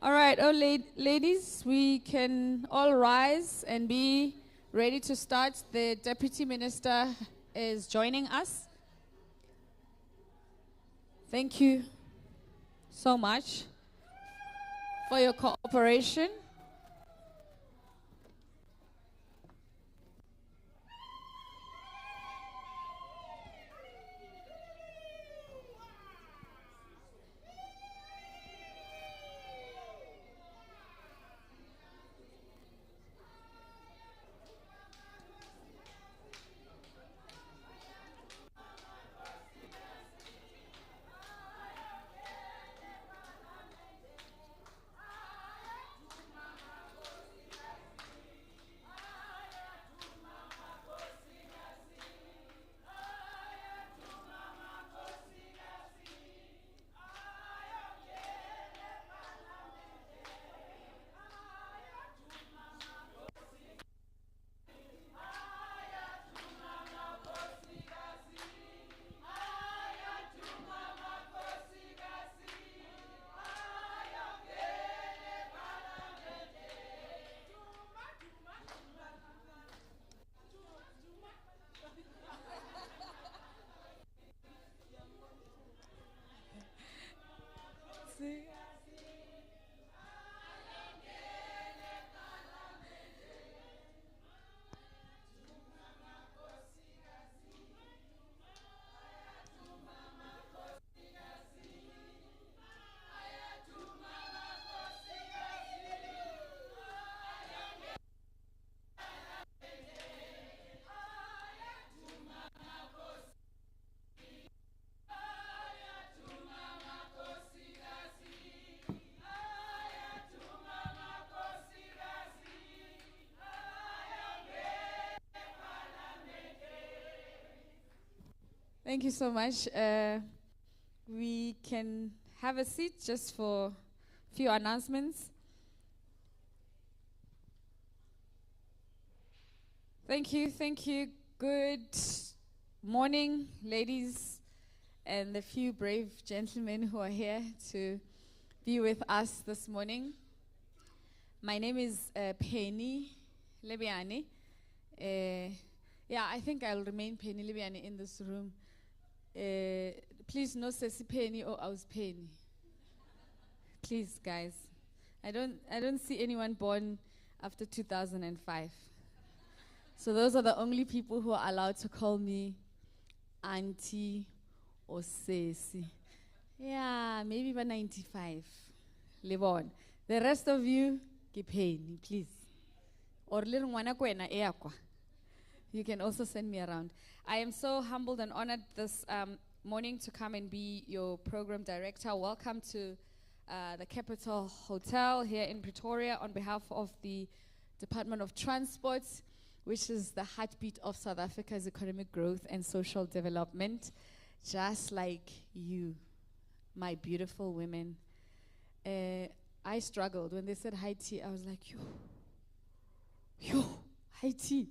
All right, ladies, we can all rise and be ready to start. The Deputy Minister is joining us. Thank you so much for your cooperation. Thank you so much. We can have a seat just for a few announcements. Thank you. Good morning, ladies, and the few brave gentlemen who are here to be with us this morning. My name is Penny Lebiani. I think I'll remain Penny Lebiani in this room. Please no Sesi Penny or I was Penny. Please, guys. I don't see anyone born after 2005. So those are the only people who are allowed to call me auntie or Sesi. Yeah, maybe by 95. Live on. The rest of you, keep Penny, please. Or little wana kwena eakwa. You can also send me around. I am so humbled and honored this morning to come and be your program director. Welcome to the Capital Hotel here in Pretoria on behalf of the Department of Transport, which is the heartbeat of South Africa's economic growth and social development, just like you, my beautiful women. I struggled when they said high tea. I was like, yo, high tea.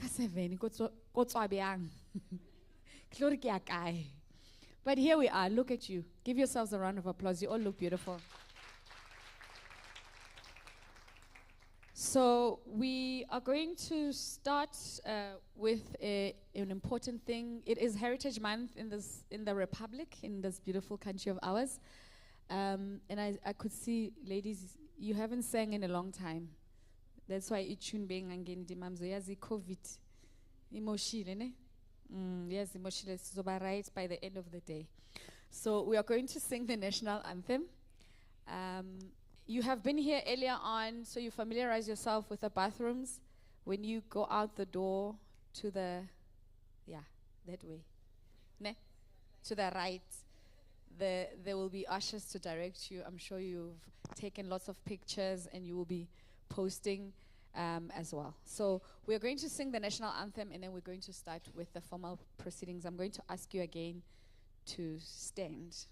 But here we are. Look at you. Give yourselves a round of applause. You all look beautiful. So we are going to start with an important thing. It is Heritage Month in the Republic, in this beautiful country of ours. And I could see, ladies, you haven't sang in a long time. That's why it's tune being again dimamzo yazi COVID. Emoshile, ne? Yes, emoshile. So by right by the end of the day. So we are going to sing the national anthem. You have been here earlier on, so you familiarize yourself with the bathrooms. When you go out the door to the, that way, ne? To the right, there will be ushers to direct you. I'm sure you've taken lots of pictures and you will be posting as well. So we're going to sing the national anthem and then we're going to start with the formal proceedings. I'm going to ask you again to stand.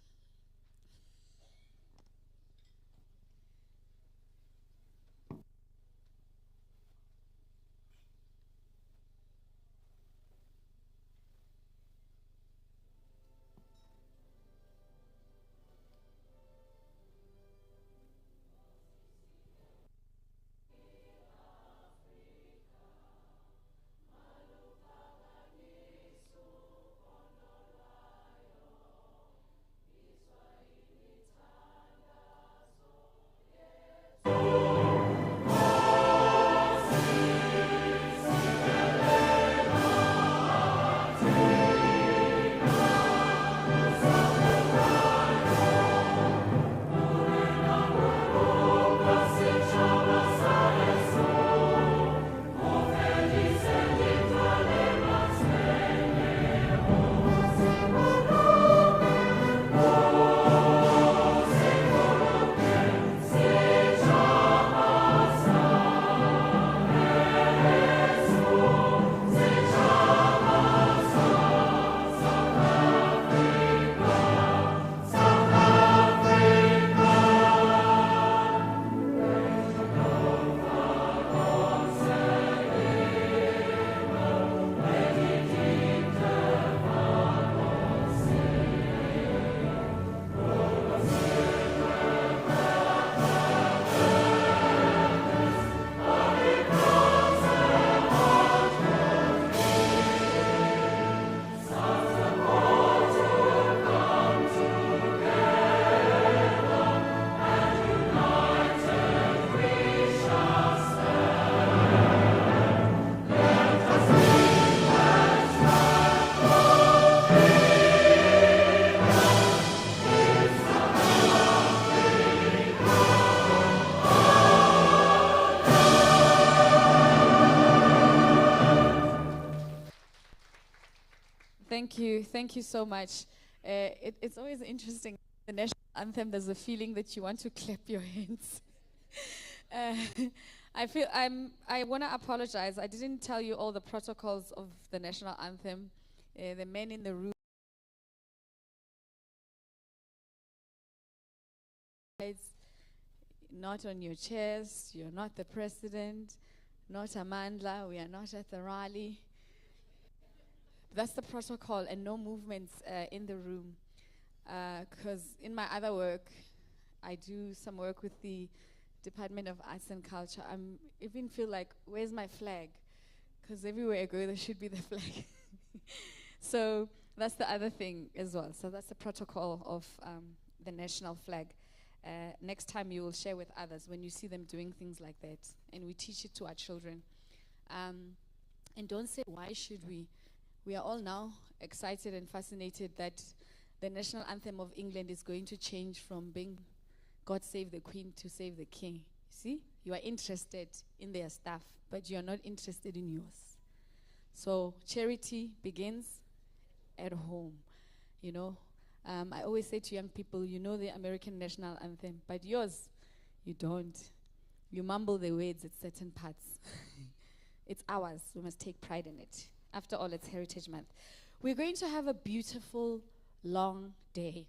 Thank you so much. It's always interesting. The national anthem, there's a feeling that you want to clap your hands. I want to apologize. I didn't tell you all the protocols of the national anthem the men in the room. It's not on your chairs. You're not the president, not Amandla. We are not at the rally. That's the protocol, and no movements in the room. Because in my other work, I do some work with the Department of Arts and Culture. I even feel like, where's my flag? Because everywhere I go, there should be the flag. So that's the other thing as well. So that's the protocol of the national flag. Next time you will share with others when you see them doing things like that. And we teach it to our children. And don't say, why should we? We are all now excited and fascinated that the National Anthem of England is going to change from being God Save the Queen to Save the King. See? You are interested in their stuff, but you are not interested in yours. So charity begins at home, you know. I always say to young people, you know the American National Anthem, but yours, you don't. You mumble the words at certain parts. It's ours. We must take pride in it. After all, it's Heritage Month. We're going to have a beautiful, long day.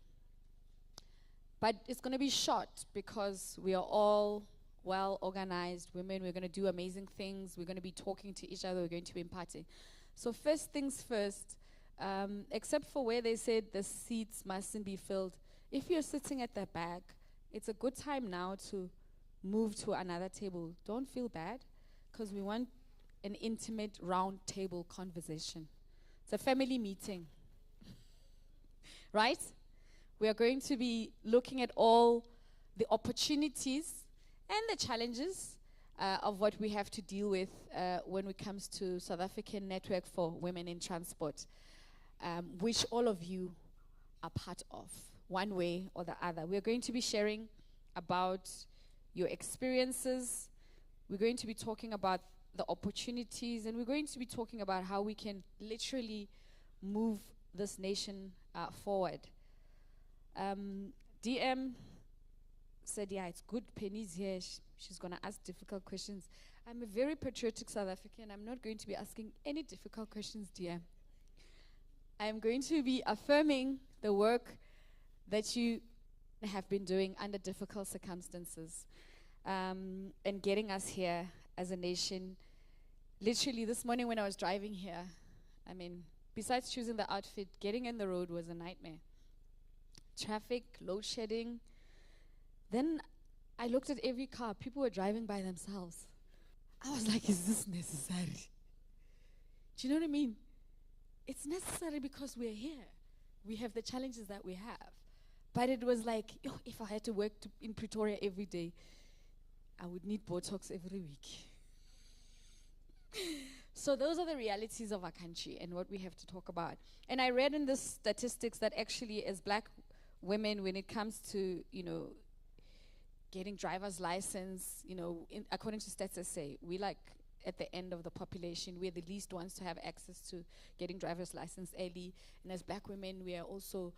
But it's going to be short because we are all well-organized women. We're going to do amazing things. We're going to be talking to each other. We're going to be imparting. So first things first, except for where they said the seats mustn't be filled, if you're sitting at the back, it's a good time now to move to another table. Don't feel bad, because we want an intimate round table conversation. It's a family meeting, right? We are going to be looking at all the opportunities and the challenges of what we have to deal with when it comes to South African Network for Women in Transport, which all of you are part of, one way or the other. We're going to be sharing about your experiences. We're going to be talking about the opportunities, and we're going to be talking about how we can literally move this nation forward. DM said, yeah, it's good, Penny's here. She's going to ask difficult questions. I'm a very patriotic South African. I'm not going to be asking any difficult questions, DM. I'm going to be affirming the work that you have been doing under difficult circumstances, and getting us here as a nation. Literally, this morning when I was driving here, I mean, besides choosing the outfit, getting in the road was a nightmare. Traffic, load shedding. Then I looked at every car. People were driving by themselves. I was like, is this necessary? Do you know what I mean? It's necessary because we're here. We have the challenges that we have. But it was like, if I had to work in Pretoria every day, I would need Botox every week. So those are the realities of our country and what we have to talk about. And I read in the statistics that actually as black women, when it comes to, getting driver's license, according to Stats SA, we like at the end of the population, we're the least ones to have access to getting driver's license early. And as black women, we are also,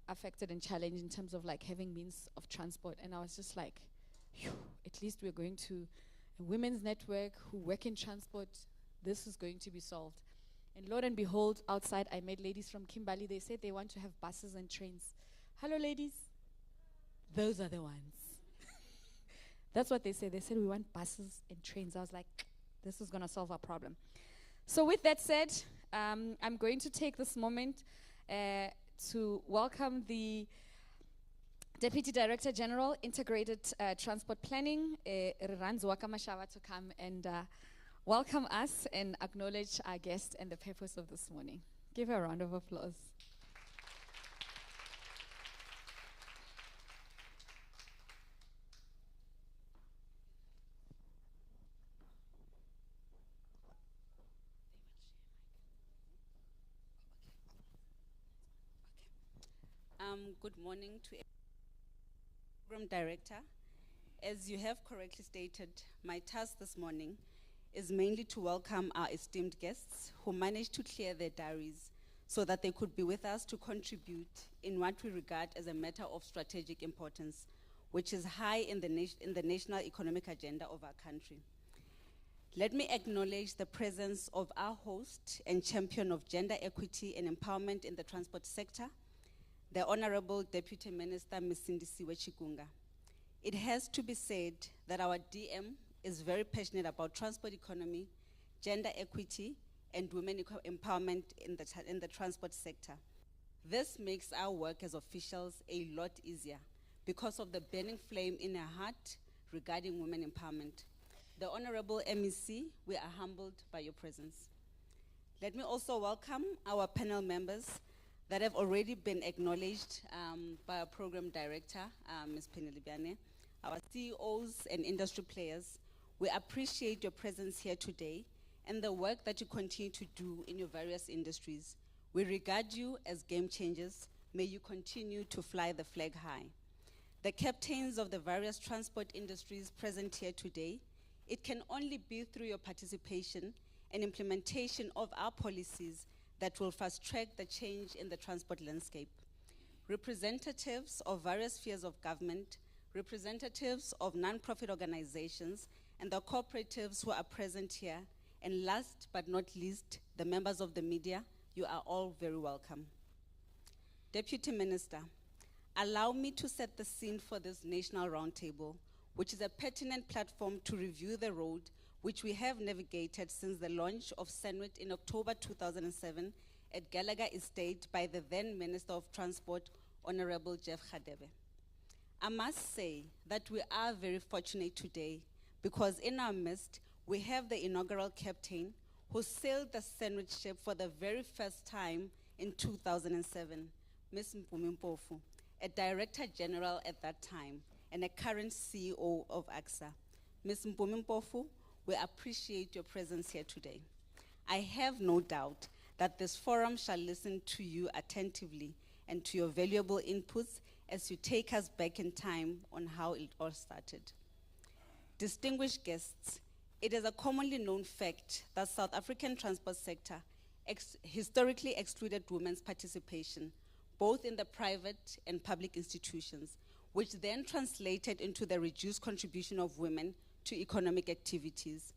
affected and challenged in terms of like having means of transport. And I was just like, at least we're going to a women's network who work in transport. This is going to be solved. And lo and behold, outside I met ladies from Kimberley. They said they want to have buses and trains. Hello, ladies. Those are the ones. That's what they said. They said we want buses and trains. I was like, this is going to solve our problem. So with that said, I'm going to take this moment to welcome the Deputy Director General, Integrated Transport Planning, Riranzo Wakamashava, to come and welcome us and acknowledge our guest and the purpose of this morning. Give her a round of applause. Good morning to Program Director. As you have correctly stated, my task this morning is mainly to welcome our esteemed guests who managed to clear their diaries so that they could be with us to contribute in what we regard as a matter of strategic importance, which is high in the national economic agenda of our country. Let me acknowledge the presence of our host and champion of gender equity and empowerment in the transport sector, the Honorable Deputy Minister, Ms. Sindisiwe Chikunga. It has to be said that our DM is very passionate about transport economy, gender equity, and women empowerment in the transport sector. This makes our work as officials a lot easier because of the burning flame in our heart regarding women empowerment. The Honorable MEC, we are humbled by your presence. Let me also welcome our panel members that have already been acknowledged by our program director, Ms. Penelibiane, our CEOs and industry players. We appreciate your presence here today and the work that you continue to do in your various industries. We regard you as game changers. May you continue to fly the flag high. The captains of the various transport industries present here today, it can only be through your participation and implementation of our policies that will fast-track the change in the transport landscape. Representatives of various spheres of government, representatives of non-profit organizations, and the cooperatives who are present here, and last but not least, the members of the media, you are all very welcome. Deputy Minister, allow me to set the scene for this national roundtable, which is a pertinent platform to review the road which we have navigated since the launch of SANWIT in October 2007 at Gallagher Estate by the then Minister of Transport, Honorable Jeff Radebe. I must say that we are very fortunate today because in our midst, we have the inaugural captain who sailed the SANWIT ship for the very first time in 2007, Ms. Mpumi Mpofu, a Director General at that time, and a current CEO of AXA. Ms. Mpumi Mpofu, we appreciate your presence here today. I have no doubt that this forum shall listen to you attentively and to your valuable inputs as you take us back in time on how it all started. Distinguished guests, it is a commonly known fact that South African transport sector historically excluded women's participation, both in the private and public institutions, which then translated into the reduced contribution of women to economic activities.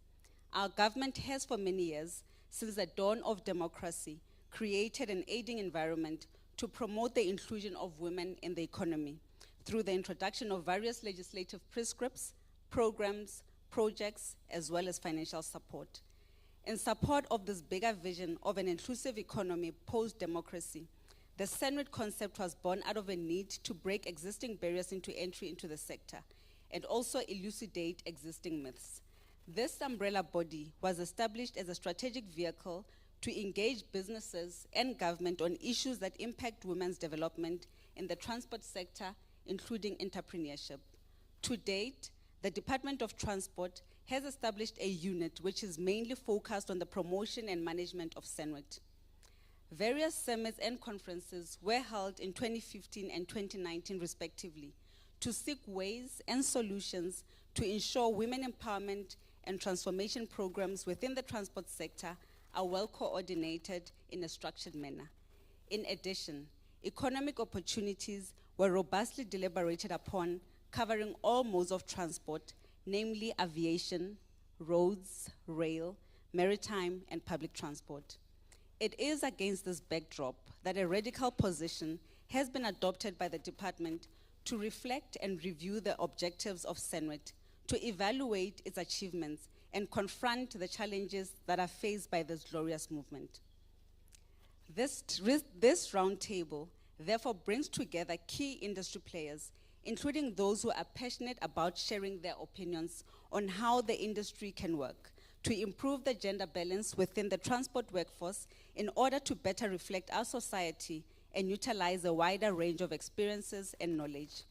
Our government has for many years, since the dawn of democracy, created an aiding environment to promote the inclusion of women in the economy through the introduction of various legislative prescripts, programs, projects, as well as financial support. In support of this bigger vision of an inclusive economy post-democracy, the SANWIT concept was born out of a need to break existing barriers into entry into the sector and also elucidate existing myths. This umbrella body was established as a strategic vehicle to engage businesses and government on issues that impact women's development in the transport sector, including entrepreneurship. To date, the Department of Transport has established a unit which is mainly focused on the promotion and management of SANWIT. Various summits and conferences were held in 2015 and 2019 respectively to seek ways and solutions to ensure women empowerment and transformation programs within the transport sector are well coordinated in a structured manner. In addition, economic opportunities were robustly deliberated upon, covering all modes of transport, namely aviation, roads, rail, maritime, and public transport. It is against this backdrop that a radical position has been adopted by the department to reflect and review the objectives of SANWIT, to evaluate its achievements and confront the challenges that are faced by this glorious movement. This roundtable therefore brings together key industry players, including those who are passionate about sharing their opinions on how the industry can work to improve the gender balance within the transport workforce in order to better reflect our society and utilize a wider range of experiences and knowledge.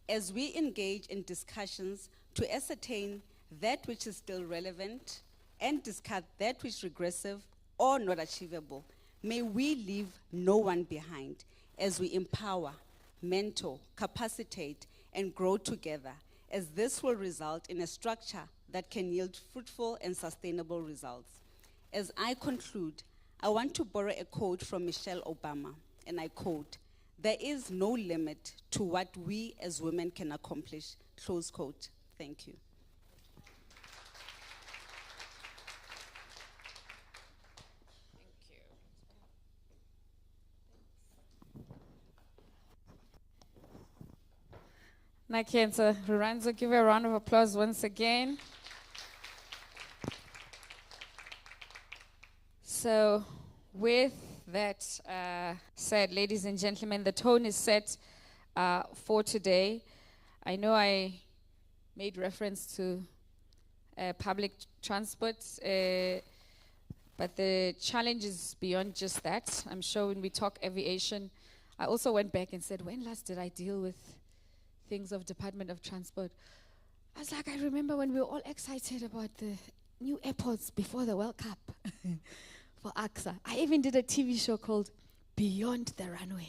As we engage in discussions to ascertain that which is still relevant and discard that which is regressive or not achievable, may we leave no one behind as we empower, mentor, capacitate, and grow together, as this will result in a structure that can yield fruitful and sustainable results. As I conclude, I want to borrow a quote from Michelle Obama, and I quote, "There is no limit to what we as women can accomplish," close quote. Thank you. Nakenza Ruranzo, give her a round of applause once again. So, with that said, ladies and gentlemen, the tone is set for today. I know I made reference to public transport, but the challenge is beyond just that. I'm sure when we talk aviation, I also went back and said, when last did I deal with things of Department of Transport? I was like, I remember when we were all excited about the new airports before the World Cup for AXA. I even did a TV show called Beyond the Runway,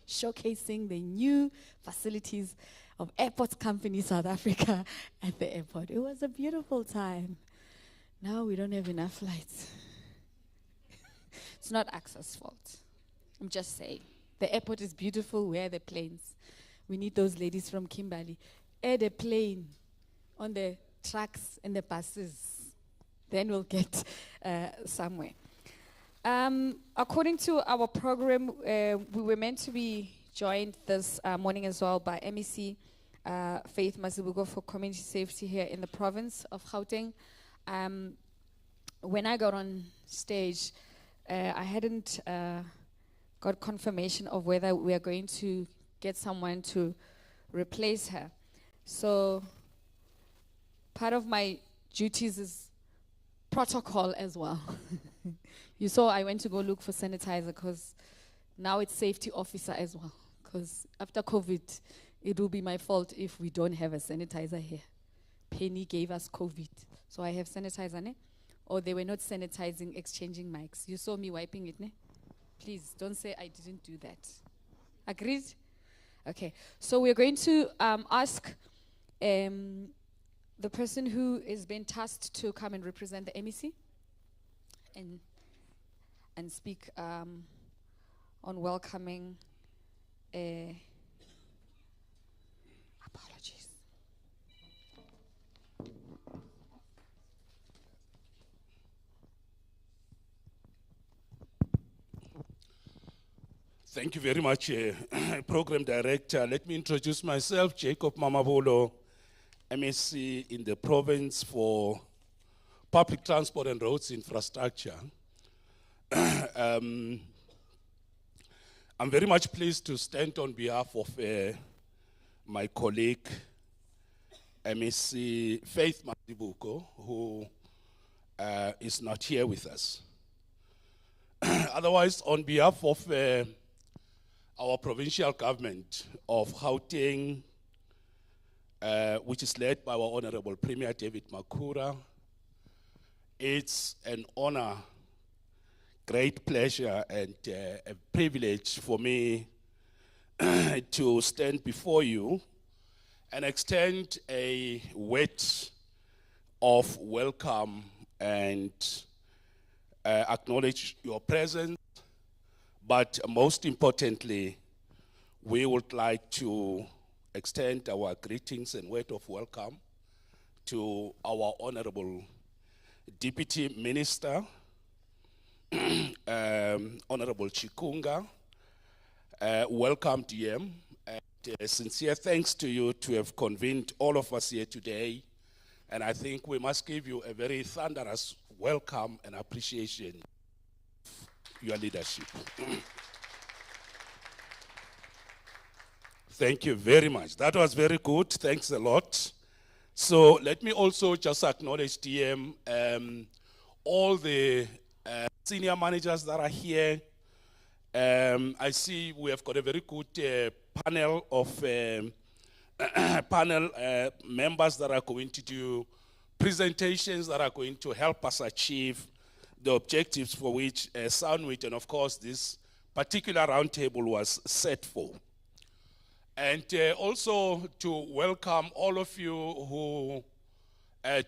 showcasing the new facilities of Airports Company South Africa at the airport. It was a beautiful time. Now we don't have enough flights. It's not AXA's fault. I'm just saying. The airport is beautiful. Where are the planes? We need those ladies from Kimberley. Add a plane on the trucks and the buses. Then we'll get somewhere. According to our program, we were meant to be joined this morning as well by MEC Faith Mazibuko for community safety here in the province of Gauteng. When I got on stage, I hadn't got confirmation of whether we are going to get someone to replace her. So part of my duties is protocol as well. You saw I went to go look for sanitizer because now it's safety officer as well. Because after COVID, it will be my fault if we don't have a sanitizer here. Penny gave us COVID. So I have sanitizer, ne? Or they were not sanitizing, exchanging mics. You saw me wiping it, ne? Please, don't say I didn't do that. Agreed? Okay. So we're going to ask the person who is being tasked to come and represent the MEC and speak on welcoming. Apologies. Thank you very much, Program Director. Let me introduce myself, Jacob Mamabolo, MSc in the province for Public Transport and Roads Infrastructure. I'm very much pleased to stand on behalf of my colleague, MSc Faith Mazibuko, who is not here with us. Otherwise, on behalf of our provincial government of Gauteng, which is led by our Honorable Premier David Makura, it's an honor, great pleasure, and a privilege for me to stand before you and extend a word of welcome and acknowledge your presence. But most importantly, we would like to extend our greetings and word of welcome to our Honorable Deputy Minister, Honorable Chikunga. Welcome, DM. And sincere thanks to you to have convened all of us here today. And I think we must give you a very thunderous welcome and appreciation for your leadership. Thank you very much. That was very good. Thanks a lot. So let me also just acknowledge, DM, all the senior managers that are here. I see we have got a very good panel of members that are going to do presentations that are going to help us achieve the objectives for which SANWIT and of course this particular roundtable was set for. And also to welcome all of you who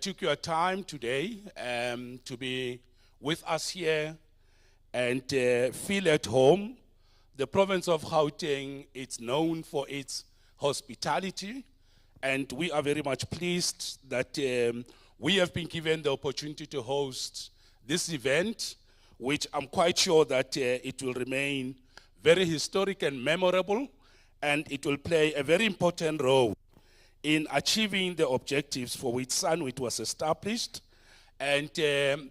took your time today to be with us here and feel at home. The province of Gauteng is known for its hospitality, and we are very much pleased that we have been given the opportunity to host this event, which I'm quite sure that it will remain very historic and memorable, and it will play a very important role in achieving the objectives for which SANWIT was established. And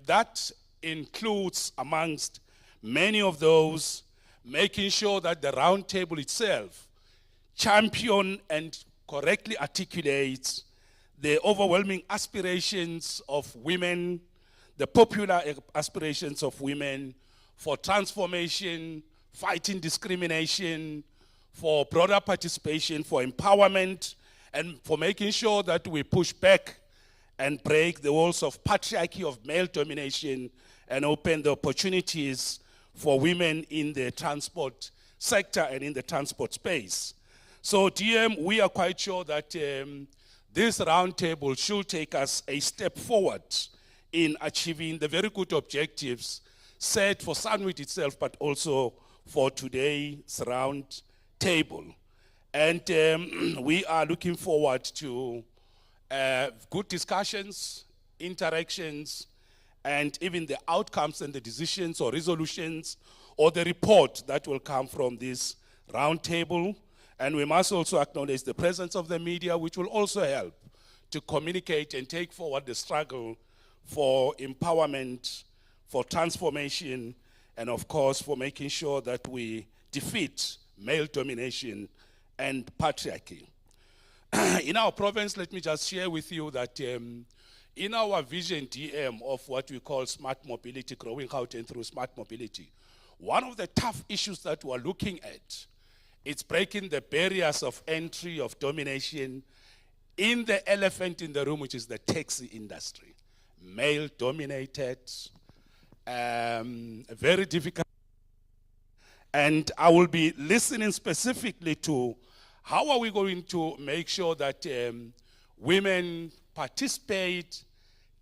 that includes, amongst many of those, making sure that the roundtable itself champion and correctly articulates the overwhelming aspirations of women, the popular aspirations of women for transformation, fighting discrimination, for broader participation, for empowerment, and for making sure that we push back and break the walls of patriarchy, of male domination, and open the opportunities for women in the transport sector and in the transport space. So DM, we are quite sure that this roundtable should take us a step forward in achieving the very good objectives set for SANWIT itself, but also for today's round table. And we are looking forward to good discussions, interactions, and even the outcomes and the decisions or resolutions or the report that will come from this roundtable. And we must also acknowledge the presence of the media, which will also help to communicate and take forward the struggle for empowerment, for transformation, and of course for making sure that we defeat male domination and patriarchy. In our province, let me just share with you that in our vision DM of what we call smart mobility, growing out and through smart mobility, one of the tough issues that we're looking at is breaking the barriers of entry, of domination in the elephant in the room, which is the taxi industry. Male dominated, very difficult. And I will be listening specifically to how are we going to make sure that women participate,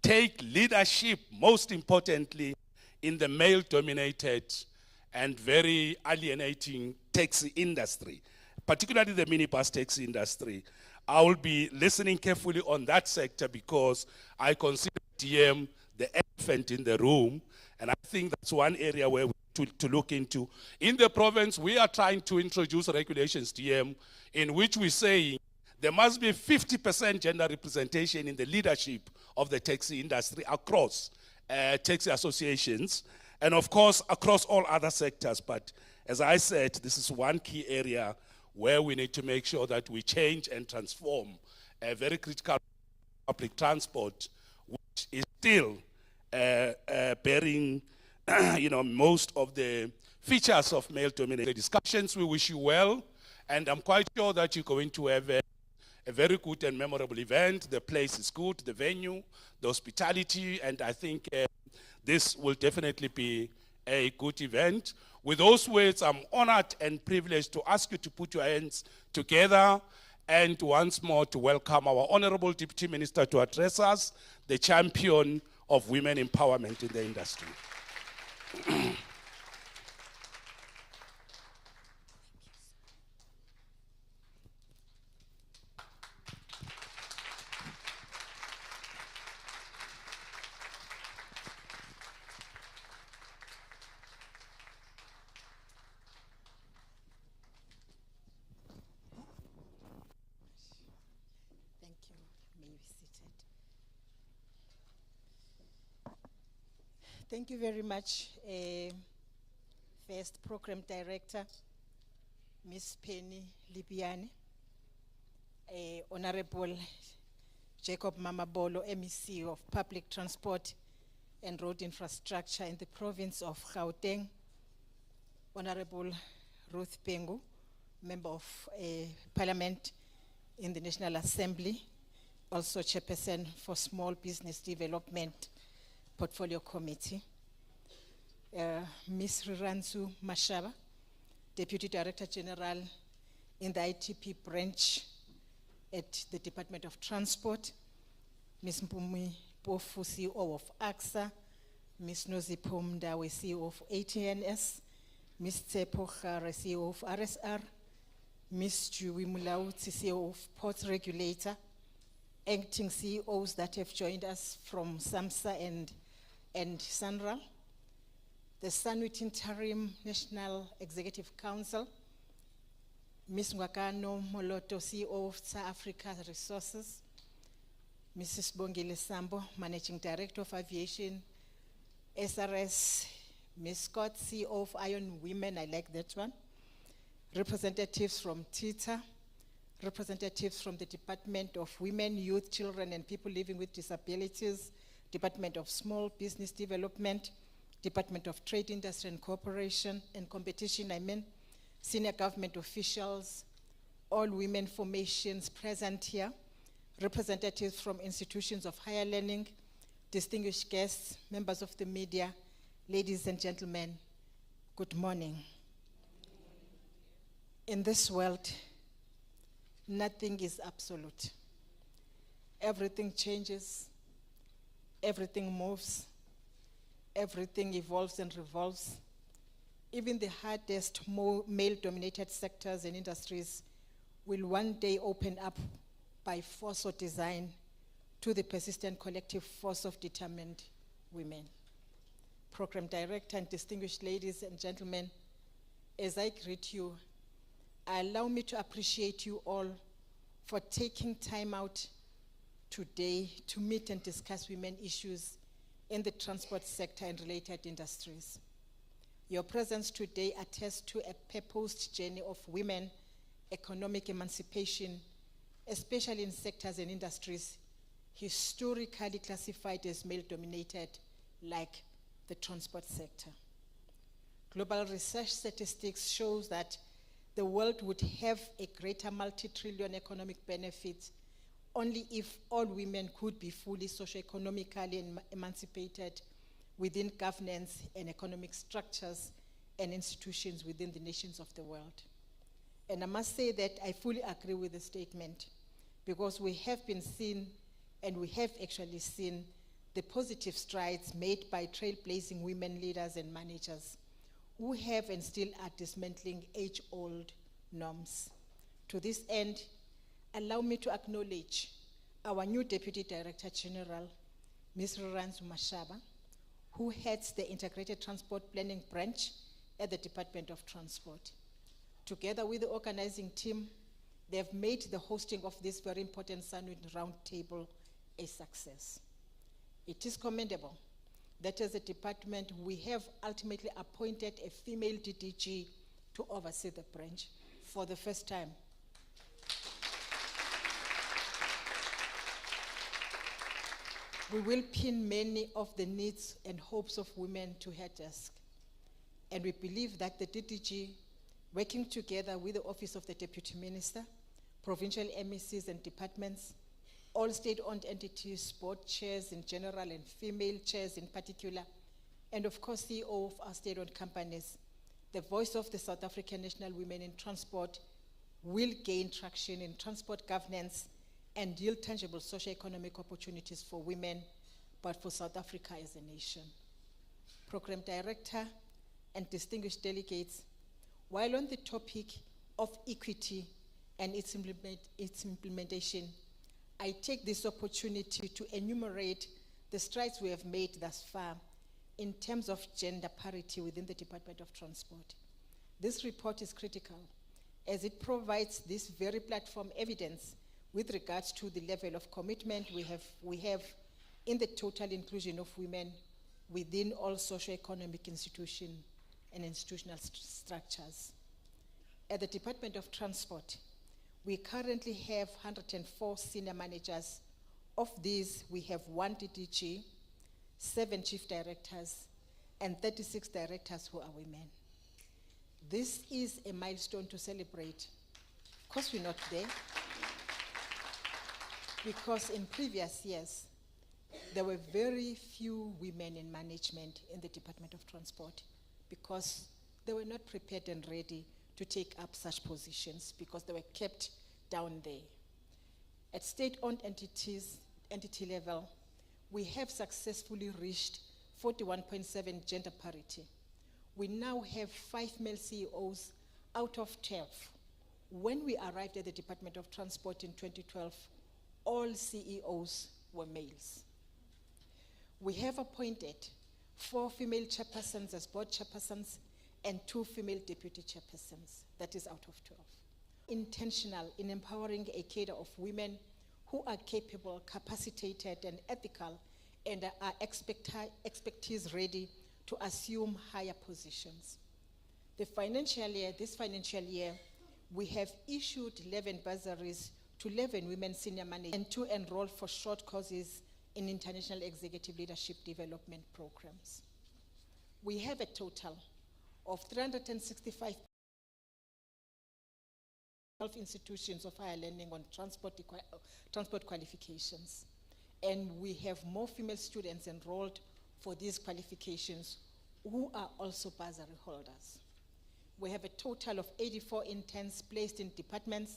take leadership, most importantly, in the male-dominated and very alienating taxi industry, particularly the minibus taxi industry. I will be listening carefully on that sector because I consider DM the elephant in the room, and I think that's one area where we to look into. In the province, we are trying to introduce regulations, DM, in which we say there must be 50% gender representation in the leadership of the taxi industry across taxi associations, and of course across all other sectors. But as I said, this is one key area where we need to make sure that we change and transform a very critical public transport, which is still bearing most of the features of male-dominated discussions. We wish you well, and I'm quite sure that you're going to have a very good and memorable event. The place is good, the venue, the hospitality, and I think this will definitely be a good event. With those words, I'm honored and privileged to ask you to put your hands together and once more to welcome our Honorable Deputy Minister to address us, the champion of women empowerment in the industry. Thank you. May you be seated. Thank you very much, First Program Director, Ms. Penny Lipiani, Honorable Jacob Mamabolo, MEC of Public Transport and Road Infrastructure in the province of Gauteng, Honorable Ruth Pengu, Member of Parliament in the National Assembly, also Chairperson for Small Business Development Portfolio Committee, Ms. Riransu Mashaba, Deputy Director General in the ITP branch at the Department of Transport, Ms. Mpumi Pofu, CEO of AXA, Ms. Nozipho Mdawe, CEO of ATNS, Ms. Tsepo Khare, CEO of RSR, Ms. Juwi Mulauti, CEO of Ports Regulator, acting CEOs that have joined us from SAMSA and SANRAL, the SANWIT Interim National Executive Council, Ms. Ngwakano Moloto, CEO of South Africa Resources, Mrs. Bongile Sambo, Managing Director of Aviation, SRS, Ms. Scott, CEO of Iron Women, I like that one, representatives from TITA, representatives from the Department of Women, Youth, Children, and People Living with Disabilities, Department of Small Business Development, Department of Trade, Industry, and Cooperation and Competition, senior government officials, all women formations present here, representatives from institutions of higher learning, distinguished guests, members of the media, ladies and gentlemen, good morning. In this world, nothing is absolute. Everything changes, everything moves, everything evolves and revolves. Even the hardest, male-dominated sectors and industries will one day open up by force or design to the persistent collective force of determined women. Program Director and distinguished ladies and gentlemen, as I greet you, allow me to appreciate you all for taking time out today to meet and discuss women issues in the transport sector and related industries. Your presence today attests to a purposed journey of women economic emancipation, especially in sectors and industries historically classified as male-dominated, like the transport sector. Global research statistics shows that the world would have a greater multi-trillion economic benefit only if all women could be fully socio-economically emancipated within governance and economic structures and institutions within the nations of the world. And I must say that I fully agree with the statement, because we have been seen, and we have actually seen, the positive strides made by trailblazing women leaders and managers who have and still are dismantling age-old norms. To this end, allow me to acknowledge our new Deputy Director General, Ms. Ranzu Mashaba, who heads the Integrated Transport Planning Branch at the Department of Transport. Together with the organizing team, they have made the hosting of this very important SANWIT roundtable a success. It is commendable that as a department, we have ultimately appointed a female DDG to oversee the branch for the first time. We will pin many of the needs and hopes of women to her desk. And we believe that the DDG, working together with the Office of the Deputy Minister, provincial MECs and departments, all state-owned entities, board chairs in general and female chairs in particular, and of course CEO of our state-owned companies, the voice of the South African National Women in Transport will gain traction in transport governance and yield tangible socio-economic opportunities for women, but for South Africa as a nation. Program Director and distinguished delegates, while on the topic of equity and its implementation, I take this opportunity to enumerate the strides we have made thus far in terms of gender parity within the Department of Transport. This report is critical as it provides this very platform evidence with regards to the level of commitment we have in the total inclusion of women within all socio-economic institutions and institutional structures. At the Department of Transport, we currently have 104 senior managers. Of these, we have 1 DDG, 7 chief directors, and 36 directors who are women. This is a milestone to celebrate. Of course, we're not there, because in previous years, there were very few women in management in the Department of Transport because they were not prepared and ready to take up such positions because they were kept down there. At state-owned entity level, we have successfully reached 41.7 gender parity. We now have 5 male CEOs out of 12. When we arrived at the Department of Transport in 2012, all CEOs were males. We have appointed 4 female chairpersons as board chairpersons and 2 female deputy chairpersons. That is out of 12. intentional in empowering a cadre of women who are capable, capacitated, and ethical, and are expertise ready to assume higher positions. This financial year, we have issued 11 bursaries to 11 women senior managers and 2 enrolled for short courses in international executive leadership development programs. We have a total of 365 institutions of higher learning on transport qualifications. And we have more female students enrolled for these qualifications who are also bursary holders. We have a total of 84 interns placed in departments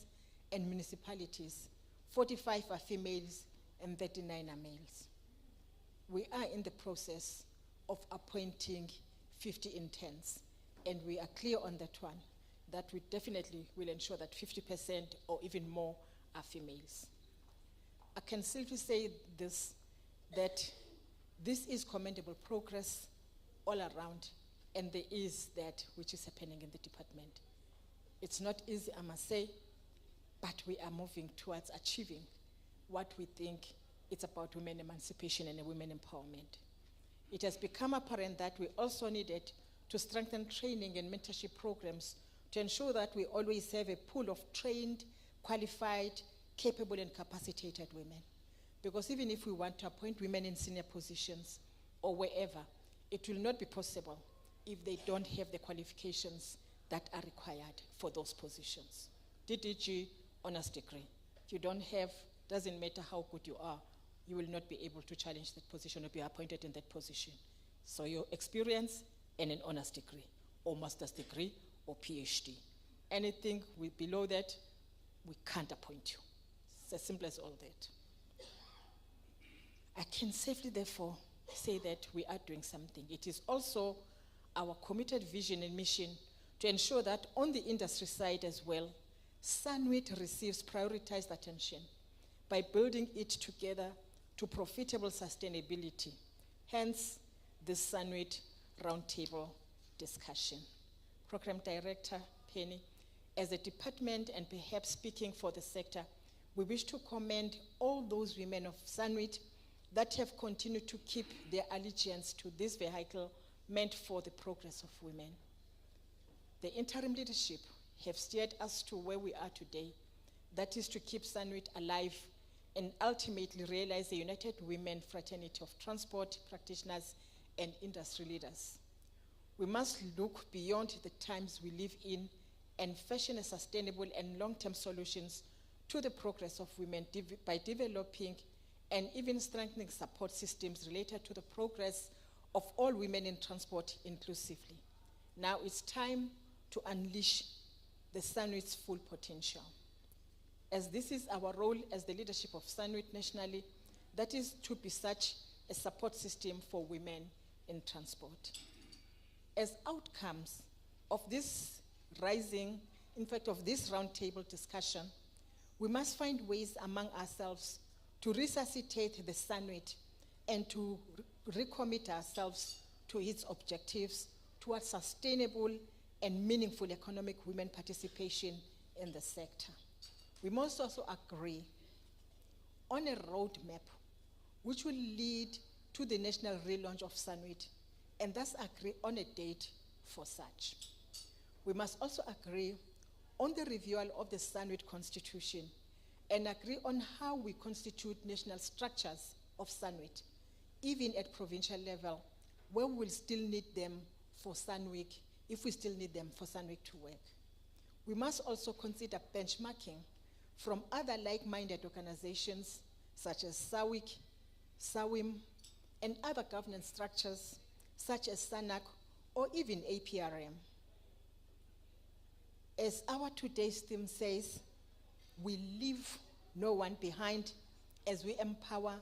and municipalities. 45 are females and 39 are males. We are in the process of appointing 50 interns, and we are clear on that one, that we definitely will ensure that 50% or even more are females. I can simply say this, that this is commendable progress all around, and there is that which is happening in the department. It's not easy, I must say, but we are moving towards achieving what we think it's about women emancipation and women empowerment. It has become apparent that we also needed to strengthen training and mentorship programs to ensure that we always have a pool of trained, qualified, capable, and capacitated women. Because even if we want to appoint women in senior positions or wherever, it will not be possible if they don't have the qualifications that are required for those positions. DDG, honors degree. If you don't have, doesn't matter how good you are, you will not be able to challenge that position or be appointed in that position. So your experience and an honors degree, or master's degree, or PhD. Anything below that, we can't appoint you. It's as simple as all that. I can safely, therefore, say that we are doing something. It is also our committed vision and mission to ensure that on the industry side as well, SANWIT receives prioritized attention by building it together to profitable sustainability. Hence, this SANWIT roundtable discussion. Program Director Penny, as a department and perhaps speaking for the sector, we wish to commend all those women of SANWIT that have continued to keep their allegiance to this vehicle meant for the progress of women. The interim leadership have steered us to where we are today, that is to keep SANWIT alive and ultimately realize the United Women Fraternity of Transport Practitioners and Industry Leaders. We must look beyond the times we live in and fashion a sustainable and long-term solutions to the progress of women by developing and even strengthening support systems related to the progress of all women in transport inclusively. Now it's time to unleash the SANWIT's full potential. As this is our role as the leadership of SANWIT nationally, that is to be such a support system for women in transport. As outcomes of this rising, in fact of this roundtable discussion, we must find ways among ourselves to resuscitate the SANWIT and to recommit ourselves to its objectives towards sustainable and meaningful economic women participation in the sector. We must also agree on a roadmap which will lead to the national relaunch of SANWIT, and thus agree on a date for such. We must also agree on the renewal of the SANWIT Constitution and agree on how we constitute national structures of SANWIT, even at provincial level, where we will still need them for SANWIC, if we still need them for SANWIC to work. We must also consider benchmarking from other like-minded organizations such as SAWIC, SAWIM, and other governance structures such as SANAC or even APRM. As our today's theme says, we leave no one behind as we empower,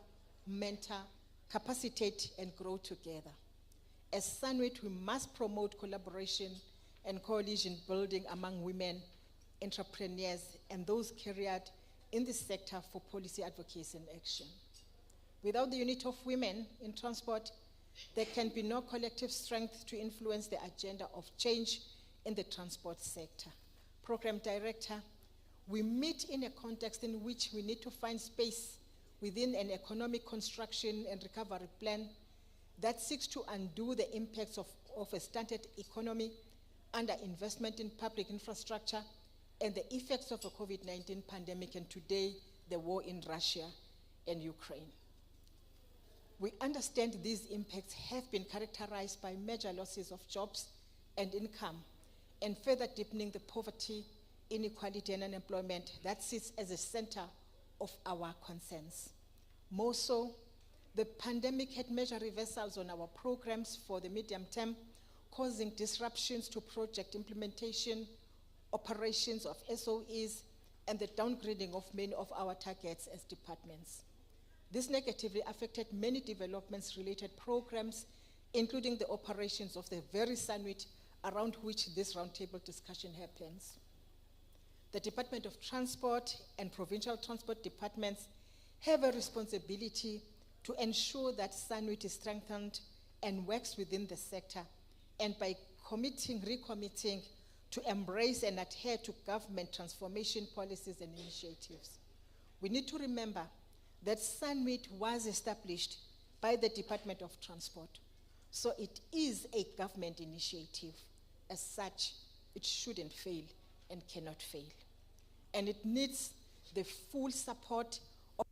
mentor, capacitate, and grow together. As SANWIT, we must promote collaboration and coalition building among women, entrepreneurs, and those carried in the sector for policy advocacy and action. Without the unity of women in transport, there can be no collective strength to influence the agenda of change in the transport sector. Program Director, we meet in a context in which we need to find space within an economic construction and recovery plan that seeks to undo the impacts of a stunted economy, underinvestment in public infrastructure, and the effects of the COVID-19 pandemic, and today, the war in Russia and Ukraine. We understand these impacts have been characterized by major losses of jobs and income, and further deepening the poverty, inequality, and unemployment that sits as a center of our concerns. More so, the pandemic had major reversals on our programs for the medium term, causing disruptions to project implementation, operations of SOEs, and the downgrading of many of our targets as departments. This negatively affected many developments-related programs, including the operations of the very SANWIT around which this roundtable discussion happens. The Department of Transport and provincial transport departments have a responsibility to ensure that SANWIT is strengthened and works within the sector, and by recommitting to embrace and adhere to government transformation policies and initiatives. We need to remember that SANWIT was established by the Department of Transport, so it is a government initiative. As such, it shouldn't fail and cannot fail. And it needs the full support of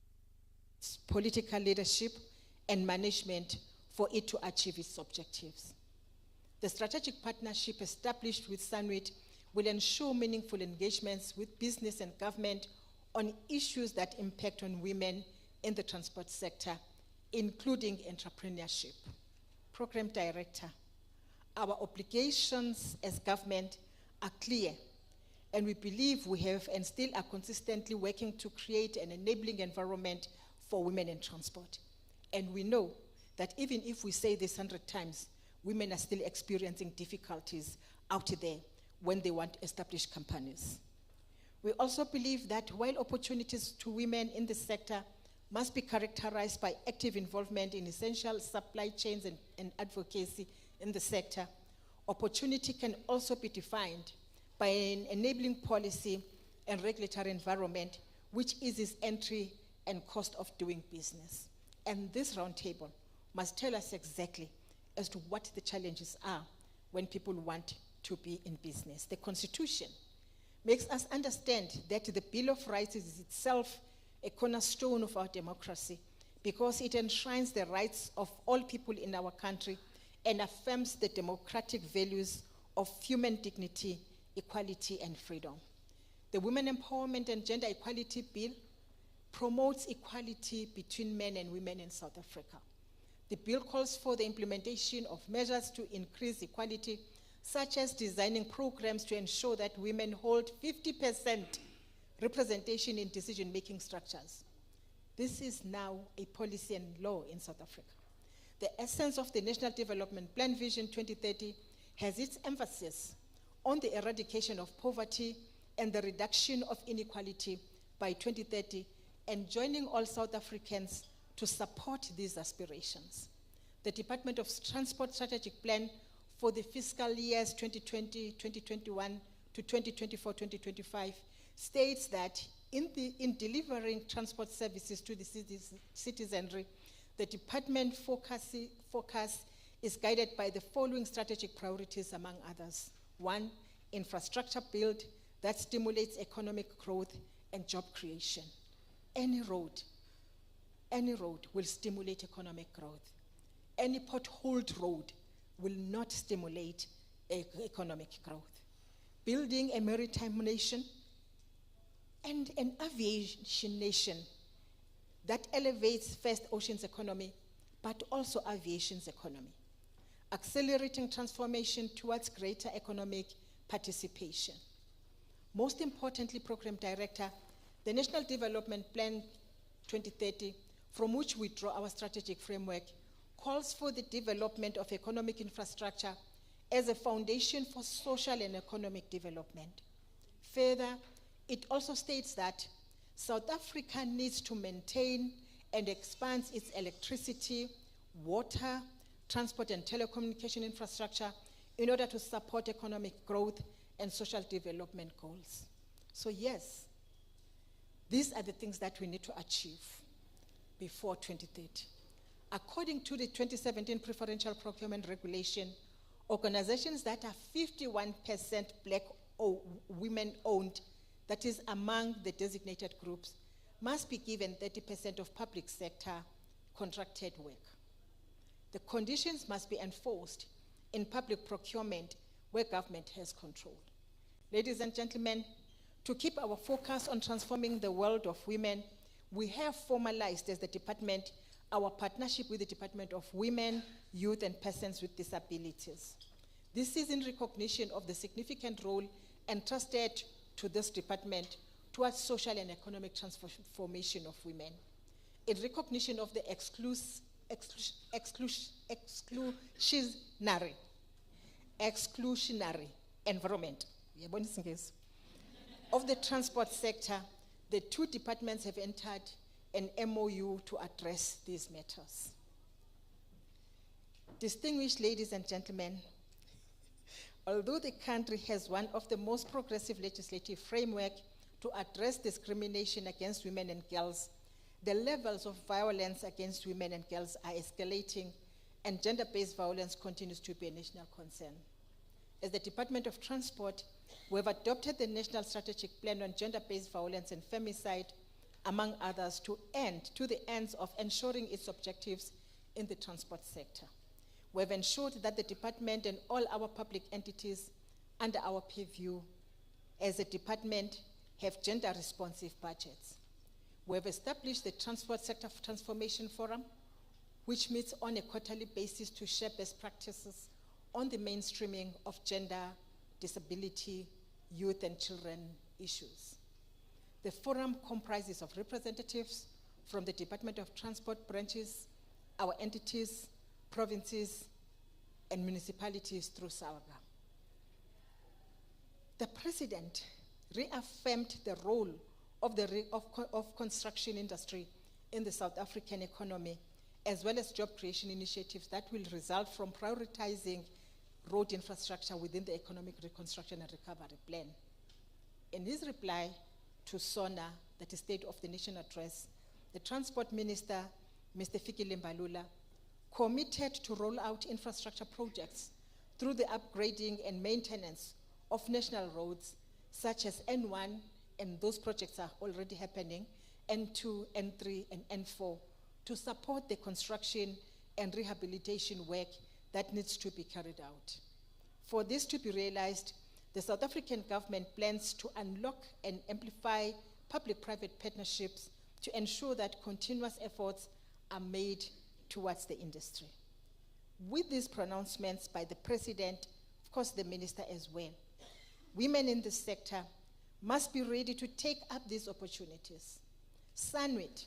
its political leadership and management for it to achieve its objectives. The strategic partnership established with SANWIT will ensure meaningful engagements with business and government on issues that impact on women in the transport sector, including entrepreneurship. Program Director, our obligations as government are clear, and we believe we have and still are consistently working to create an enabling environment for women in transport. And we know that even if we say this 100 times, women are still experiencing difficulties out there when they want to establish companies. We also believe that while opportunities to women in the sector must be characterized by active involvement in essential supply chains and advocacy in the sector, opportunity can also be defined by an enabling policy and regulatory environment which eases entry and cost of doing business. And this roundtable must tell us exactly as to what the challenges are when people want to be in business. The Constitution makes us understand that the Bill of Rights is itself a cornerstone of our democracy because it enshrines the rights of all people in our country and affirms the democratic values of human dignity, equality, and freedom. The Women Empowerment and Gender Equality Bill promotes equality between men and women in South Africa. The bill calls for the implementation of measures to increase equality, such as designing programs to ensure that women hold 50% representation in decision-making structures. This is now a policy and law in South Africa. The essence of the National Development Plan Vision 2030 has its emphasis on the eradication of poverty and the reduction of inequality by 2030, and joining all South Africans to support these aspirations. The Department of Transport Strategic Plan for the fiscal years 2020-2021 to 2024-2025 states that in delivering transport services to the citizenry, the department focus is guided by the following strategic priorities, among others. 1, infrastructure build that stimulates economic growth and job creation. Any road will stimulate economic growth. Any potholed road will not stimulate economic growth. Building a maritime nation and an aviation nation that elevates first ocean's economy, but also aviation's economy. Accelerating transformation towards greater economic participation. Most importantly, Program Director, the National Development Plan 2030, from which we draw our strategic framework, calls for the development of economic infrastructure as a foundation for social and economic development. Further, it also states that South Africa needs to maintain and expand its electricity, water, transport, and telecommunication infrastructure in order to support economic growth and social development goals. So yes, These are the things that we need to achieve before 2030. According to the 2017 Preferential Procurement Regulation, organizations that are 51% black or women-owned, that is among the designated groups, must be given 30% of public sector contracted work. The conditions must be enforced in public procurement where government has control. Ladies and gentlemen, to keep our focus on transforming the world of women, we have formalized as the department our partnership with the Department of Women, Youth and Persons with Disabilities. This is in recognition of the significant role entrusted to this department towards social and economic transformation of women. In recognition of the exclusionary environment of the transport sector, the two departments have entered an MOU to address these matters. Distinguished ladies and gentlemen, although the country has one of the most progressive legislative framework to address discrimination against women and girls, the levels of violence against women and girls are escalating, and gender-based violence continues to be a national concern. As the Department of Transport, we have adopted the National Strategic Plan on Gender-Based Violence and Femicide, among others, to the ends of ensuring its objectives in the transport sector. We have ensured that the department and all our public entities under our purview as a department have gender-responsive budgets. We have established the Transport Sector Transformation Forum, which meets on a quarterly basis to share best practices on the mainstreaming of gender, disability, youth and children issues. The forum comprises of representatives from the Department of Transport branches, our entities, provinces, and municipalities through SAWAGA. The President reaffirmed the role of the construction industry in the South African economy, as well as job creation initiatives that will result from prioritizing road infrastructure within the Economic Reconstruction and Recovery Plan. In his reply to SONA, that is State of the Nation Address, the Transport Minister, Mr. Fikile Mbalula, committed to roll out infrastructure projects through the upgrading and maintenance of national roads such as N1, and those projects are already happening, N2, N3, and N4, to support the construction and rehabilitation work that needs to be carried out. For this to be realized, the South African government plans to unlock and amplify public-private partnerships to ensure that continuous efforts are made towards the industry. With these pronouncements by the President, of course the Minister as well, women in this sector must be ready to take up these opportunities. SANWIT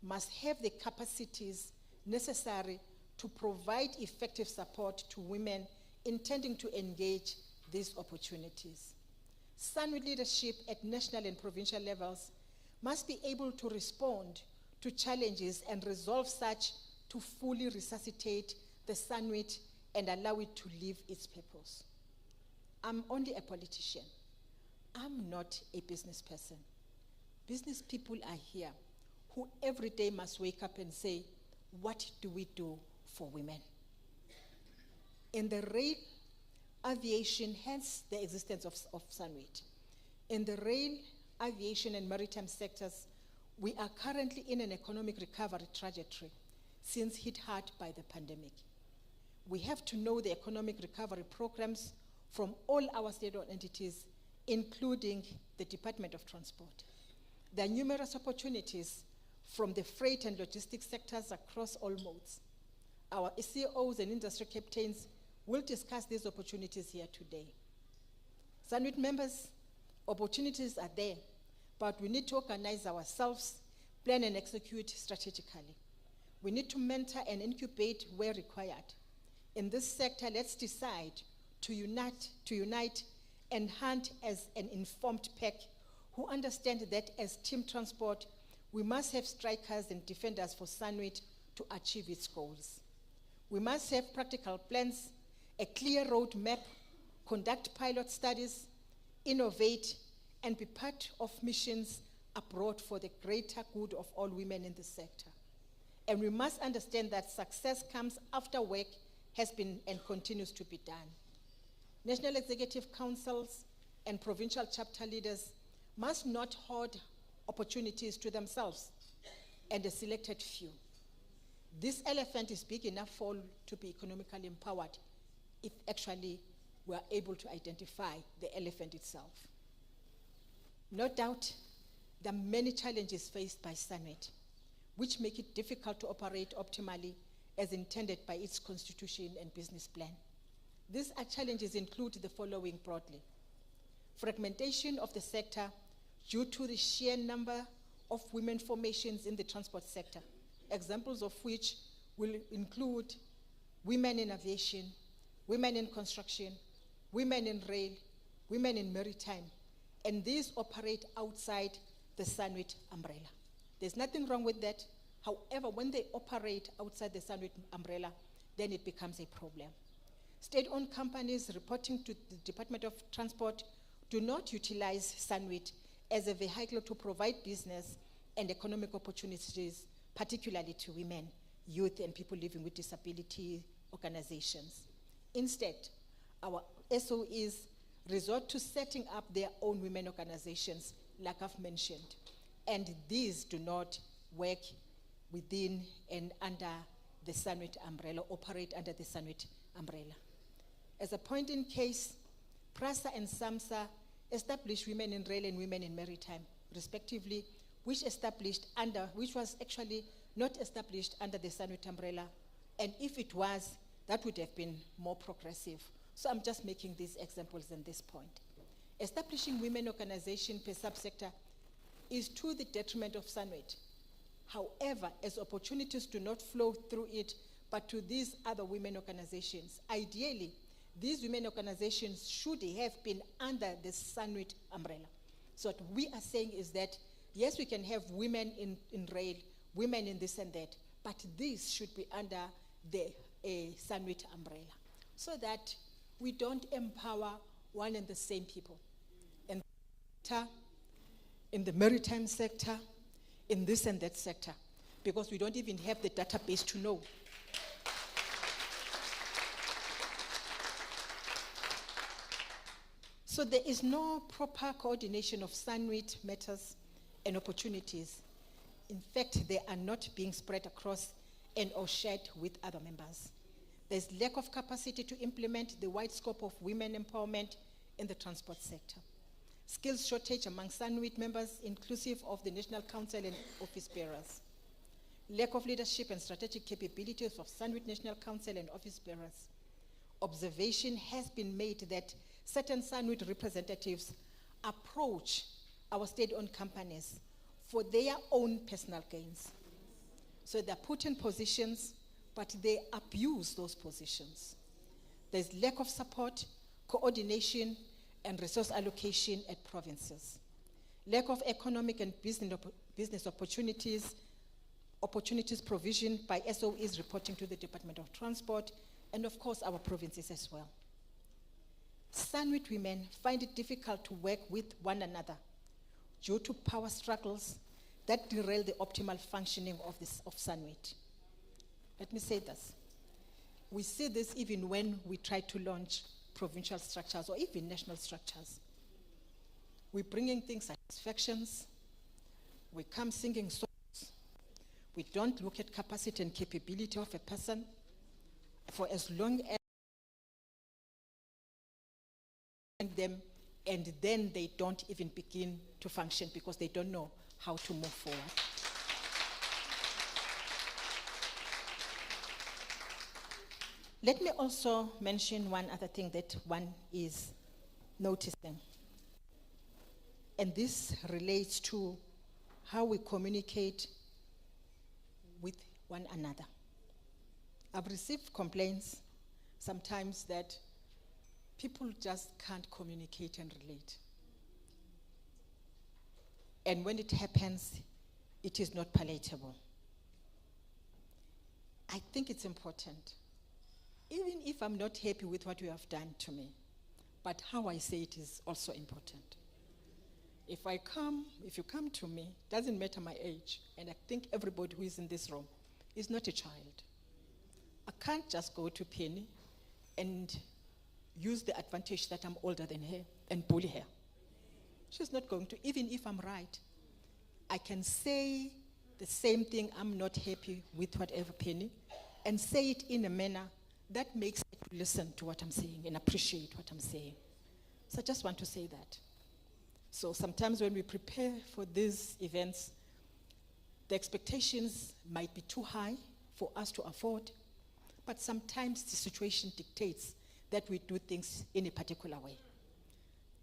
must have the capacities necessary to provide effective support to women intending to engage these opportunities. SANWIT leadership at national and provincial levels must be able to respond to challenges and resolve such to fully resuscitate the SANWIT and allow it to live its purpose. I'm only a politician. I'm not a business person. Business people are here who every day must wake up and say, what do we do for women? In the rail, aviation, hence the existence of SANWIT. In the rail, aviation and maritime sectors, we are currently in an economic recovery trajectory since hit hard by the pandemic. We have to know the economic recovery programs from all our state-owned entities, including the Department of Transport. There are numerous opportunities from the freight and logistics sectors across all modes. Our CEOs and industry captains will discuss these opportunities here today. SANWIT members, opportunities are there, but we need to organize ourselves, plan and execute strategically. We need to mentor and incubate where required. In this sector, let's decide to unite and hunt as an informed pack who understand that as team transport, we must have strikers and defenders for SANWIT to achieve its goals. We must have practical plans, a clear roadmap, conduct pilot studies, innovate, and be part of missions abroad for the greater good of all women in the sector. And we must understand that success comes after work has been and continues to be done. National executive councils and provincial chapter leaders must not hoard opportunities to themselves and a selected few. This elephant is big enough for all to be economically empowered if actually we are able to identify the elephant itself. No doubt, there are many challenges faced by SANWIT, which make it difficult to operate optimally as intended by its constitution and business plan. These challenges include the following broadly: fragmentation of the sector due to the sheer number of women formations in the transport sector, examples of which will include women in aviation, women in construction, women in rail, women in maritime, and these operate outside the SANWIT umbrella. There's nothing wrong with that. However, when they operate outside the SANWIT umbrella, then it becomes a problem. State-owned companies reporting to the Department of Transport do not utilize SANWIT as a vehicle to provide business and economic opportunities, particularly to women, youth, and people living with disability organizations. Instead, our SOEs resort to setting up their own women organizations, like I've mentioned, and these do not work within and under the SANWIT umbrella, operate under the SANWIT umbrella. As a point in case, PRASA and SAMSA established women in rail and women in maritime, respectively, which was actually not established under the SANWIT umbrella, and if it was, that would have been more progressive. So I'm just making these examples in this point. Establishing women organization per subsector is to the detriment of SANWIT. However, as opportunities do not flow through it, but to these other women organizations, ideally, these women organizations should have been under the SANWIT umbrella. So what we are saying is that, yes, we can have women in rail, women in this and that, but these should be under the SANWIT umbrella, so that we don't empower one and the same people. In the maritime sector, in this and that sector, because we don't even have the database to know. So there is no proper coordination of SANWIT matters and opportunities. In fact, they are not being spread across and or shared with other members. There's lack of capacity to implement the wide scope of women empowerment in the transport sector. Skills shortage among SANWIT members, inclusive of the National Council and office bearers. Lack of leadership and strategic capabilities of SANWIT National Council and office bearers. Observation has been made that certain SANWIT representatives approach our state-owned companies for their own personal gains. So they're put in positions, but they abuse those positions. There's lack of support, coordination, and resource allocation at provinces. Lack of economic and business opportunities provision by SOEs reporting to the Department of Transport, and of course our provinces as well. SANWIT women find it difficult to work with one another due to power struggles that derail the optimal functioning of SANWIT. Let me say this. We see this even when we try to launch provincial structures or even national structures. We're bringing things like satisfactions. We come singing songs. We don't look at capacity and capability of a person for as long as them, and then they don't even begin to function because they don't know how to move forward. Let me also mention one other thing that one is noticing. And this relates to how we communicate with one another. I've received complaints sometimes that people just can't communicate and relate. And when it happens, it is not palatable. I think it's important, even if I'm not happy with what you have done to me, but how I say it is also important. If you come to me, doesn't matter my age, and I think everybody who is in this room is not a child. I can't just go to Penny and use the advantage that I'm older than her and bully her. She's not going to, even if I'm right. I can say the same thing, I'm not happy with whatever Penny, and say it in a manner that makes her listen to what I'm saying and appreciate what I'm saying. So I just want to say that. So sometimes when we prepare for these events, the expectations might be too high for us to afford, but sometimes the situation dictates that we do things in a particular way.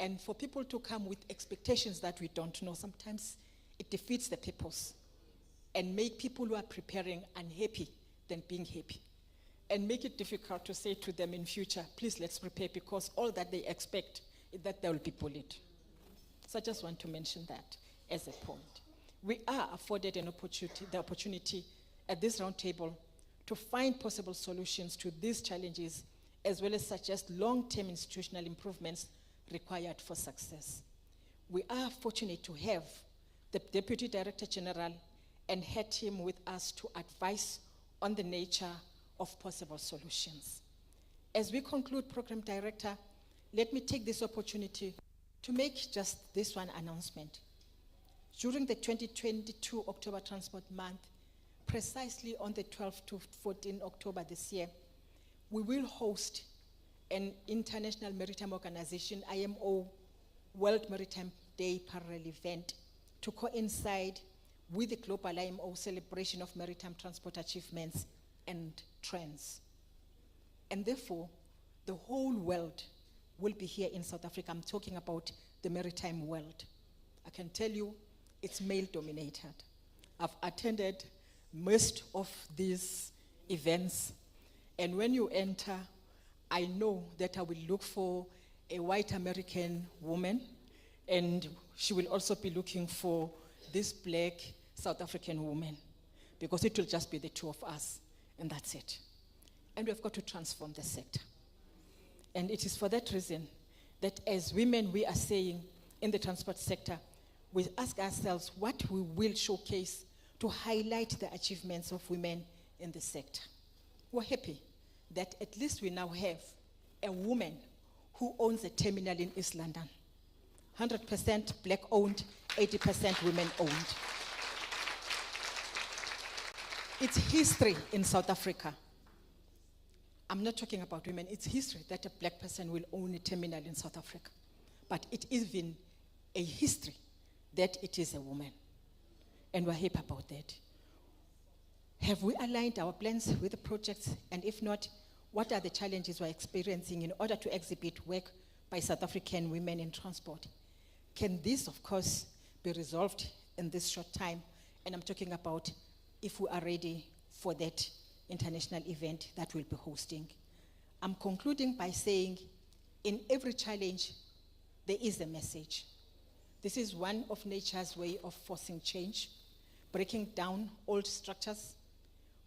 And for people to come with expectations that we don't know, sometimes it defeats the purpose and make people who are preparing unhappy than being happy. And make it difficult to say to them in future, please let's prepare, because all that they expect is that they will be bullied. So I just want to mention that as a point. We are afforded the opportunity at this round table to find possible solutions to these challenges, as well as suggest long-term institutional improvements required for success. We are fortunate to have the Deputy Director General and her team with us to advise on the nature of possible solutions. As we conclude, Program Director, let me take this opportunity to make just this one announcement. During the 2022 October Transport Month, precisely on the 12th to 14th October this year, we will host an International Maritime Organization, IMO, World Maritime Day parallel event to coincide with the Global IMO celebration of maritime transport achievements and trends. And therefore, the whole world will be here in South Africa. I'm talking about the maritime world. I can tell you it's male-dominated. I've attended most of these events, and when you enter, I know that I will look for a white American woman, and she will also be looking for this black South African woman, because it will just be the two of us, and that's it. And we've got to transform the sector. And it is for that reason that as women, we are saying in the transport sector, we ask ourselves what we will showcase to highlight the achievements of women in the sector. We're happy that at least we now have a woman who owns a terminal in East London. 100% black owned, 80% women owned. It's history in South Africa. I'm not talking about women, it's history that a black person will own a terminal in South Africa. But it is even a history that it is a woman. And we're happy about that. Have we aligned our plans with the projects? And if not, what are the challenges we're experiencing in order to exhibit work by South African women in transport? Can this, of course, be resolved in this short time? And I'm talking about if we are ready for that international event that we'll be hosting. I'm concluding by saying, in every challenge, there is a message. This is one of nature's way of forcing change, breaking down old structures,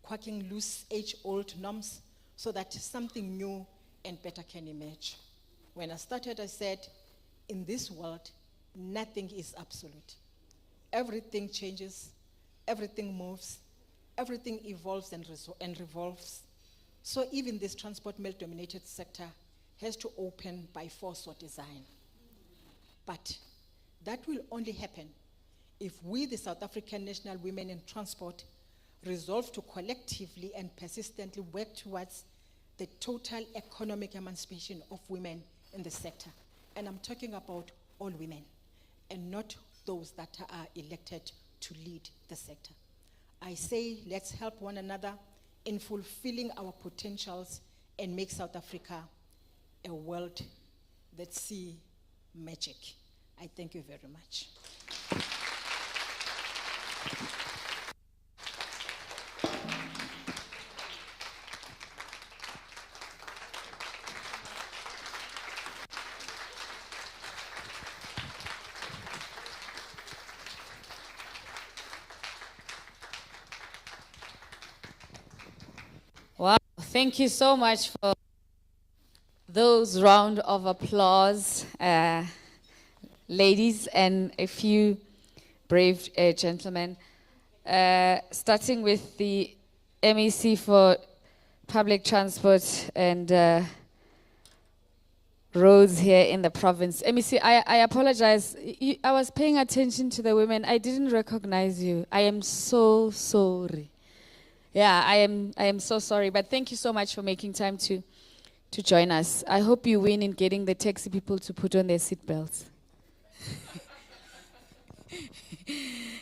quacking loose age-old norms so that something new and better can emerge. When I started, I said, in this world, nothing is absolute. Everything changes, everything moves, everything evolves and revolves. So even this transport male-dominated sector has to open by force or design. But that will only happen if we, the South African National Women in Transport, resolve to collectively and persistently work towards the total economic emancipation of women in the sector. And I'm talking about all women, and not those that are elected to lead the sector. I say, let's help one another in fulfilling our potentials and make South Africa a world that sees magic. I thank you very much. Wow, thank you so much for those round of applause. ladies and a few brave gentlemen, starting with the MEC for Public Transport and Roads here in the province. MEC, I apologize. I was paying attention to the women. I didn't recognize you. I am so sorry. Yeah, I am so sorry. But thank you so much for making time to join us. I hope you win in getting the taxi people to put on their seatbelts.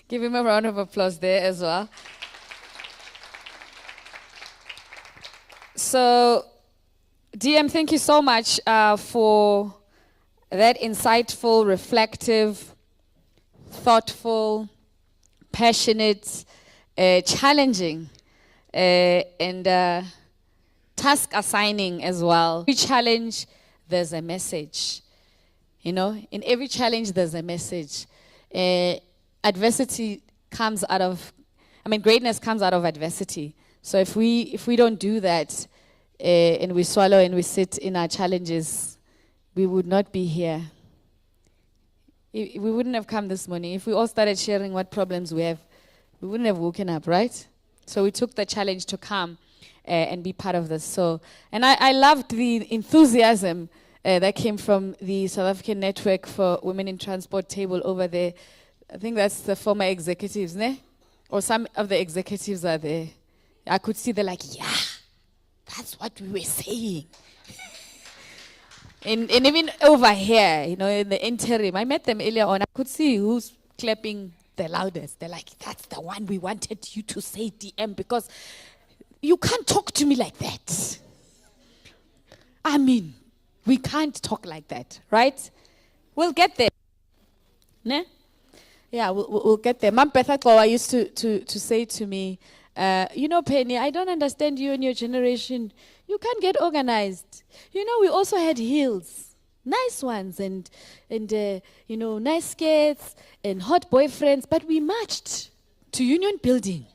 Give him a round of applause there as well. So, DM, thank you so much for that insightful, reflective, thoughtful, passionate, challenging, and task assigning as well. Every challenge, there's a message. You know, in every challenge, there's a message. Adversity comes out of, greatness comes out of adversity. So if we don't do that, and we swallow and we sit in our challenges, we would not be here. We wouldn't have come this morning. If we all started sharing what problems we have, we wouldn't have woken up, right? So we took the challenge to come and be part of this. So, and I loved the enthusiasm that came from the South African Network for Women in Transport table over there. I think that's the former executives, ne? Or some of the executives are there. I could see they're like, yeah, that's what we were saying. and even over here, you know, in the interim, I met them earlier on. I could see who's clapping the loudest. They're like, that's the one we wanted you to say, DM, because you can't talk to me like that. We can't talk like that, right? We'll get there. Ne? Yeah, we'll get there. Mam Petha used to say to me, you know, Penny, I don't understand you and your generation. You can't get organized. You know, we also had heels, nice ones, and you know, nice skirts and hot boyfriends, but we marched to Union Building.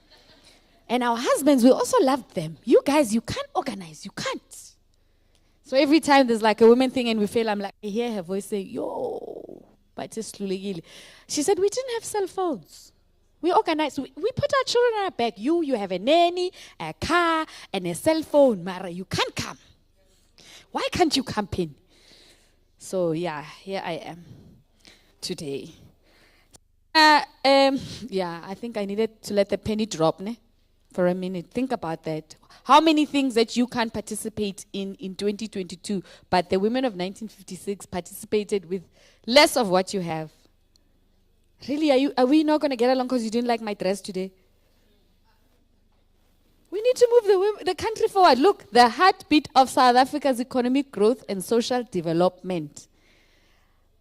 And our husbands, we also loved them. You guys, you can't organize. You can't. So every time there's like a women thing and we fail, I'm like, I hear her voice saying, yo, but it's slowly. She said, we didn't have cell phones. We organized. We put our children on our back. You have a nanny, a car, and a cell phone. Mara, you can't come. Why can't you come in? So yeah, here I am today. Yeah, I think I needed to let the penny drop, ne? For a minute. Think about that. How many things that you can't participate in 2022, but the women of 1956 participated with less of what you have? Really, are we not going to get along because you didn't like my dress today? We need to move the country forward. Look, the heartbeat of South Africa's economic growth and social development.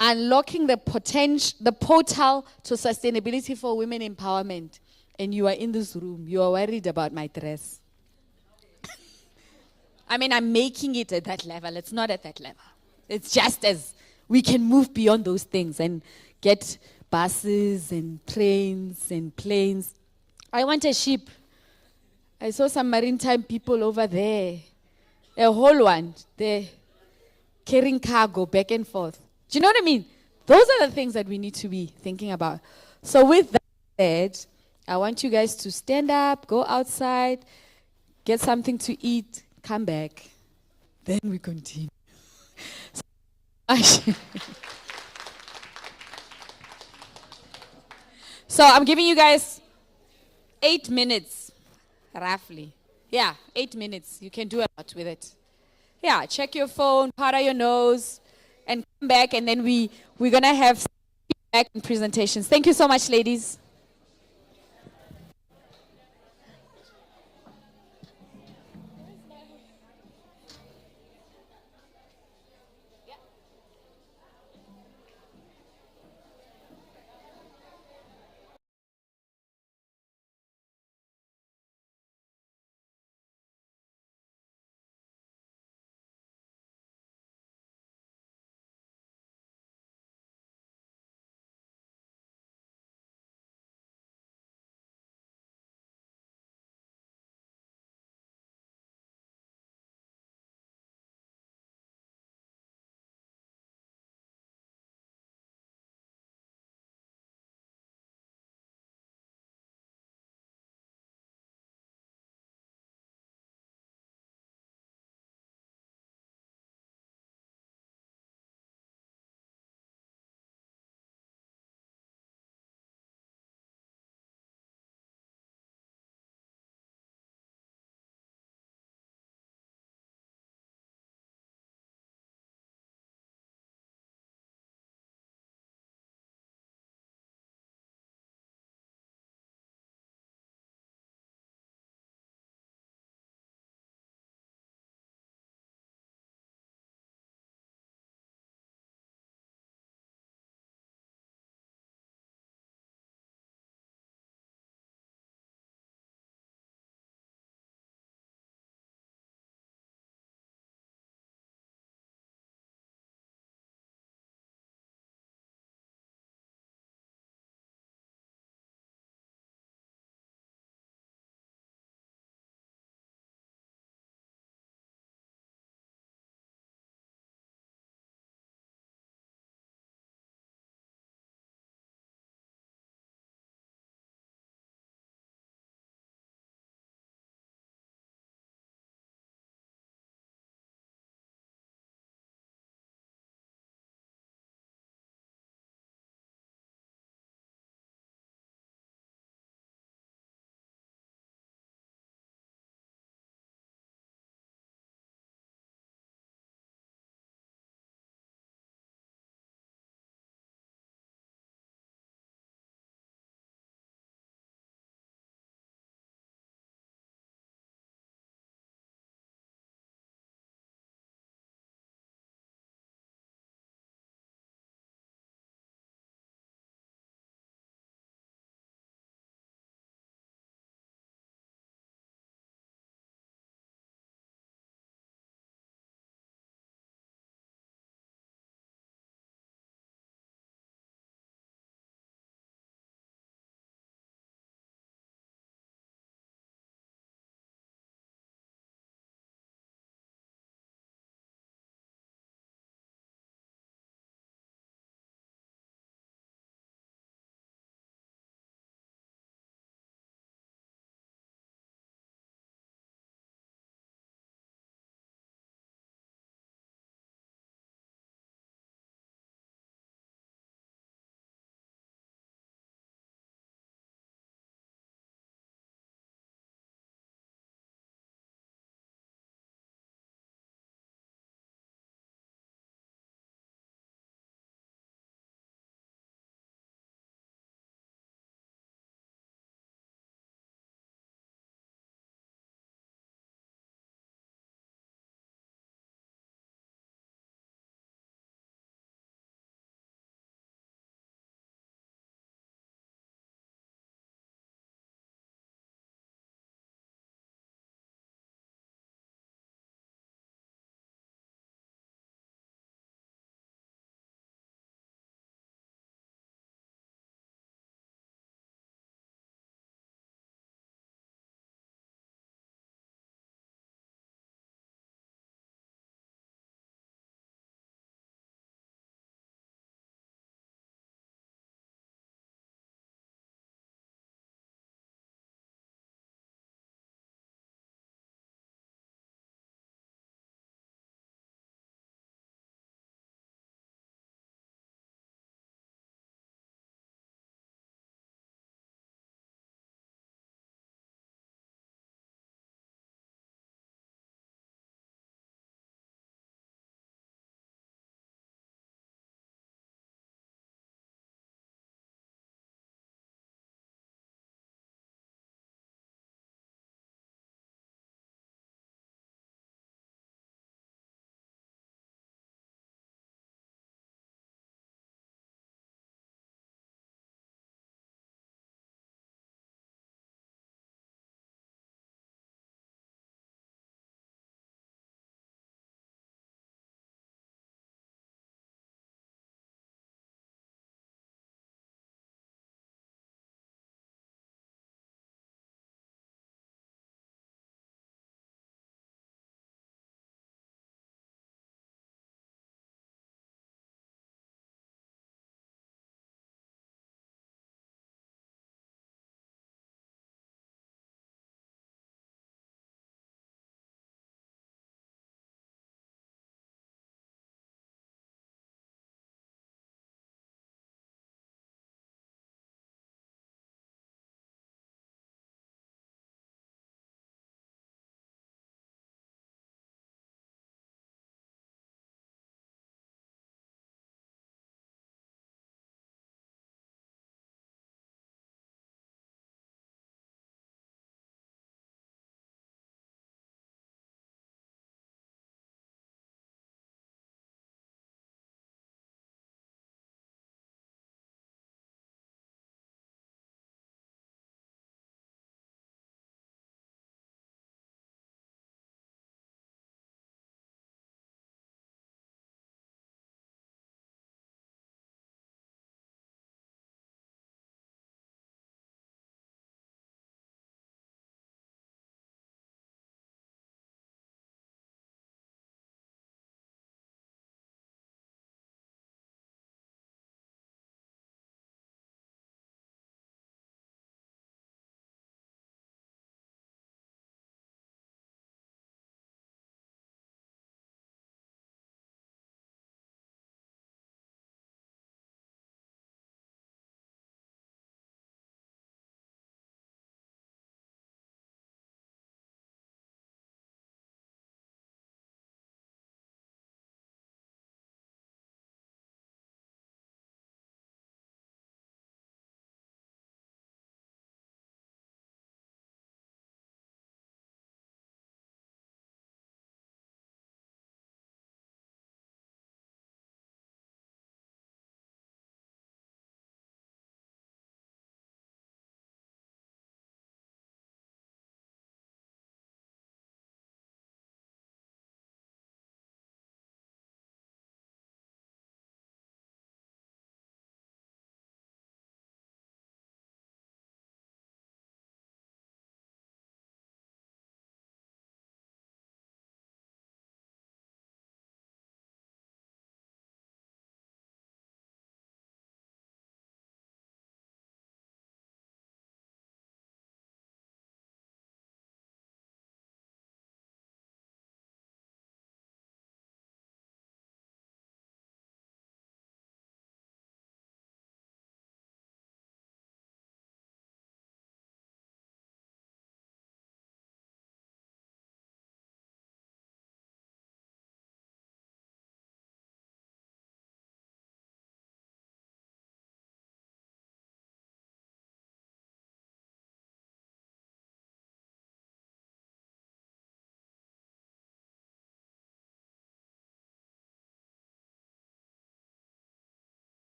Unlocking the portal to sustainability for women empowerment. And you are in this room, you are worried about my dress. I'm making it at that level. It's not at that level. It's just as we can move beyond those things and get buses and trains and planes. I want a ship. I saw some maritime people over there. A whole one. They're carrying cargo back and forth. Do you know what I mean? Those are the things that we need to be thinking about. So with that said, I want you guys to stand up, go outside, get something to eat, come back. Then we continue. So I'm giving you guys 8 minutes, roughly. Yeah, 8 minutes. You can do a lot with it. Yeah, check your phone, powder your nose, and come back, and then we're going to have feedback and presentations. Thank you so much, ladies.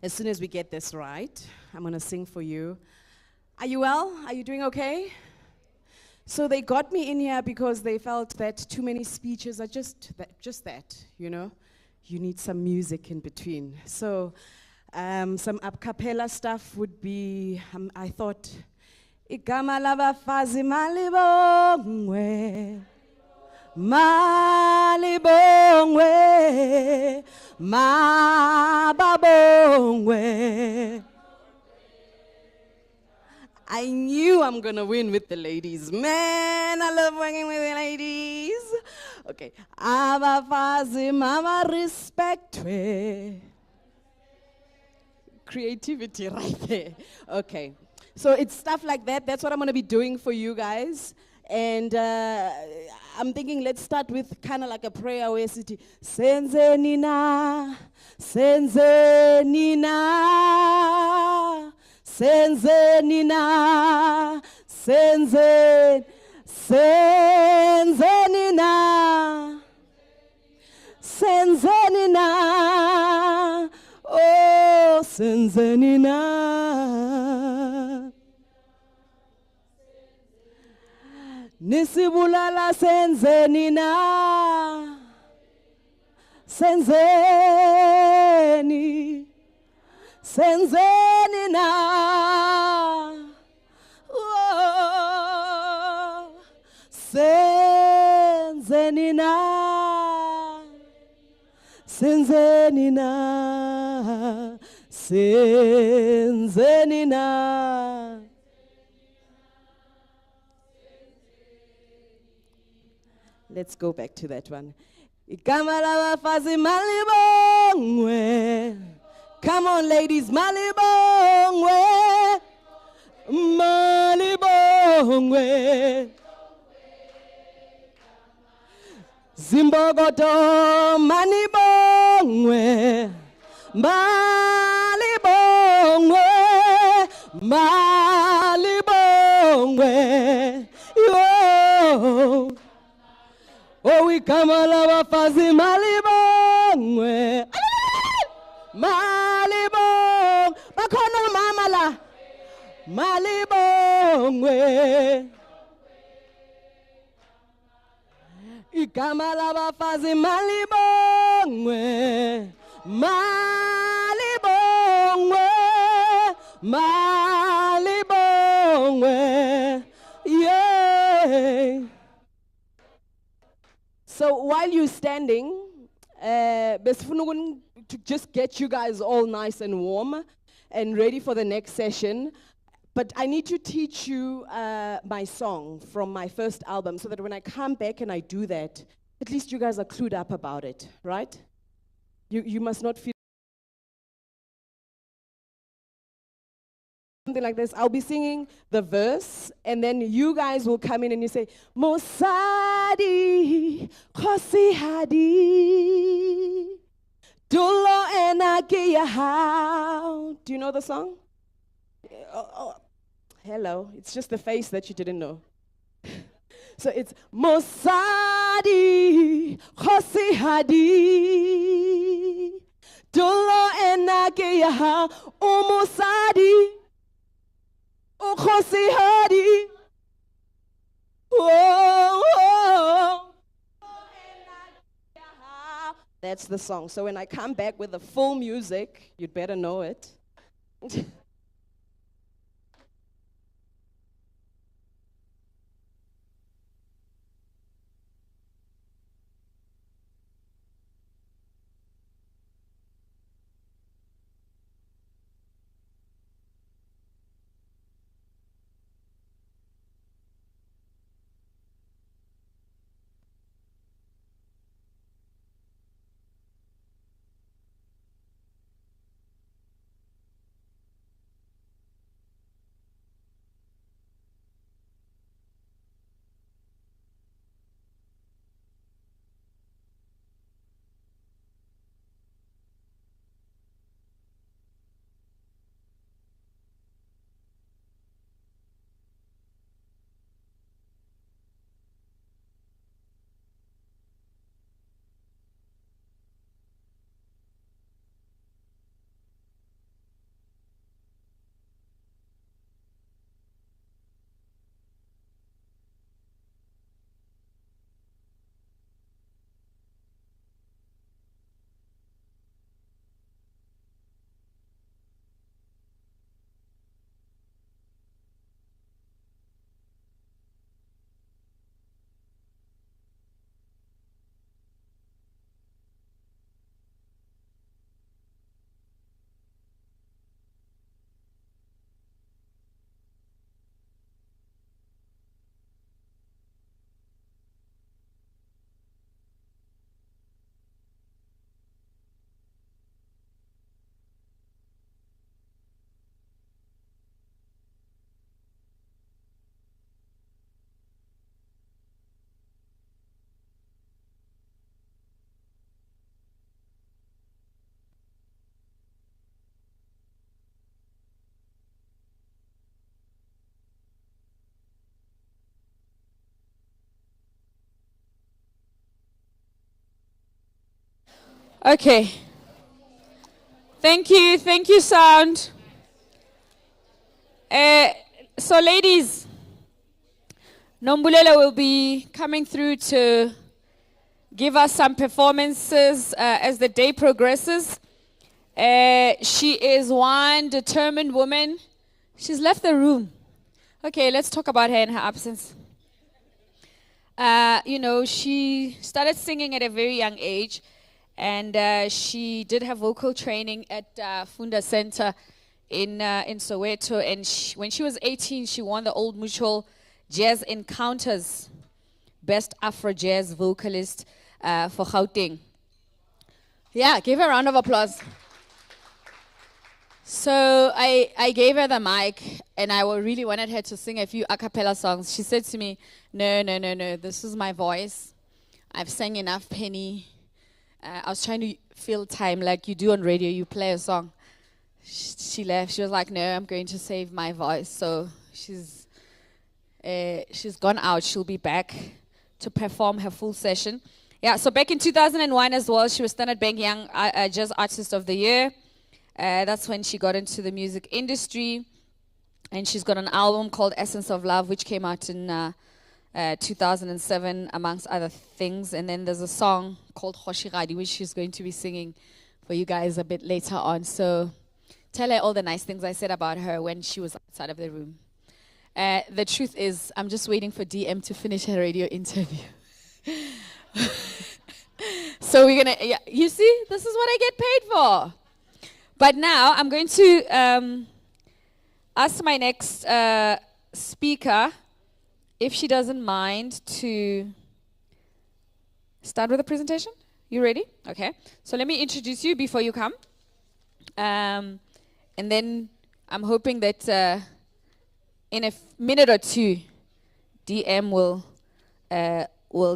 As soon as we get this right, I'm going to sing for you. Are you well? Are you doing okay? So they got me in here because they felt that too many speeches are just that, you know? You need some music in between. So some a cappella stuff would be, I thought, Igama labafazi malibongwe, malibongwe, mababongwe. I knew I'm gonna win with the ladies. Man, I love working with the ladies. Okay. Abafazi mama respect. Creativity right there. Okay. So it's stuff like that. That's what I'm gonna be doing for you guys. And I'm thinking let's start with kind of like a prayer where it's Senze Nina, Senze Nina. Senze Nina, Senze, Senze Nina, Senze Nina, oh Senze Nina. Nisibulala Senze Nina, Senzeni. Senzeni na, oh, senzeni na, senzeni na, senzeni na. Let's go back to that one. Igama labafazi malibongwe. Come on, ladies, malibongwe, malibongwe. Zimbogodo manibongwe, malibongwe, malibongwe. Yo, oh, we come all our fazi malibongwe. Malibong, bakono mamala, malibongwe. Igama labafazi malibongwe, malibongwe, malibongwe. Yeah. So while you're standing, to just get you guys all nice and warm and ready for the next session. But I need to teach you my song from my first album so that when I come back and I do that, at least you guys are clued up about it, right? You must not feel something like this. I'll be singing the verse, and then you guys will come in and you say, Mosadi, Kosi Hadi, Dulo Enagia How. Do you know the song? Hello. It's just the face that you didn't know. So it's Mosadi, Kosi Hadi, Dulo Enagia How, Mosadi. Ukhosi Hadi. Whoa. That's the song. So when I come back with the full music, you'd better know it. Okay. Thank you, sound. So ladies, Nombulelo will be coming through to give us some performances as the day progresses. She is one determined woman. She's left the room. Okay, let's talk about her in her absence. She started singing at a very young age, and she did her vocal training at Funda Center in Soweto. And when she was 18, she won the Old Mutual Jazz Encounters Best Afro Jazz Vocalist for Gauteng. Yeah, give her a round of applause. So I gave her the mic, and I really wanted her to sing a few a cappella songs. She said to me, no, this is my voice. I've sang enough, Penny. I was trying to fill time like you do on radio. You play a song. She left. She was like, no, I'm going to save my voice. So she's gone out. She'll be back to perform her full session. Yeah, so back in 2001 as well, she was Standard Bank Young Jazz Artist of the Year. That's when she got into the music industry. And she's got an album called Essence of Love, which came out in 2007, amongst other things. And then there's a song called Hoshiradi, which she's going to be singing for you guys a bit later on. So tell her all the nice things I said about her when she was outside of the room. The truth is, I'm just waiting for DM to finish her radio interview. So we're going to, you see, this is what I get paid for. But now I'm going to ask my next speaker if she doesn't mind to start with the presentation. You ready? Okay. So let me introduce you before you come. And then I'm hoping that in a minute or two, DM will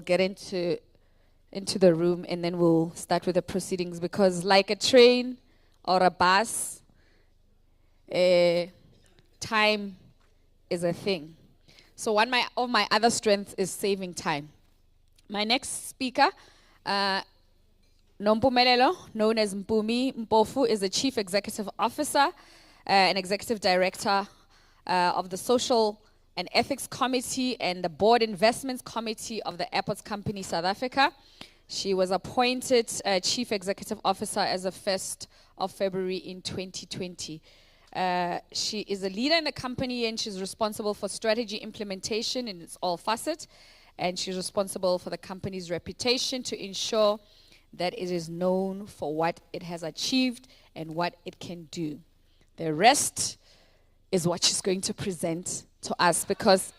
get into the room, and then we'll start with the proceedings, because like a train or a bus, time is a thing. So one of my other strengths is saving time. My next speaker, Nompumelelo, known as Mpumi Mpofu, is the Chief Executive Officer and Executive Director of the Social and Ethics Committee and the Board Investments Committee of the Airports Company South Africa. She was appointed Chief Executive Officer as of 1st of February in 2020. She is a leader in the company, and she's responsible for strategy implementation in its all facets, and she's responsible for the company's reputation to ensure that it is known for what it has achieved and what it can do. The rest is what she's going to present to us, because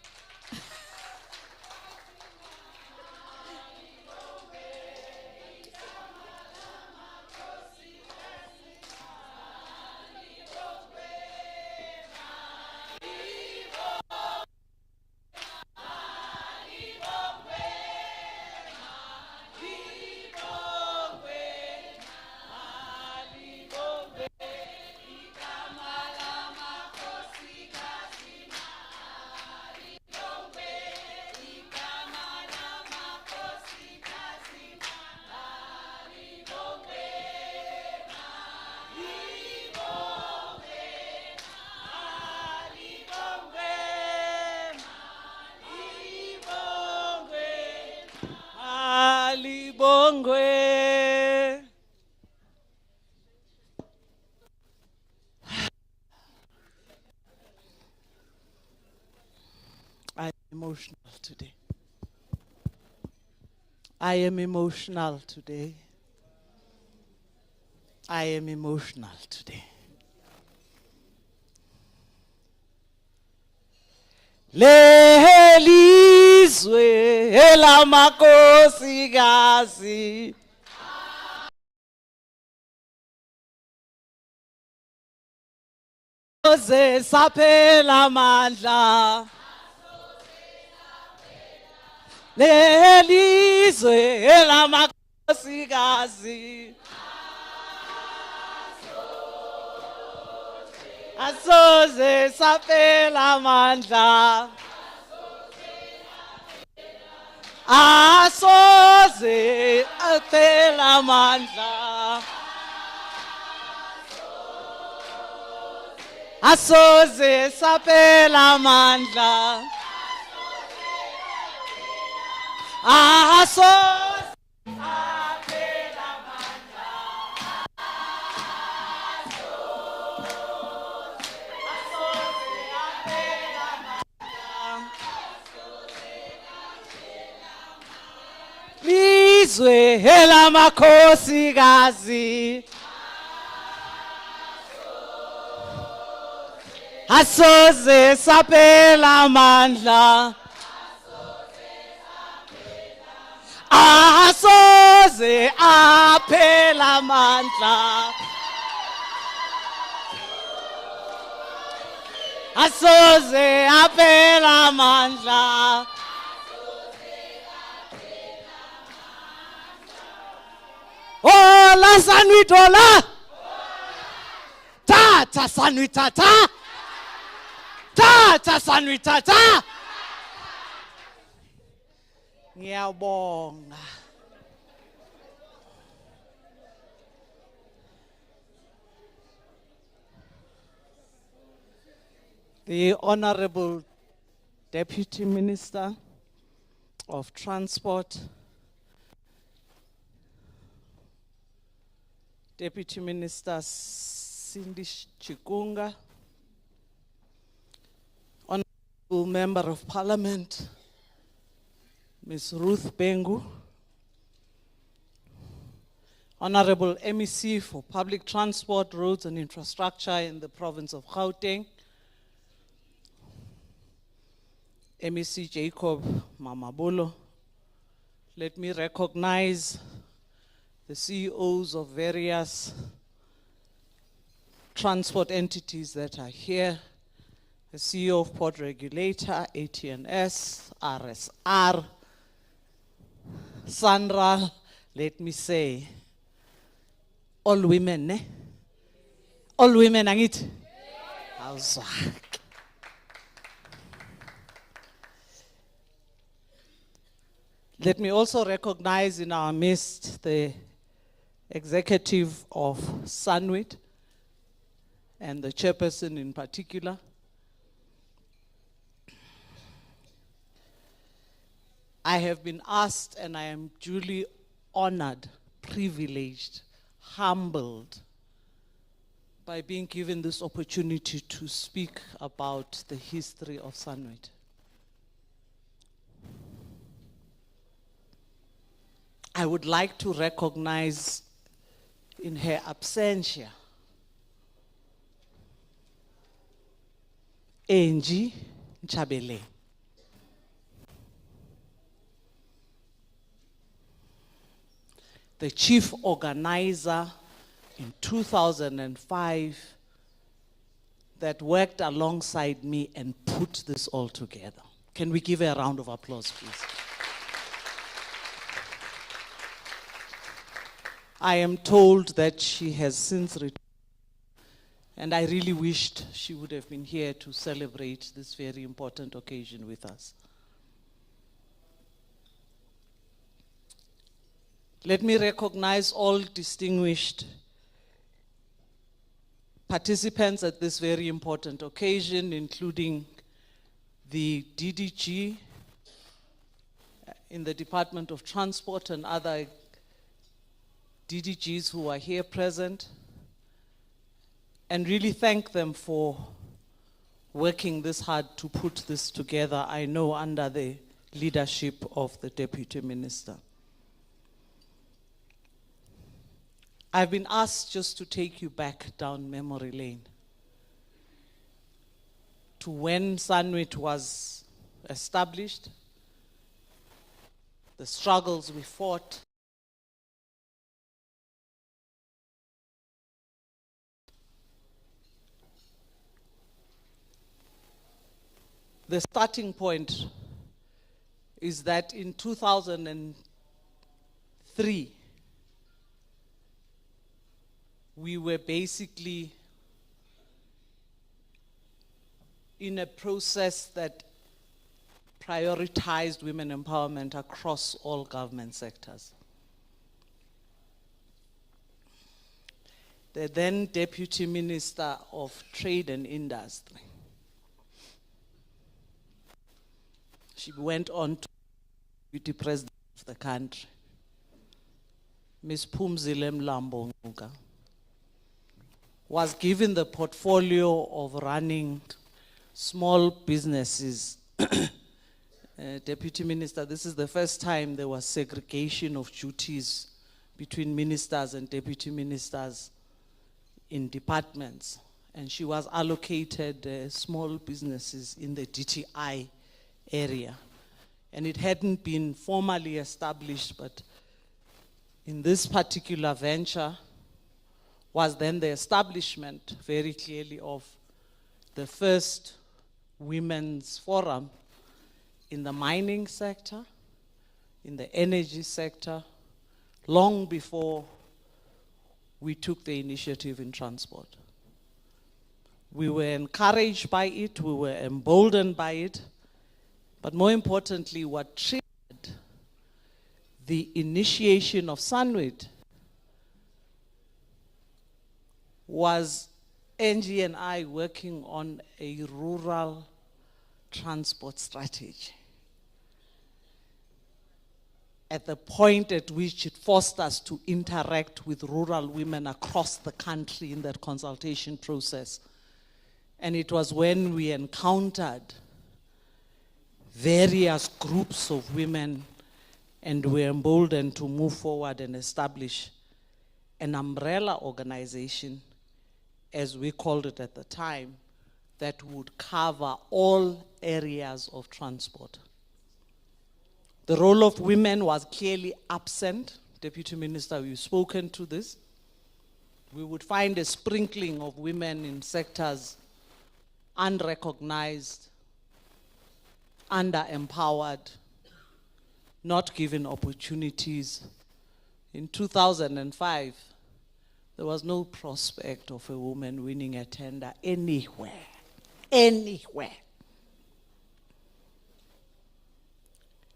emotional today. I am emotional today. I am emotional today. Lelizwe elamakosikazi Oze saphela amandla Lelizwe elamakosikazi Asoze saphela amandla Asoze aphela amandla asoze saphela amandla asoze lizwe elamakhosikazi asoze saphela amandla asoze aphela amandla asoze aphela amandla Hola SANWIT hola Tata SANWIT tata Tata SANWIT tata Ngiyabonga The Honorable Deputy Minister of Transport, Deputy Minister Cindy Chikunga, Honorable Member of Parliament, Ms. Ruth Bengu, Honorable MEC for Public Transport, Roads and Infrastructure in the province of Gauteng, MEC Jacob Mamabolo. Let me recognize the CEOs of various transport entities that are here, the CEO of Port Regulator, ATNS, RSR, Sandra, let me say, all women, ne? All women, angit? How's Let me also recognize in our midst the executive of SANWIT and the chairperson in particular. I have been asked, and I am duly honored, privileged, humbled by being given this opportunity to speak about the history of SANWIT. I would like to recognize in her absentia Angie Nchabele. The chief organizer in 2005 that worked alongside me and put this all together. Can we give her a round of applause, please? I am told that she has since returned, and I really wished she would have been here to celebrate this very important occasion with us. Let me recognize all distinguished participants at this very important occasion, including the DDG in the Department of Transport and other DDGs who are here present, and really thank them for working this hard to put this together, I know under the leadership of the Deputy Minister. I've been asked just to take you back down memory lane to when SANWIT was established, the struggles we fought, the starting point is that in 2003, we were basically in a process that prioritized women empowerment across all government sectors. the then Deputy Minister of Trade and Industry. She went on to be Deputy President of the country. Ms. Phumzile Mlambo-Ngcuka was given the portfolio of running small businesses. Deputy Minister, this is the first time there was segregation of duties between ministers and deputy ministers in departments. And she was allocated small businesses in the DTI area. And it hadn't been formally established, but in this particular venture was then the establishment very clearly of the first women's forum in the mining sector, in the energy sector, long before we took the initiative in transport. We were encouraged by it, we were emboldened by it, but more importantly, what triggered the initiation of SANWIT was Angie and I working on a rural transport strategy. At the point at which it forced us to interact with rural women across the country in that consultation process. And it was when we encountered various groups of women and were emboldened to move forward and establish an umbrella organization, as we called it at the time, that would cover all areas of transport. The role of women was clearly absent. Deputy Minister, you've spoken to this. We would find a sprinkling of women in sectors unrecognized, underempowered, not given opportunities. In 2005, there was no prospect of a woman winning a tender anywhere. Anywhere.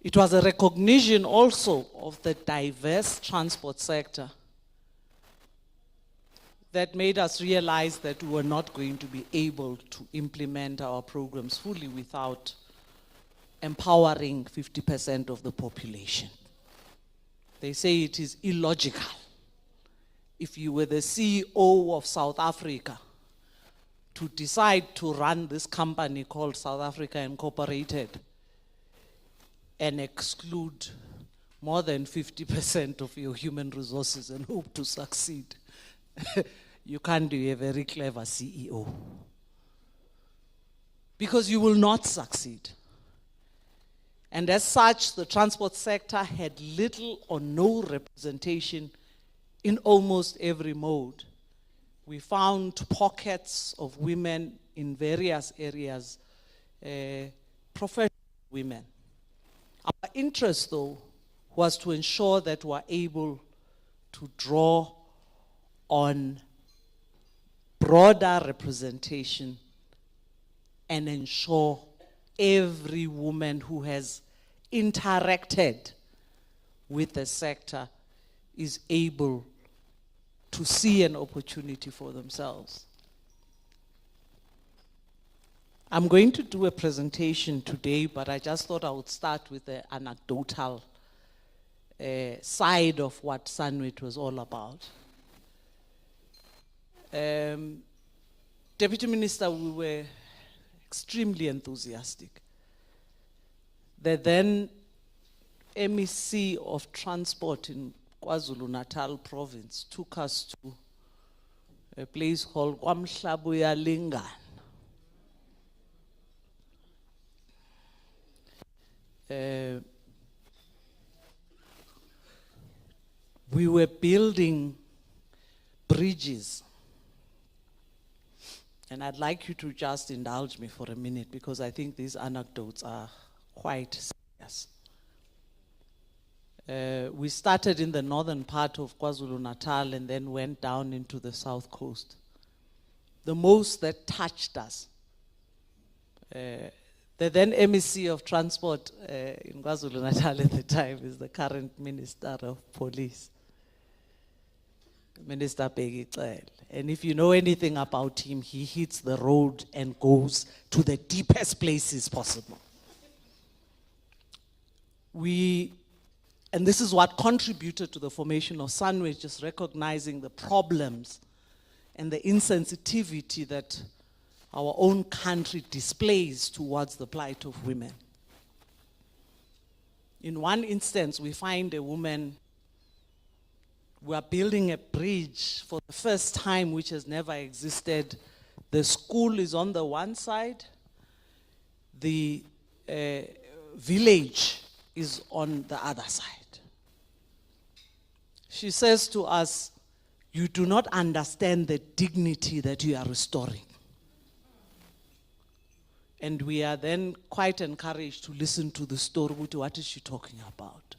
It was a recognition also of the diverse transport sector that made us realize that we were not going to be able to implement our programs fully without empowering 50% of the population. They say it is illogical. If you were the CEO of South Africa to decide to run this company called South Africa Incorporated and exclude more than 50% of your human resources and hope to succeed, you can't be a very clever CEO. Because you will not succeed. And as such, the transport sector had little or no representation in almost every mode. We found pockets of women in various areas, professional women. Our interest, though, was to ensure that we're able to draw on broader representation and ensure every woman who has interacted with the sector is able to see an opportunity for themselves. I'm going to do a presentation today, but I just thought I would start with the anecdotal side of what SANWIT was all about. Deputy Minister, we were extremely enthusiastic. The then MEC of Transport in KwaZulu-Natal province took us to a place called KwaMhlabuya Lingana. We were building bridges. And I'd like you to just indulge me for a minute because I think these anecdotes are quite serious. We started in the northern part of KwaZulu-Natal and then went down into the south coast. The most that touched us, the then MEC of Transport in KwaZulu-Natal at the time is the current Minister of Police. Minister Peggy Cele. And if you know anything about him, he hits the road and goes to the deepest places possible. And this is what contributed to the formation of SANWIT, just recognizing the problems and the insensitivity that our own country displays towards the plight of women. In one instance, we find a woman, we are building a bridge for the first time, which has never existed. The school is on the one side, the village is on the other side. She says to us, "You do not understand the dignity that you are restoring." And we are then quite encouraged to listen to the story. What is she talking about?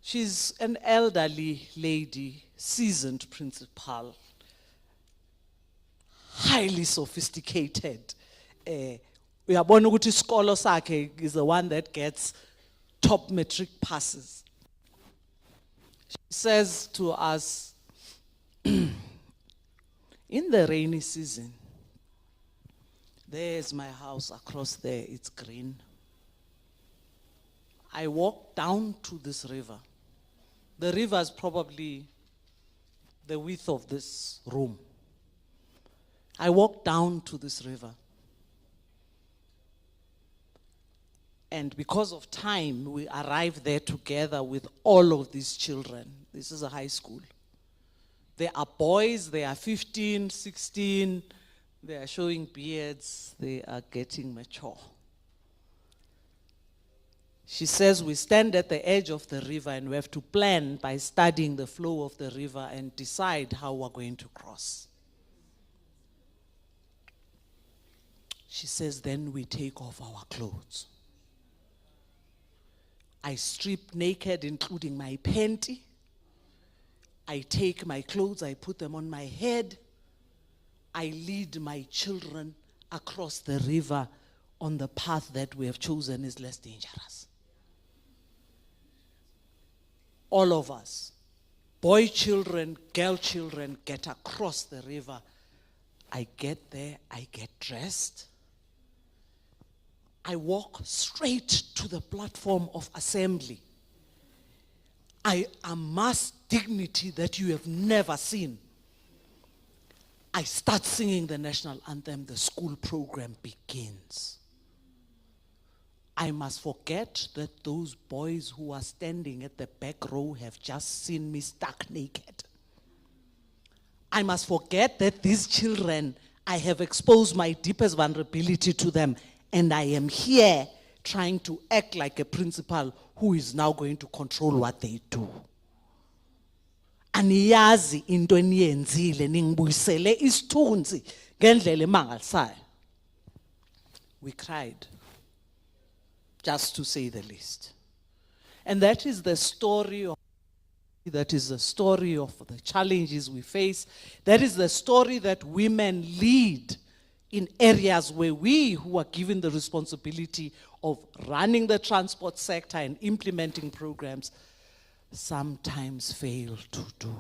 She's an elderly lady, seasoned principal, highly sophisticated. Uyabona ukuthi isikolo sakhe is the one that gets top matric passes. She says to us, in the rainy season, there's my house across there, it's green. I walk down to this river. The river is probably the width of this room. I walk down to this river. And because of time, we arrive there together with all of these children. This is a high school. There are boys, they are 15, 16, they are showing beards, they are getting mature. She says we stand at the edge of the river and we have to plan by studying the flow of the river and decide how we're going to cross. She says then we take off our clothes. I strip naked, including my panty. I take my clothes, I put them on my head. I lead my children across the river on the path that we have chosen is less dangerous. All of us, boy children, girl children, get across the river. I get there, I get dressed. I walk straight to the platform of assembly. I amass dignity that you have never seen. I start singing the National Anthem, the school program begins. I must forget that those boys who are standing at the back row have just seen me stark naked. I must forget that these children, I have exposed my deepest vulnerability to them, and I am here trying to act like a principal who is now going to control what they do. Aniyazi into eniyenzile ningibuyisele isithunzi ngendlela emangalisayo. We cried, just to say the least. And that is the story of the challenges we face. That is the story that women lead in areas where we, who are given the responsibility of running the transport sector and implementing programs, sometimes fail to do.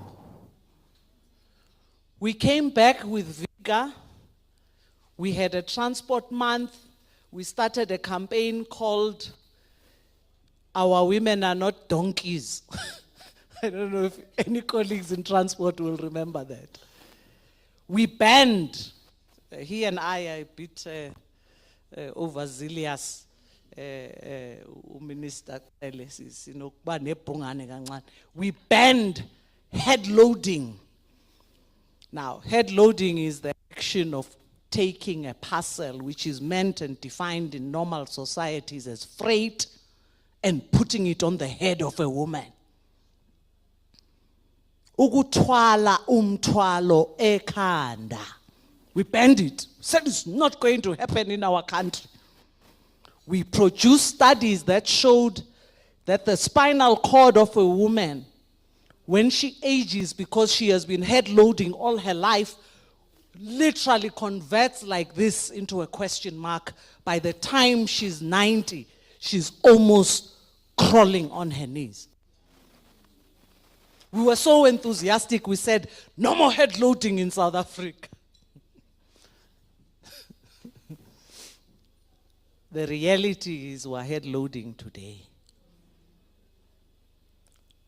We came back with vigor. We had a transport month. We started a campaign called Our Women Are Not Donkeys. I don't know if any colleagues in transport will remember that. We banned, he and I a bit overzealous, Minister, we banned head loading. Now, head loading is the action of taking a parcel which is meant and defined in normal societies as freight and putting it on the head of a woman. Ukuthwala umthwalo ekhanda. We banned it. Said it's not going to happen in our country. We produced studies that showed that the spinal cord of a woman, when she ages because she has been head loading all her life, literally converts like this into a question mark. By the time she's 90, she's almost crawling on her knees. We were so enthusiastic, we said, no more head loading in South Africa. The reality is we're head loading today.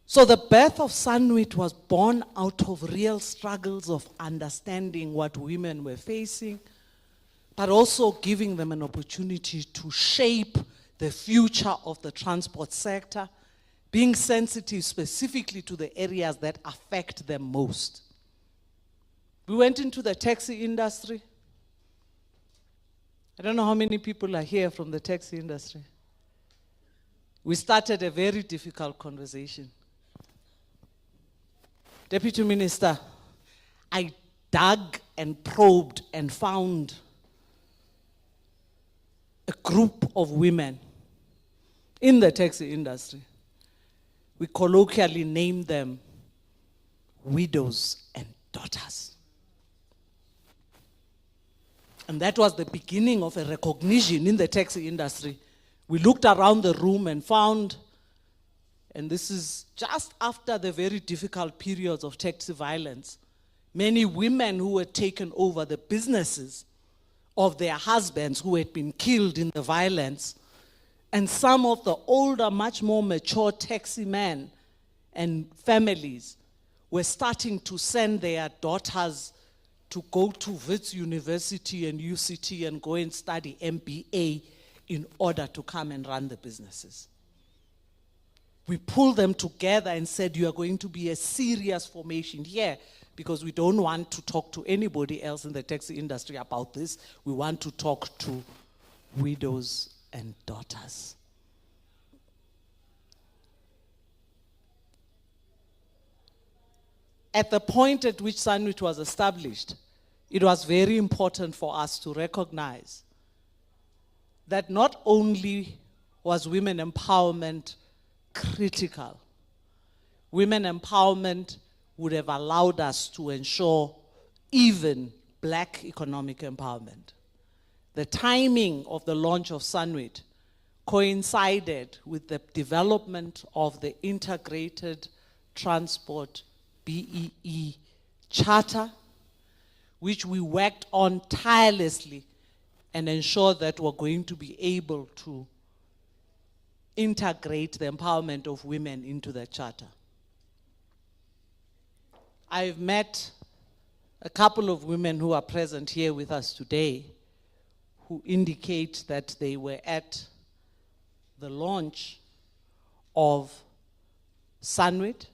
So the birth of SANWIT was born out of real struggles of understanding what women were facing, but also giving them an opportunity to shape the future of the transport sector, being sensitive specifically to the areas that affect them most. We went into the taxi industry. I don't know how many people are here from the taxi industry. We started a very difficult conversation. Deputy Minister, I dug and probed and found a group of women in the taxi industry. We colloquially named them widows and daughters. And that was the beginning of a recognition in the taxi industry. We looked around the room and found, and this is just after the very difficult periods of taxi violence, many women who had taken over the businesses of their husbands who had been killed in the violence, and some of the older, much more mature taxi men and families were starting to send their daughters to go to Wits University and UCT and go and study MBA in order to come and run the businesses. We pulled them together and said, you are going to be a serious formation here because we don't want to talk to anybody else in the taxi industry about this. We want to talk to widows and daughters. At the point at which SANWIT was established, it was very important for us to recognize that not only was women empowerment critical, women empowerment would have allowed us to ensure even black economic empowerment. The timing of the launch of SANWIT coincided with the development of the Integrated Transport BEE Charter, which we worked on tirelessly and ensured that we're going to be able to integrate the empowerment of women into the charter. I've met a couple of women who are present here with us today who indicate that they were at the launch of SANWIT,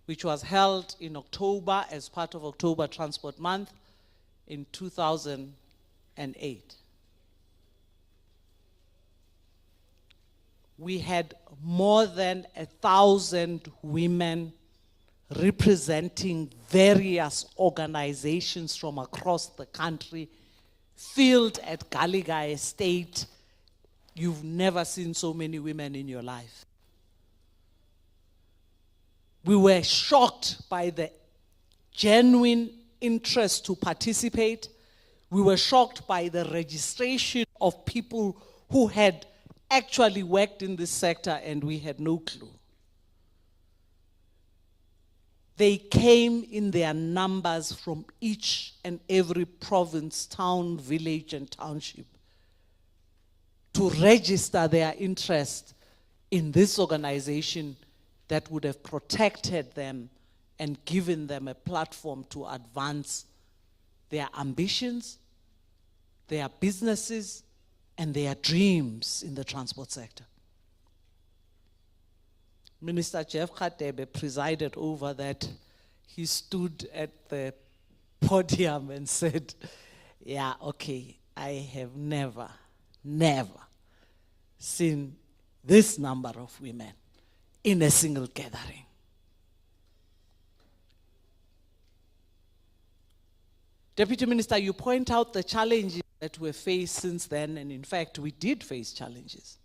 which was held in October as part of October Transport Month in 2008. We had more than 1,000 women representing various organizations from across the country, filled at Gallagher Estate. You've never seen so many women in your life. We were shocked by the genuine interest to participate. We were shocked by the registration of people who had actually worked in this sector, and we had no clue. They came in their numbers from each and every province, town, village, and township to register their interest in this organization that would have protected them and given them a platform to advance their ambitions, their businesses, and their dreams in the transport sector. Minister Jeff Khatebe presided over that. He stood at the podium and said, yeah, okay, I have never seen this number of women in a single gathering. Deputy Minister, you point out the challenges that were faced since then, and in fact, we did face challenges.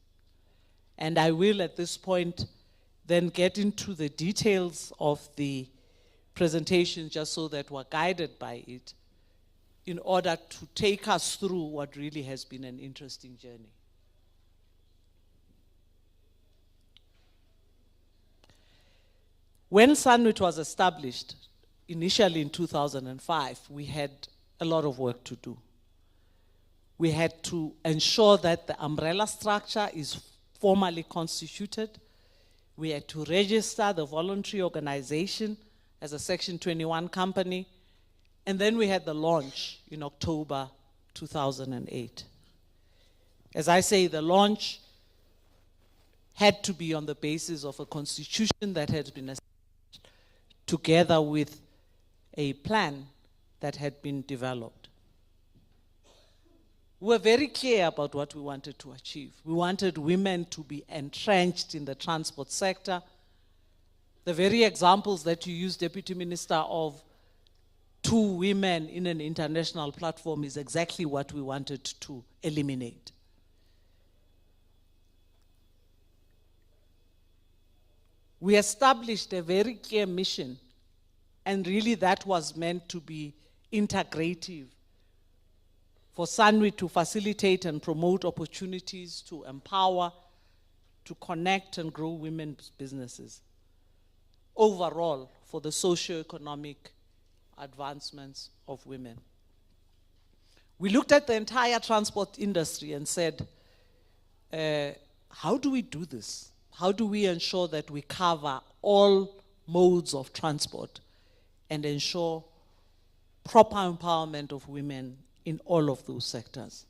And I will at this point then get into the details of the presentation just so that we're guided by it in order to take us through what really has been an interesting journey. When SANWIT was established, initially in 2005, we had a lot of work to do. We had to ensure that the umbrella structure is formally constituted. We had to register the voluntary organization as a Section 21 company. And then we had the launch in October 2008. As I say, the launch had to be on the basis of a constitution that had been established, together with a plan that had been developed. We were very clear about what we wanted to achieve. We wanted women to be entrenched in the transport sector. The very examples that you used, Deputy Minister, of 2 women in an international platform is exactly what we wanted to eliminate. We established a very clear mission, and really that was meant to be integrative for SANWIT to facilitate and promote opportunities, to empower, to connect and grow women's businesses. Overall, for the socio-economic advancements of women. We looked at the entire transport industry and said, how do we do this? How do we ensure that we cover all modes of transport and ensure proper empowerment of women in all of those sectors?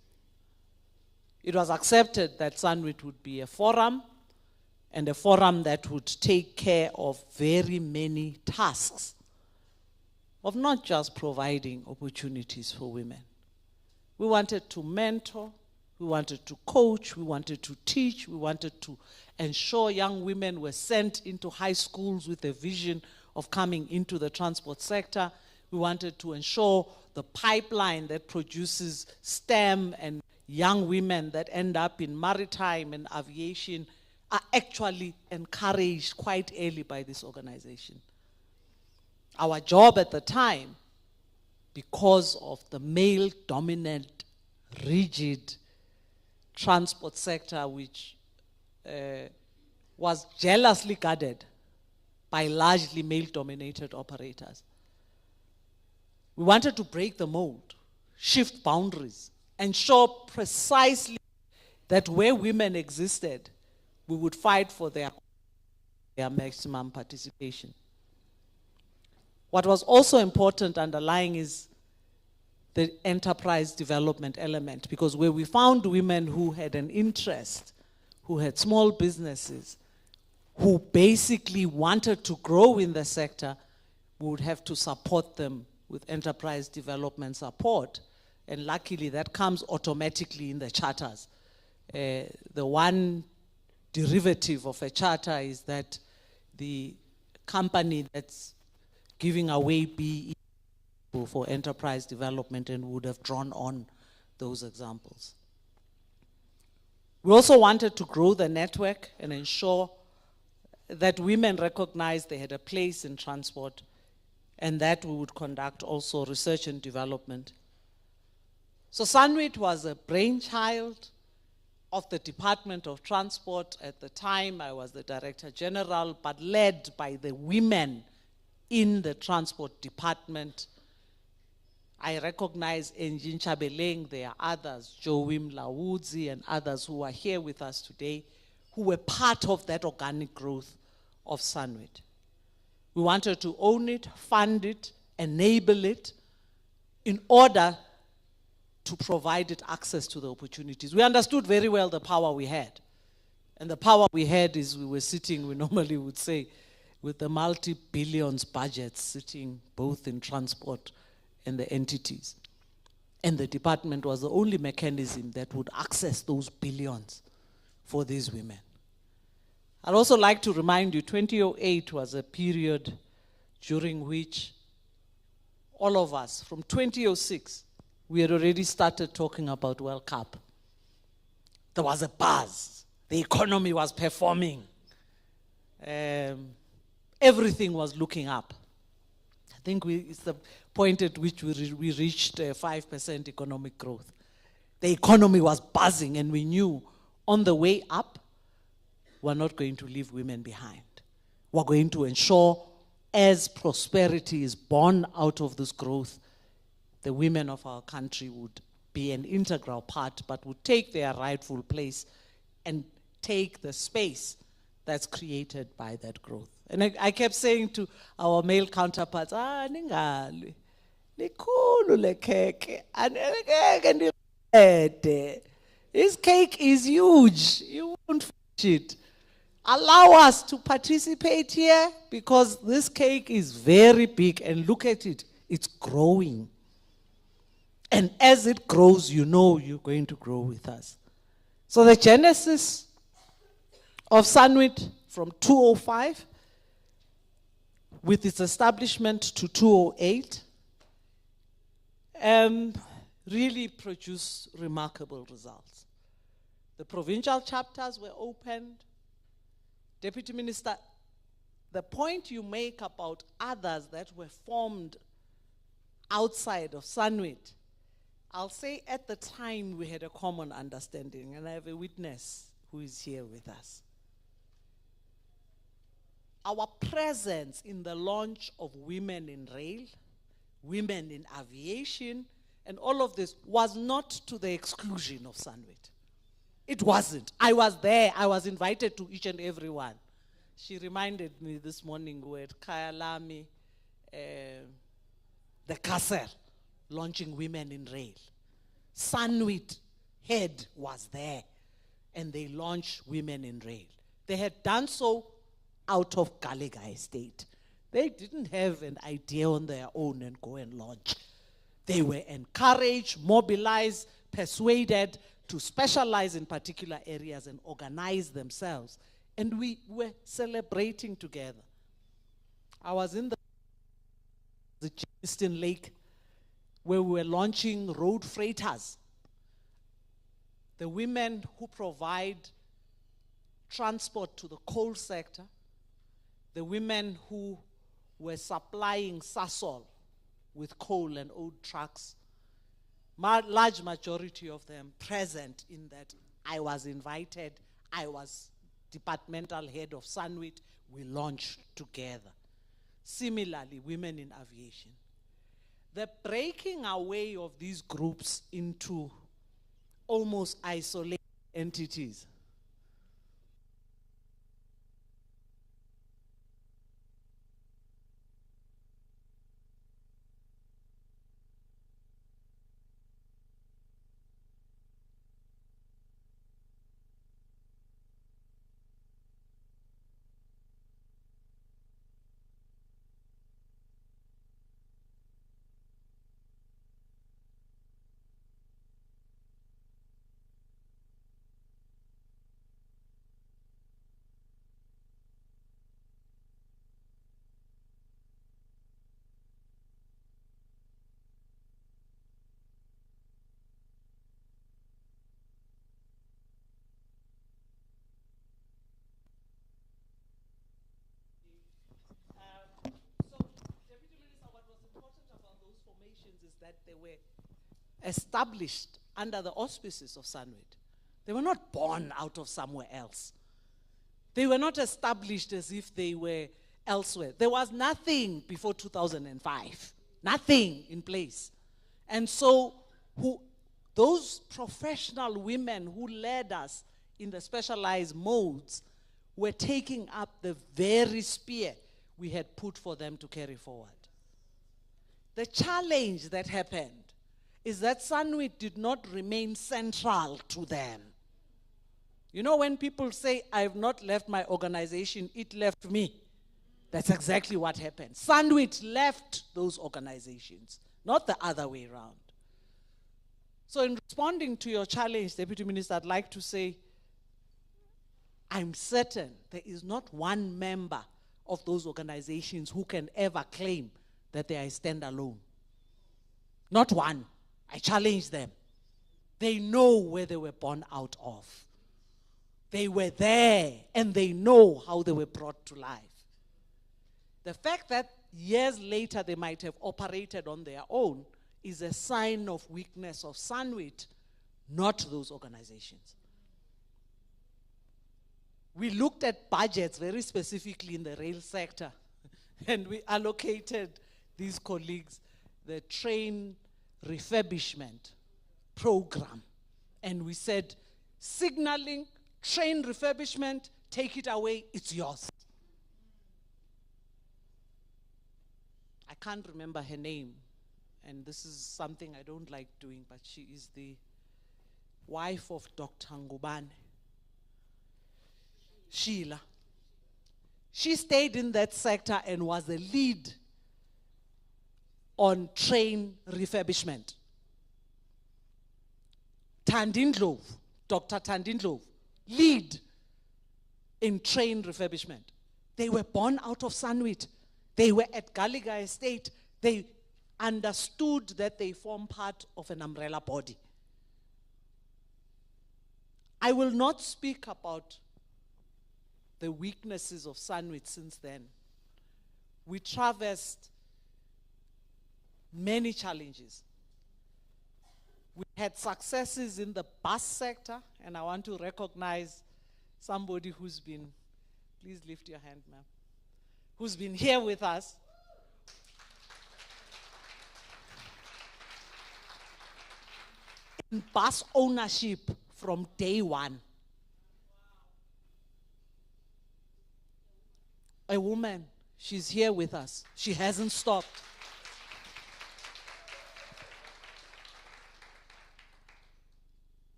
It was accepted that SANWIT would be a forum, and a forum that would take care of very many tasks of not just providing opportunities for women. We wanted to mentor, we wanted to coach, we wanted to teach, we wanted to ensure young women were sent into high schools with a vision of coming into the transport sector. We wanted to ensure the pipeline that produces STEM and young women that end up in maritime and aviation are actually encouraged quite early by this organization. Our job at the time, because of the male-dominant, rigid transport sector, which was jealously guarded by largely male-dominated operators. We wanted to break the mold, shift boundaries, ensure precisely that where women existed, we would fight for their maximum participation. What was also important underlying is the enterprise development element, because where we found women who had an interest, who had small businesses, who basically wanted to grow in the sector, we would have to support them with enterprise development support. And luckily that comes automatically in the charters. The one derivative of a charter is that the company that's giving away BE for enterprise development, and would have drawn on those examples. We also wanted to grow the network and ensure that women recognized they had a place in transport, and that we would conduct also research and development. So SANWIT was a brainchild of the Department of Transport. At the time, I was the Director General, but led by the women in the Transport Department. I recognize Engin Chabeleng, there are others, Joim Lawudzi and others who are here with us today, who were part of that organic growth of SANWIT. We wanted to own it, fund it, enable it, in order to provide it access to the opportunities. We understood very well the power we had. And the power we had is we were sitting, we normally would say, with the multi-billions budgets sitting both in transport and the entities. And the department was the only mechanism that would access those billions for these women. I'd also like to remind you, 2008 was a period during which all of us, from 2006, we had already started talking about World Cup. There was a buzz. The economy was performing. Everything was looking up. I think it's the point at which we reached 5% economic growth. The economy was buzzing, and we knew on the way up, we're not going to leave women behind. We're going to ensure as prosperity is born out of this growth, the women of our country would be an integral part, but would take their rightful place and take the space that's created by that growth. And I kept saying to our male counterparts, ningali, likhulu le cake, and this cake is huge, you won't finish it. Allow us to participate here because this cake is very big, and look at it, it's growing. And as it grows, you know you're going to grow with us. So the genesis of SANWIT from 205 with its establishment to 208 really produced remarkable results. The provincial chapters were opened. Deputy Minister, the point you make about others that were formed outside of SANWIT, I'll say at the time we had a common understanding, and I have a witness who is here with us. Our presence in the launch of women in rail, women in aviation, and all of this was not to the exclusion of SANWIT. It wasn't. I was there. I was invited to each and every one. She reminded me this morning with Kayalami, the Kasser, launching women in rail. SANWIT head was there, and they launched women in rail. They had done so out of Gallagher Estate. They didn't have an idea on their own and go and launch. They were encouraged, mobilized, persuaded to specialize in particular areas and organize themselves. And we were celebrating together. I was in the Eastern Lake where we were launching road freighters. The women who provide transport to the coal sector, the women who were supplying Sasol with coal and old trucks, large majority of them present in that. I was invited. I was departmental head of SANWIT. We launched together. Similarly, women in aviation. The breaking away of these groups into almost isolated entities. Is that they were established under the auspices of SANWIT. They were not born out of somewhere else. They were not established as if they were elsewhere. There was nothing before 2005, nothing in place. And so those professional women who led us in the specialized modes were taking up the very spear we had put for them to carry forward. The challenge that happened is that SANWIT did not remain central to them. You know, when people say, I have not left my organization, it left me. That's exactly what happened. SANWIT left those organizations, not the other way around. So in responding to your challenge, Deputy Minister, I'd like to say, I'm certain there is not one member of those organizations who can ever claim that they are standalone. Not one. I challenge them. They know where they were born out of. They were there, and they know how they were brought to life. The fact that years later they might have operated on their own is a sign of weakness of SANWIT, not those organizations. We looked at budgets very specifically in the rail sector. And we allocated these colleagues the train refurbishment program. And we said, signaling, train refurbishment, take it away, it's yours. I can't remember her name, and this is something I don't like doing, but she is the wife of Dr. Ngubane, Sheila. She stayed in that sector and was the lead on train refurbishment. Tandindlov, Dr. Tandindlov, lead in train refurbishment. They were born out of SANWIT. They were at Gallagher Estate. They understood that they form part of an umbrella body. I will not speak about the weaknesses of SANWIT since then. We traversed many challenges. We had successes in the bus sector, and I want to recognize somebody who's been, please lift your hand, ma'am, who's been here with us. In bus ownership from day one. A woman, she's here with us. She hasn't stopped.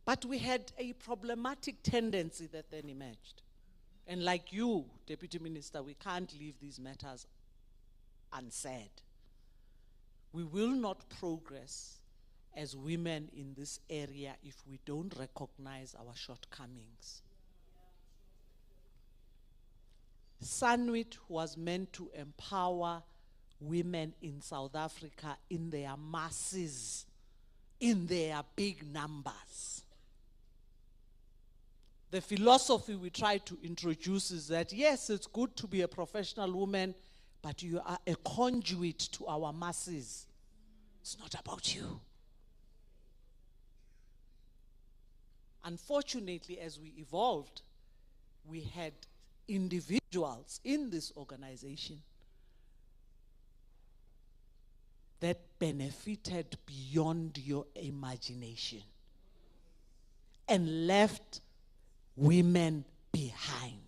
But we had a problematic tendency that then emerged. And like you, Deputy Minister, we can't leave these matters unsaid. We will not progress as women in this area if we don't recognize our shortcomings. SANWIT was meant to empower women in South Africa in their masses, in their big numbers. The philosophy we try to introduce is that, yes, it's good to be a professional woman, but you are a conduit to our masses. It's not about you. Unfortunately, as we evolved, we had individuals in this organization that benefited beyond your imagination and left women behind.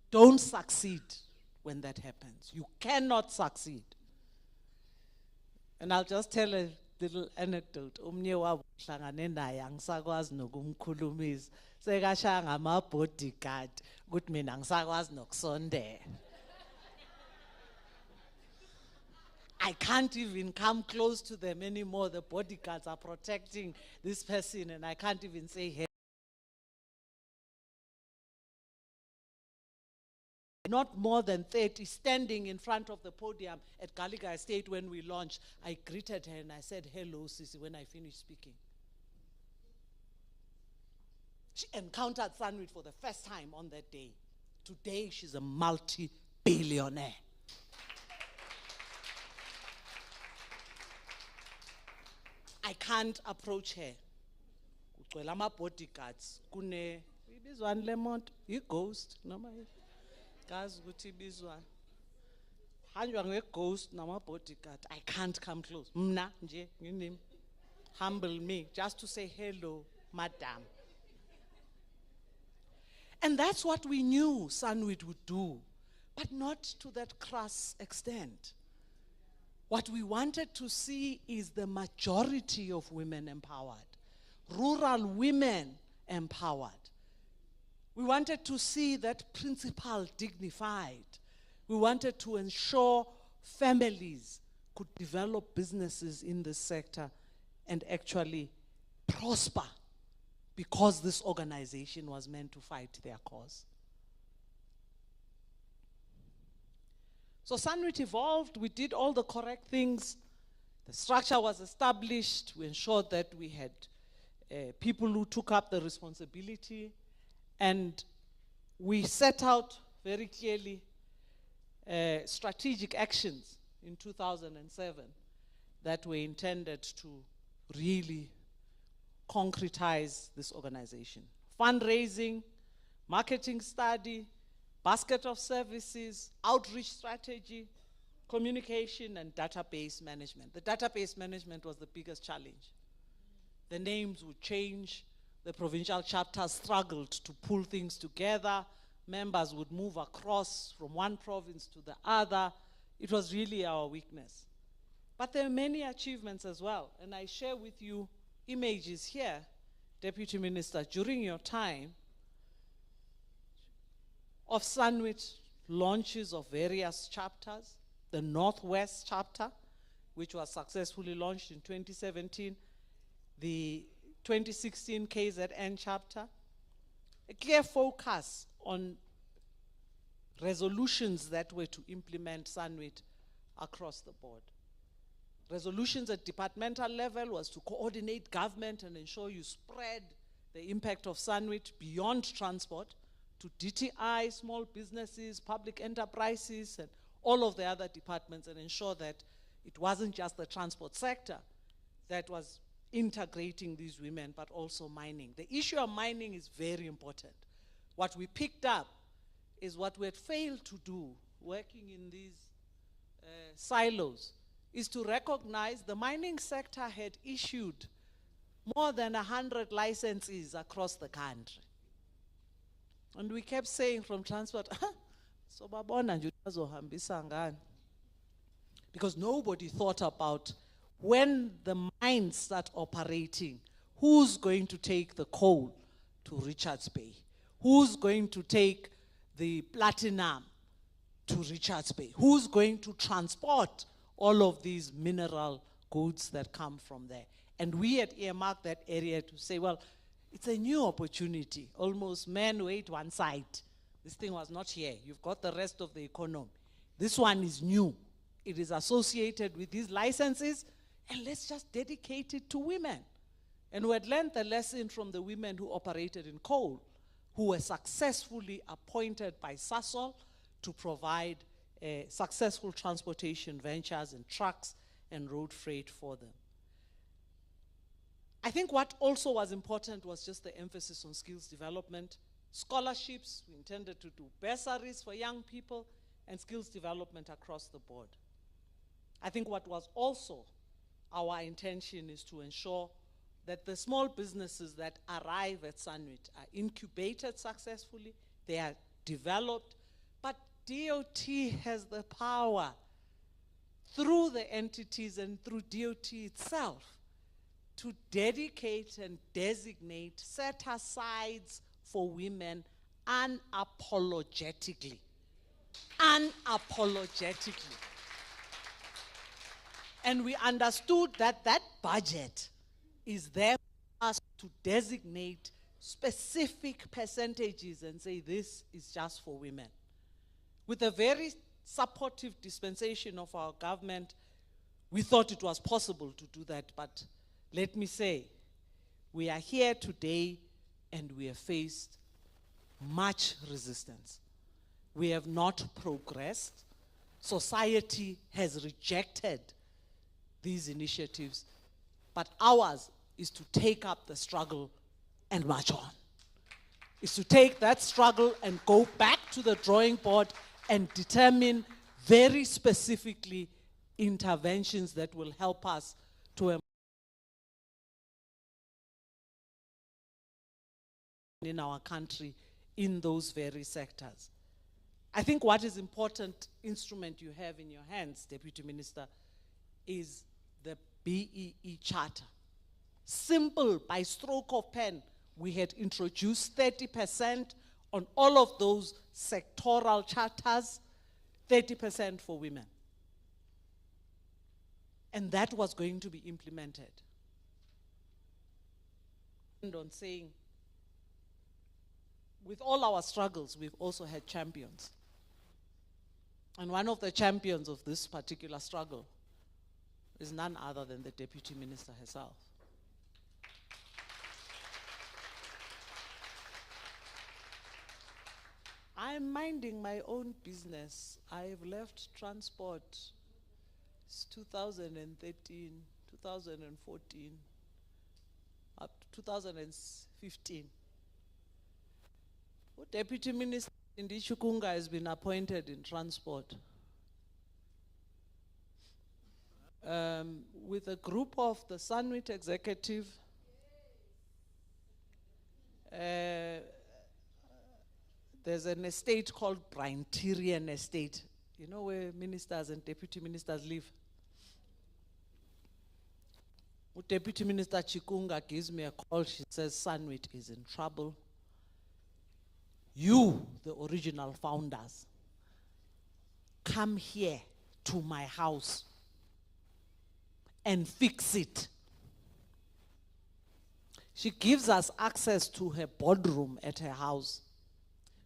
Don't succeed when that happens. You cannot succeed. And I'll just tell a little anecdote. Omnye wabo hlangane naye angisakwazi nokumkhulumisa. Sekashaya ngama bodyguard ukuthi mina angisakwazi nokusondela. I can't even come close to them anymore. The bodyguards are protecting this person and I can't even say hey. Not more than 30 standing in front of the podium at Gallagher Estate when we launched. I greeted her and I said, hello, Sisi, when I finished speaking. She encountered SANWIT for the first time on that day. Today, she's a multi-billionaire. I can't approach her. Kucwela ama bodyguards. Kune, ibizwa lemont, you ghost, noma Guys, ukuthi ibizwa. Hanjwa nge-ghost nama bodyguard. I can't come close. Mna nje ngini. Humble me just to say hello, madam. And that's what we knew SANWIT would do, but not to that crass extent. What we wanted to see is the majority of women empowered, rural women empowered. We wanted to see that principal dignified. We wanted to ensure families could develop businesses in this sector and actually prosper because this organization was meant to fight their cause. So SANWIT evolved, we did all the correct things. The structure was established. We ensured that we had people who took up the responsibility. And we set out very clearly strategic actions in 2007 that were intended to really concretize this organization. Fundraising, marketing study, basket of services, outreach strategy, communication, and database management. The database management was the biggest challenge. The names would change. The provincial chapters struggled to pull things together. Members would move across from one province to the other. It was really our weakness. But there are many achievements as well. And I share with you images here, Deputy Minister, during your time of SANWIT launches of various chapters, the Northwest chapter, which was successfully launched in 2017, the 2016 KZN chapter, a clear focus on resolutions that were to implement SANWIT across the board. Resolutions at departmental level was to coordinate government and ensure you spread the impact of SANWIT beyond transport to DTI, small businesses, public enterprises, and all of the other departments, and ensure that it wasn't just the transport sector that was integrating these women, but also mining. The issue of mining is very important. What we picked up is what we had failed to do, working in these silos, is to recognize the mining sector had issued more than 100 licenses across the country. And we kept saying from transport, so babona nje bazohambisa ngani? Because nobody thought about when the mines start operating, who's going to take the coal to Richards Bay? Who's going to take the platinum to Richards Bay? Who's going to transport all of these mineral goods that come from there? And we had earmarked that area to say, well, it's a new opportunity. Almost men wait one side. This thing was not here. You've got the rest of the economy. This one is new. It is associated with these licenses, and let's just dedicate it to women. And we had learned the lesson from the women who operated in coal, who were successfully appointed by SASOL to provide successful transportation ventures and trucks and road freight for them. I think what also was important was just the emphasis on skills development, scholarships. We intended to do bursaries for young people and skills development across the board. I think what was also our intention is to ensure that the small businesses that arrive at SANWIT are incubated successfully, they are developed, but DOT has the power through the entities and through DOT itself to dedicate and designate set-asides for women unapologetically. Unapologetically. And we understood that that budget is there for us to designate specific percentages and say this is just for women. With a very supportive dispensation of our government, we thought it was possible to do that, but let me say, we are here today and we have faced much resistance. We have not progressed. Society has rejected these initiatives, but ours is to take up the struggle and march on. Is to take that struggle and go back to the drawing board and determine very specifically interventions that will help us to in our country in those very sectors. I think what is important instrument you have in your hands, Deputy Minister, is the BEE Charter. Simple, by stroke of pen, we had introduced 30% on all of those sectoral charters, 30% for women. And that was going to be implemented. And on saying, with all our struggles, we've also had champions. And one of the champions of this particular struggle is none other than the Deputy Minister herself. I'm minding my own business. I've left transport since 2013, 2014, up to 2015. Deputy Minister Cindy Chukunga has been appointed in transport. With a group of the SANWIT executive, there's an estate called Parity Estate. You know where ministers and deputy ministers live? Deputy Minister Chikunga gives me a call. She says SANWIT is in trouble. You, the original founders, come here to my house and fix it. She gives us access to her boardroom at her house.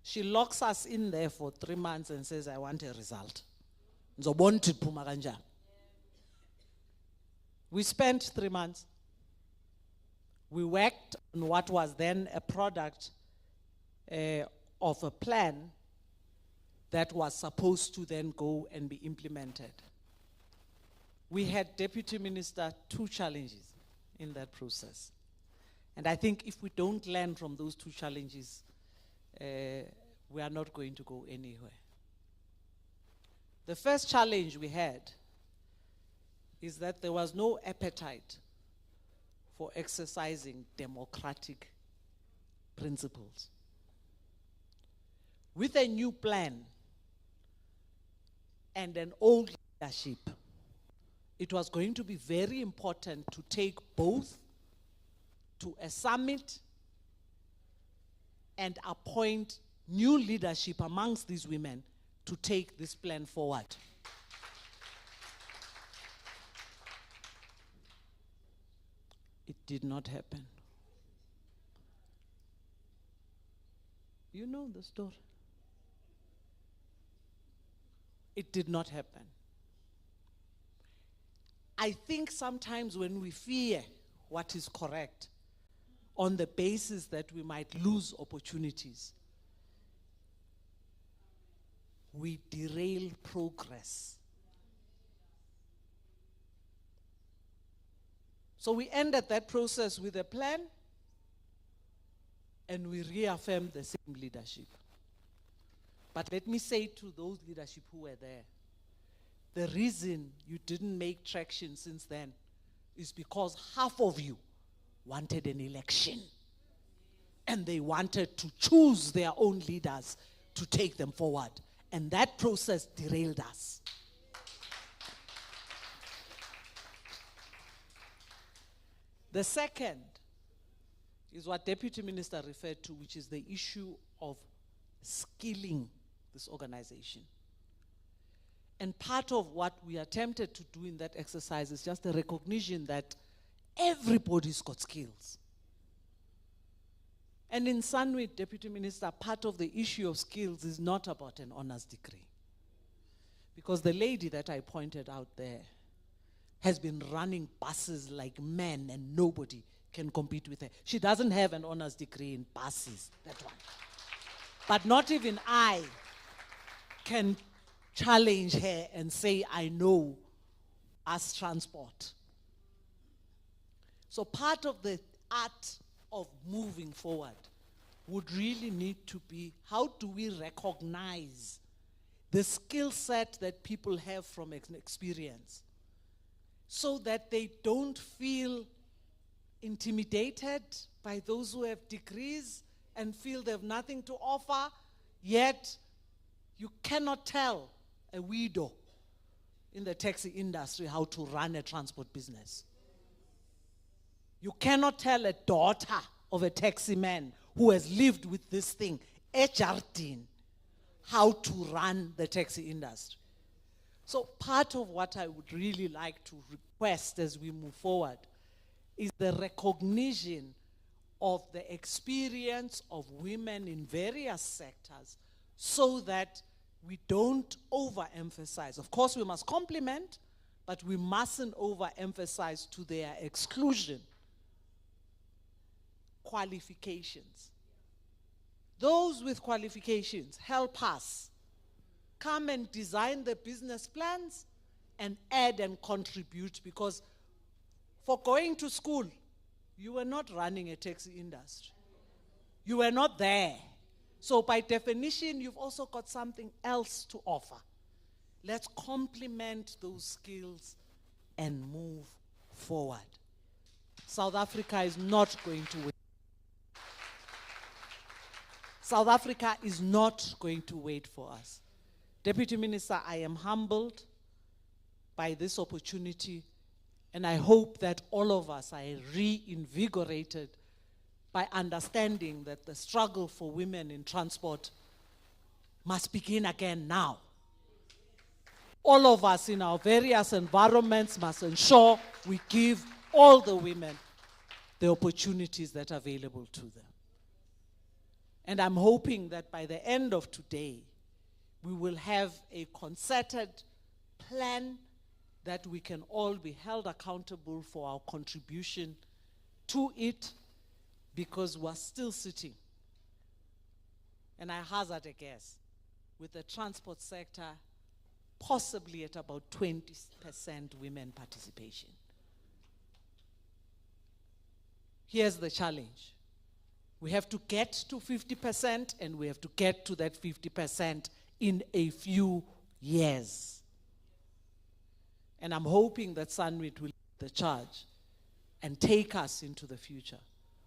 She locks us in there for 3 months and says, I want a result. We spent 3 months. We worked on what was then a product of a plan that was supposed to then go and be implemented. We had Deputy Minister 2 challenges in that process. And I think if we don't learn from those 2 challenges, we are not going to go anywhere. The first challenge we had is that there was no appetite for exercising democratic principles. With a new plan and an old leadership, it was going to be very important to take both to a summit and appoint new leadership amongst these women to take this plan forward. It did not happen. You know the story. It did not happen. I think sometimes when we fear what is correct on the basis that we might lose opportunities, we derail progress. So we ended that process with a plan and we reaffirmed the same leadership. But let me say to those leadership who were there, the reason you didn't make traction since then is because half of you wanted an election and they wanted to choose their own leaders to take them forward. And that process derailed us. The second is what Deputy Minister referred to, which is the issue of skilling this organization. And part of what we attempted to do in that exercise is just the recognition that everybody's got skills. And in SANWIT, Deputy Minister, part of the issue of skills is not about an honors degree. Because the lady that I pointed out there has been running buses like men and nobody can compete with her. She doesn't have an honors degree in buses, that one. But not even I can challenge her and say, I know bus transport. So part of the art of moving forward would really need to be, how do we recognize the skill set that people have from experience so that they don't feel intimidated by those who have degrees and feel they have nothing to offer, yet you cannot tell a widow in the taxi industry how to run a transport business. You cannot tell a daughter of a taxi man who has lived with this thing, Ejardin, how to run the taxi industry. So part of what I would really like to request as we move forward is the recognition of the experience of women in various sectors so that we don't overemphasize. Of course, we must compliment, but we mustn't overemphasize to their exclusion qualifications. Those with qualifications help us come and design the business plans and add and contribute, because for going to school, you were not running a taxi industry. You were not there. So by definition, you've also got something else to offer. Let's complement those skills and move forward. South Africa is not going to wait. South Africa is not going to wait for us. Deputy Minister, I am humbled by this opportunity, and I hope that all of us are reinvigorated by understanding that the struggle for women in transport must begin again now. All of us in our various environments must ensure we give all the women the opportunities that are available to them. And I'm hoping that by the end of today, we will have a concerted plan that we can all be held accountable for our contribution to it, because we're still sitting, and I hazard a guess, with the transport sector possibly at about 20% women participation. Here's the challenge. We have to get to 50%, and we have to get to that 50% in a few years. And I'm hoping that SANWIT will lead the charge and take us into the future.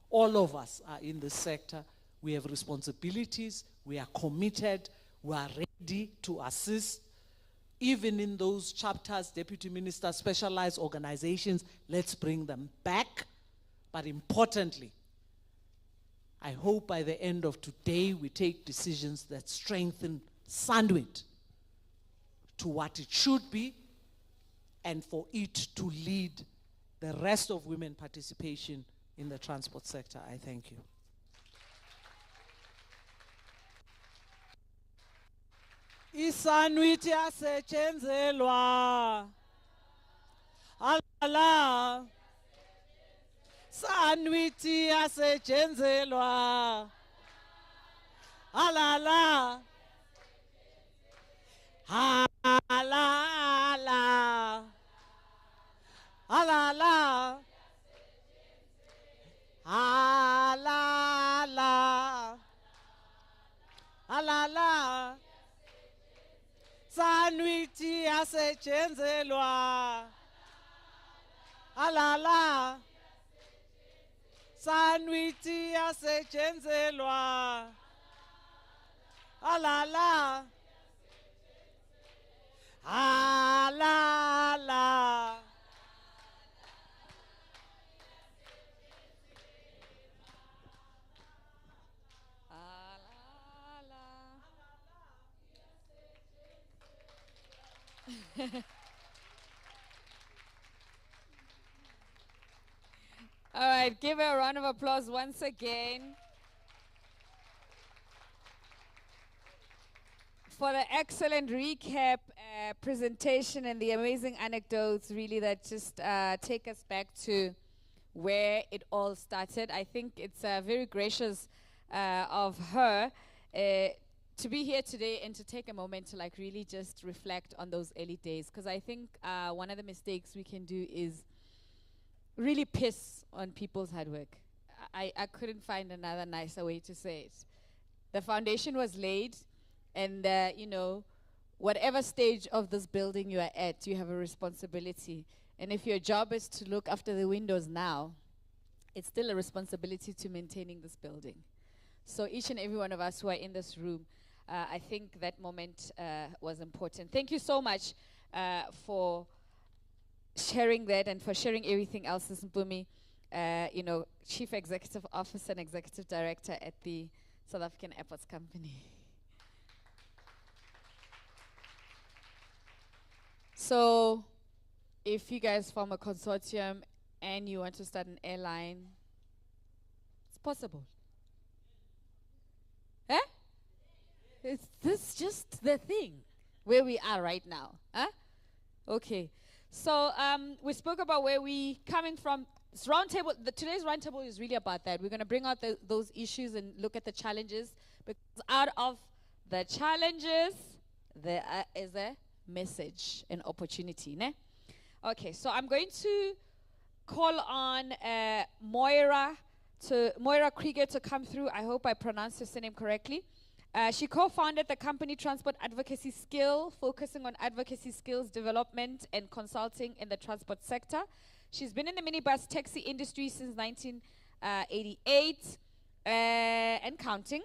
All of us are in this sector. We have responsibilities. We are committed. We are ready to assist. Even in those chapters, Deputy Minister, specialized organizations, let's bring them back. But importantly, I hope by the end of today we take decisions that strengthen SANWIT to what it should be, and for it to lead the rest of women participation in the transport sector. I thank you. SANWIT yasetyenzelwa. Alala. SANWIT yasetyenzelwa. Alala. Alala. Alala. Alala. Alala. SANWIT yasetyenzelwa. Alala. SANWIT yasetyenzelwa. Alala. Alala. All right, give her a round of applause once again for the excellent recap, presentation, and the amazing anecdotes, really, that just take us back to where it all started. I think it's very gracious of her to be here today and to take a moment to really just reflect on those early days, because I think one of the mistakes we can do is really piss on people's hard work. I couldn't find another nicer way to say it. The foundation was laid, and whatever stage of this building you are at, you have a responsibility. And if your job is to look after the windows now, it's still a responsibility to maintaining this building. So each and every one of us who are in this room, I think that moment was important. Thank you so much for sharing that and for sharing everything else, Mpumi, Chief Executive Officer and Executive Director at the South African Airports Company. So, if you guys form a consortium and you want to start an airline, it's possible. Eh? Is this just the thing where we are right now? Huh? Okay. So we spoke about where we coming from. This roundtable, today's roundtable is really about that. We're going to bring out those issues and look at the challenges, because out of the challenges, there is a message and opportunity. Ne? Okay, so I'm going to call on Moira Krieger to come through. I hope I pronounced your surname correctly. She co-founded the company Transport Advocacy Skill, focusing on advocacy skills development and consulting in the transport sector. She's been in the minibus taxi industry since 1988 and counting.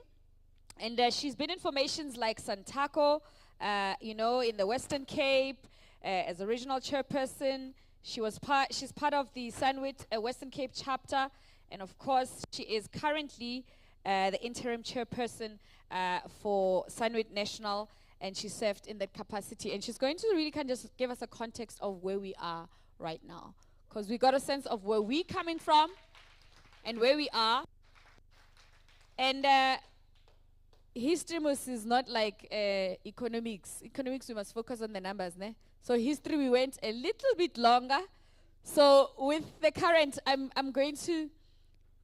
And she's been in formations like Santaco, in the Western Cape, as a regional chairperson. She's part of the SANWIT Western Cape chapter. And of course, she is currently the interim chairperson for SANWIT National, and she served in that capacity. And she's going to really kind of just give us a context of where we are right now, because we got a sense of where we're coming from and where we are. And history is not like economics. Economics, we must focus on the numbers, ne? So history, we went a little bit longer. So with the current, I'm going to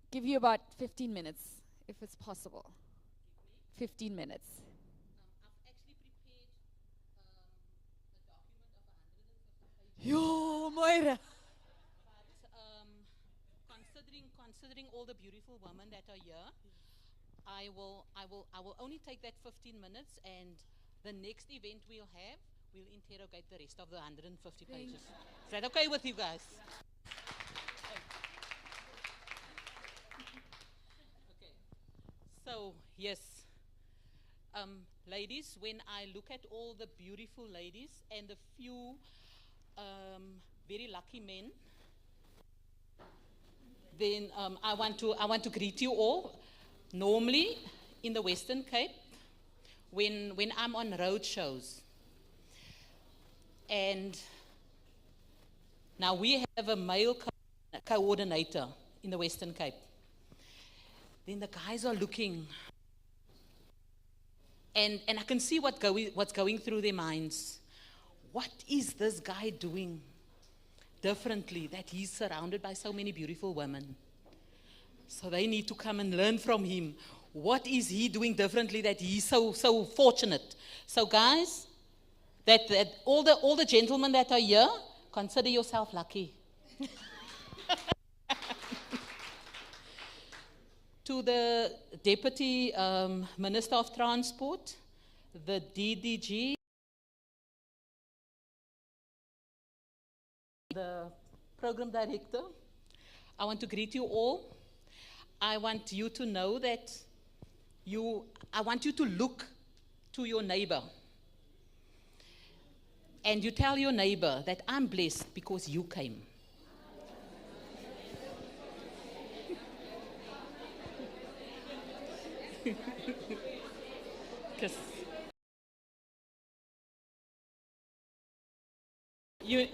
give you about 15 minutes, if it's possible. 15 minutes. I've actually prepared a document of 150 pages. Yo, Moira. But considering all the beautiful women that are here, I will only take that 15 minutes, and the next event we'll interrogate the rest of the 150 pages. Is that okay with you guys? Okay. So, yes. Ladies, when I look at all the beautiful ladies and the few very lucky men, then I want to greet you all. Normally, in the Western Cape, when I'm on road shows, and now we have a male coordinator in the Western Cape, then the guys are looking, and I can see what's going through their minds. What is this guy doing differently that he's surrounded by so many beautiful women? So they need to come and learn from him. What is he doing differently that he's so fortunate? So guys, that all the gentlemen that are here, consider yourself lucky. To the Deputy Minister of Transport, the DDG, the Program Director, I want to greet you all. I want you to know that I want you to look to your neighbor. And you tell your neighbor that I'm blessed because you came.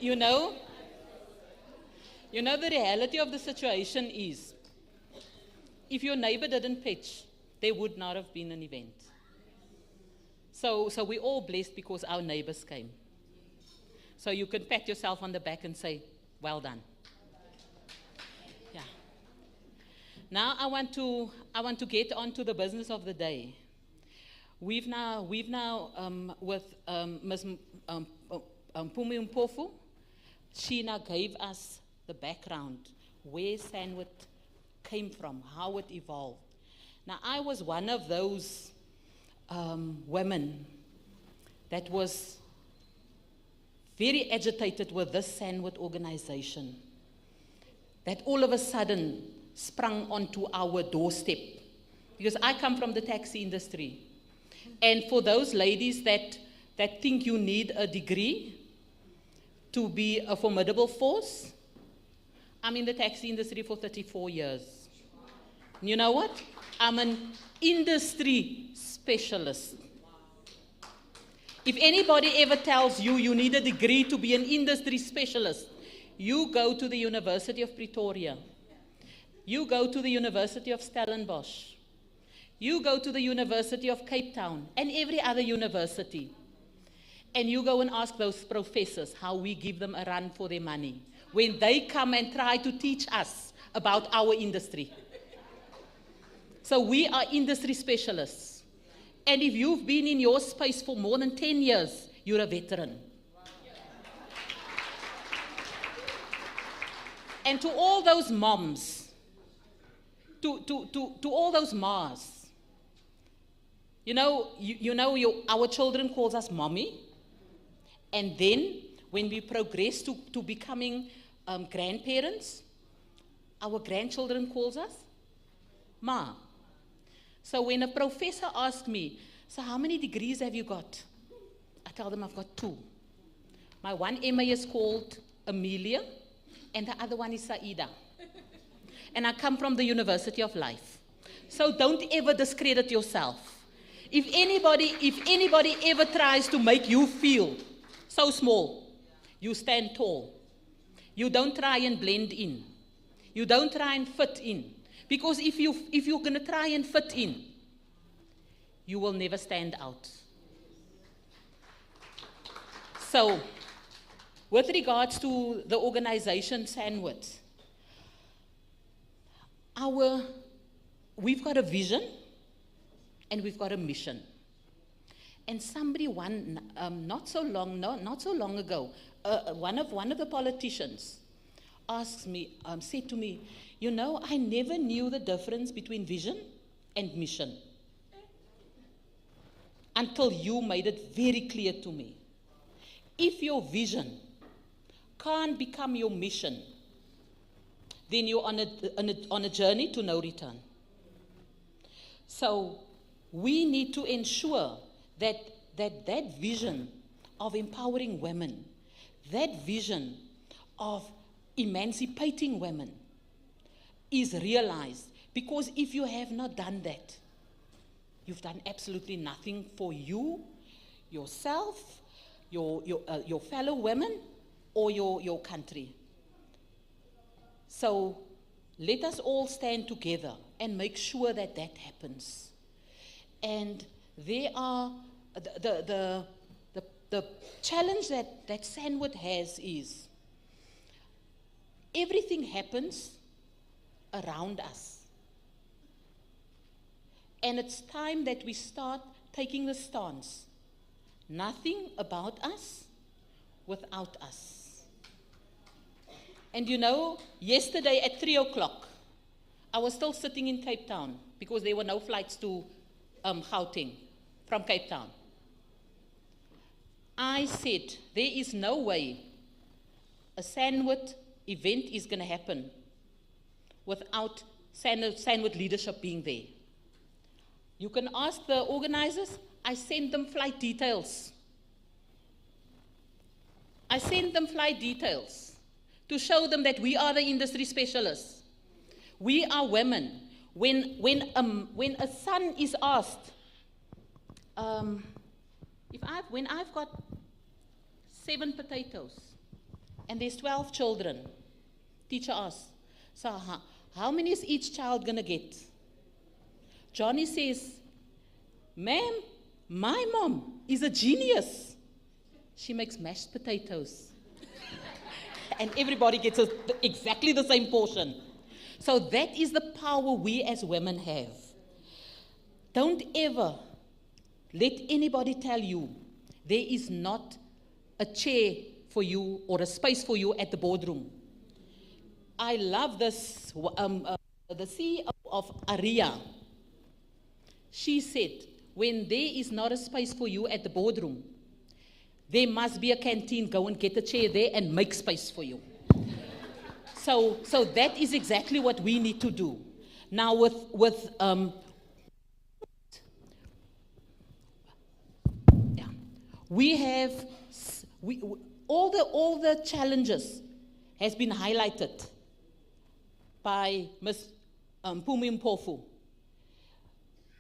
You know the reality of the situation is, if your neighbor didn't pitch, there would not have been an event. So we're all blessed because our neighbors came. So you can pat yourself on the back and say, well done. Yeah. Now I want to get on to the business of the day. We've now with Ms. Mpumi Mpofu, she now gave us the background, where SANWIT came from, how it evolved. Now, I was one of those women that was very agitated with this SANWIT organization, that all of a sudden sprung onto our doorstep. Because I come from the taxi industry. And for those ladies that think you need a degree to be a formidable force, I'm in the taxi industry for 34 years. You know what? I'm an industry specialist. If anybody ever tells you you need a degree to be an industry specialist, you go to the University of Pretoria. You go to the University of Stellenbosch. You go to the University of Cape Town and every other university. And you go and ask those professors how we give them a run for their money when they come and try to teach us about our industry. So we are industry specialists. And if you've been in your space for more than 10 years, you're a veteran. And to all those moms, to all those mas, Our children calls us mommy. And then when we progress to becoming grandparents, our grandchildren calls us ma. So when a professor asks me, so how many degrees have you got? I tell them I've got 2. My one MA is called Amelia, and the other one is Saida. And I come from the University of Life. So don't ever discredit yourself. If anybody ever tries to make you feel so small, you stand tall. You don't try and blend in. You don't try and fit in. Because if you're going to try and fit in, you will never stand out. So, with regards to the organization SANWIT, we've got a vision and we've got a mission. And somebody not so long ago, one of the politicians said to me, I never knew the difference between vision and mission until you made it very clear to me. If your vision can't become your mission, then you're on a journey to no return. So we need to ensure that vision of empowering women, that vision of emancipating women is realized. Because if you have not done that, you've done absolutely nothing for you, yourself, your fellow women, or your country. So let us all stand together and make sure that happens. And there are the challenge that SANWIT has is everything happens around us. And it's time that we start taking the stance. Nothing about us without us. And yesterday at 3 o'clock, I was still sitting in Cape Town because there were no flights to Gauteng from Cape Town. I said, there is no way a SANWIT event is going to happen without SANWIT leadership being there. You can ask the organizers. I sent them flight details. To show them that we are the industry specialists. We are women. When a son is asked, when I've got 7 potatoes and there's 12 children, teacher asks, so how many is each child gonna get? Johnny says, ma'am, my mom is a genius. She makes mashed potatoes. And everybody gets exactly the same portion. So that is the power we as women have. Don't ever let anybody tell you there is not a chair for you or a space for you at the boardroom. I love this, the CEO of ARIA. She said, when there is not a space for you at the boardroom, there must be a canteen. Go and get a chair there and make space for you. So that is exactly what we need to do. Now we have all the challenges has been highlighted by Ms. Mpumi Mpofu.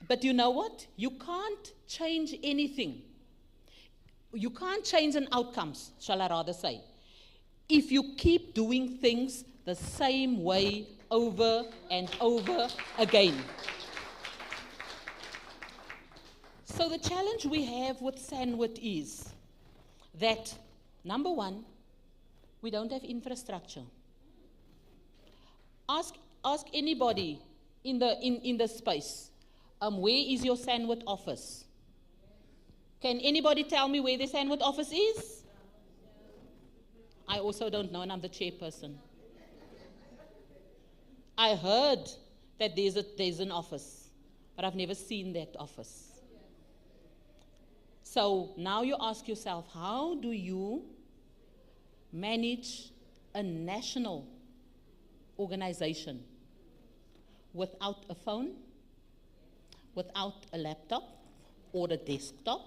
But you know what? You can't change anything. You can't change an outcomes, shall I rather say, if you keep doing things the same way over and over again. So the challenge we have with SANWIT is that, number one, we don't have infrastructure. Ask anybody in the space, where is your SANWIT office? Can anybody tell me where the SANWIT office is? I also don't know, and I'm the chairperson. I heard that there's an office, but I've never seen that office. So now you ask yourself, how do you manage a national organization without a phone, without a laptop or a desktop?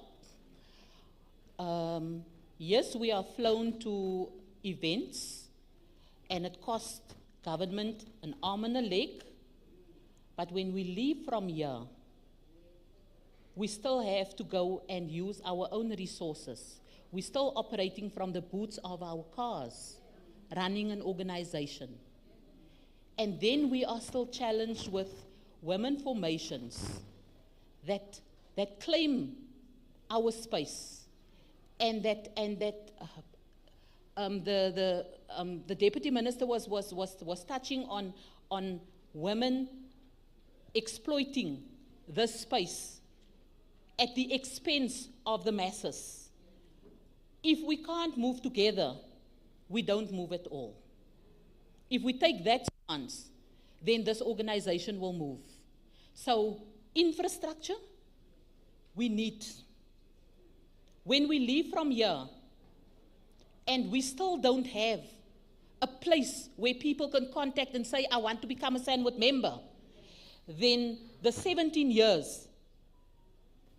Yes, we are flown to events, and it costs government an arm and a leg, but when we leave from here, we still have to go and use our own resources. We're still operating from the boots of our cars, running an organization. And then we are still challenged with women formations that claim our space, and that the deputy minister was touching on women exploiting this space at the expense of the masses. If we can't move together, we don't move at all. If we take that stance, then this organization will move. So infrastructure, we need. When we leave from here, and we still don't have a place where people can contact and say, I want to become a SANWIT member, then the 17 years,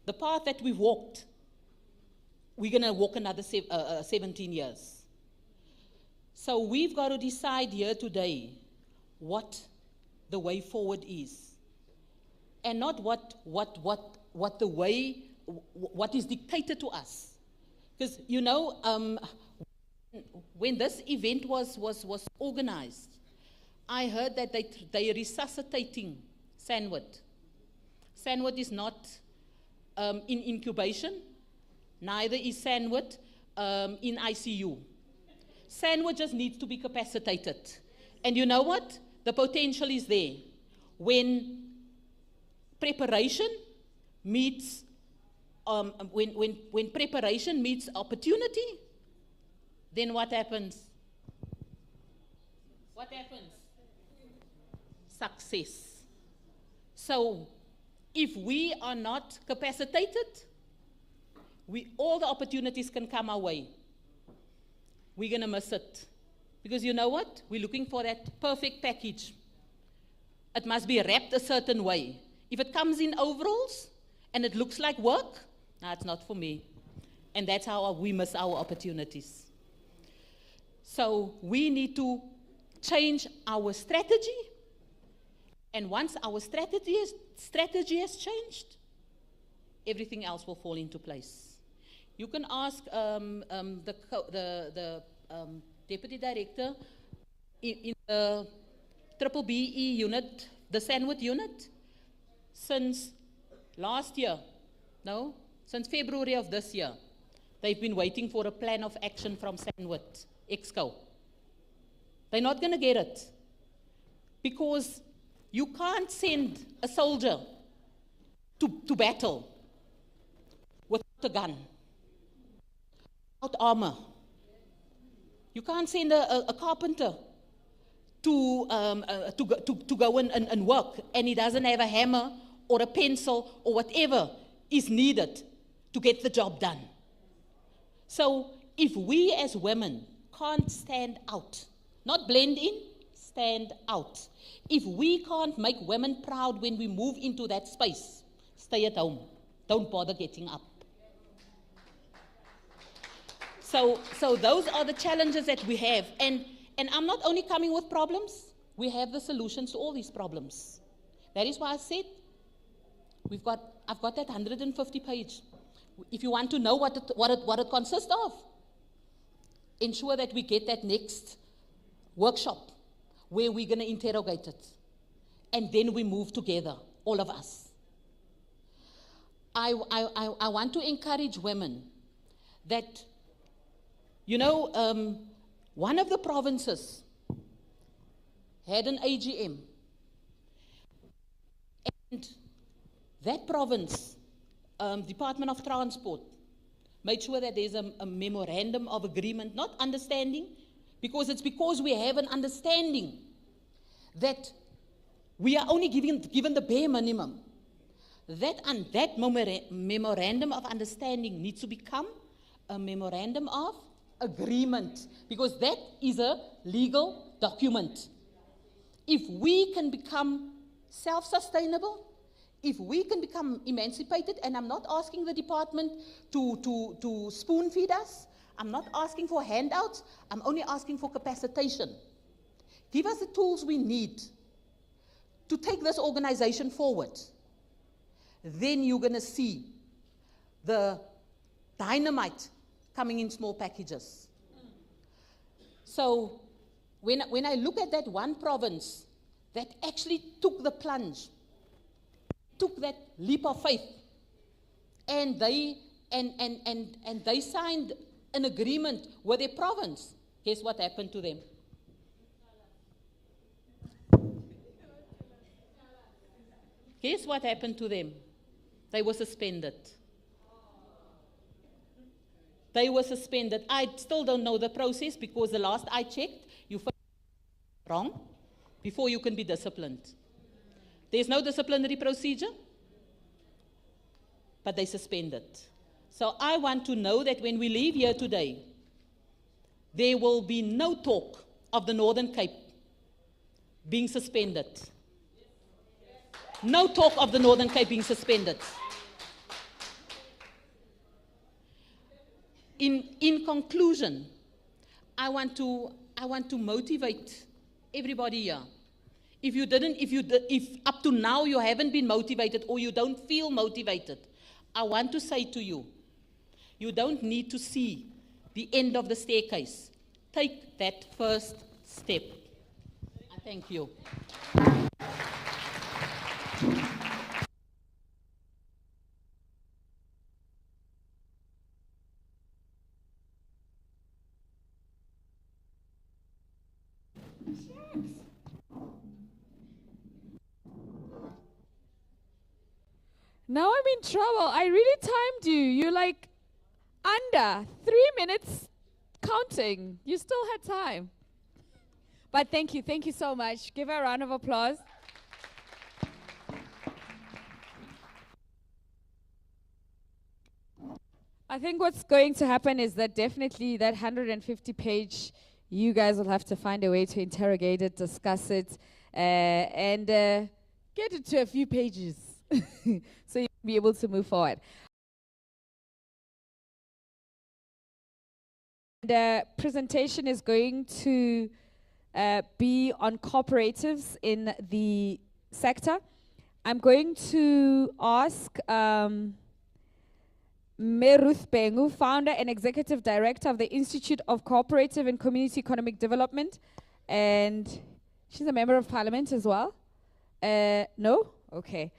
the path that we've walked, we're going to walk another 17 years. So we've got to decide here today what the way forward is, and not what is dictated to us. Because, you know, when this event was organized, I heard that they are resuscitating SANWIT. SANWIT is not in incubation, neither is SANWIT in ICU. SANWIT just needs to be capacitated. And you know what? The potential is there. When preparation meets, when preparation meets opportunity, then what happens? What happens? Success. So, if we are not capacitated, all the opportunities can come our way. We're going to miss it. Because you know what? We're looking for that perfect package. It must be wrapped a certain way. If it comes in overalls and it looks like work, it's not for me. And that's how we miss our opportunities. So we need to change our strategy. And once our strategy has changed, everything else will fall into place. You can ask the deputy director in the BBE unit, the SANWIT unit, since last year, since February of this year, they've been waiting for a plan of action from SANWIT, EXCO. They're not going to get it, because you can't send a soldier to battle without a gun, without armor. You can't send a carpenter to go and work, and he doesn't have a hammer or a pencil or whatever is needed to get the job done. So if we as women can't stand out, not blend in, stand out. If we can't make women proud when we move into that space, stay at home. Don't bother getting up. So those are the challenges that we have. And I'm not only coming with problems, we have the solutions to all these problems. That is why I said, I've got that 150 page. If you want to know what it consists of, ensure that we get that next workshop where we're going to interrogate it. And then we move together, all of us. I want to encourage women that, one of the provinces had an AGM. And that province, Department of Transport, made sure that there's a memorandum of agreement, not understanding, because we have an understanding that we are only given the bare minimum. that memorandum of understanding needs to become a memorandum of agreement, because that is a legal document. If we can become self-sustainable, if we can become emancipated, and I'm not asking the department to spoon feed us, I'm not asking for handouts, I'm only asking for capacitation. Give us the tools we need to take this organization forward. Then you're going to see the dynamite coming in small packages. So when I look at that one province that actually took the plunge, took that leap of faith, and they signed an agreement with their province, guess what happened to them? Guess what happened to them? They were suspended. They were suspended. I still don't know the process, because the last I checked, you first wrong before you can be disciplined. There's no disciplinary procedure, but they suspended. So I want to know that when we leave here today, there will be no talk of the Northern Cape being suspended. No talk of the Northern Cape being suspended. In conclusion, I want to motivate everybody here. If up to now you haven't been motivated, or you don't feel motivated, I want to say to you, you don't need to see the end of the staircase. Take that first step. I thank you. Now I'm in trouble. I really timed you. You're like under 3 minutes counting. You still had time. But thank you so much. Give her a round of applause. I think what's going to happen is that definitely that 150-page, you guys will have to find a way to interrogate it, discuss it, and get it to a few pages so you'll be able to move forward. The presentation is going to be on cooperatives in the sector. I'm going to ask Meruth Bengu, founder and executive director of the Institute of Cooperative and Community Economic Development, and she's a member of parliament as well. No? Okay.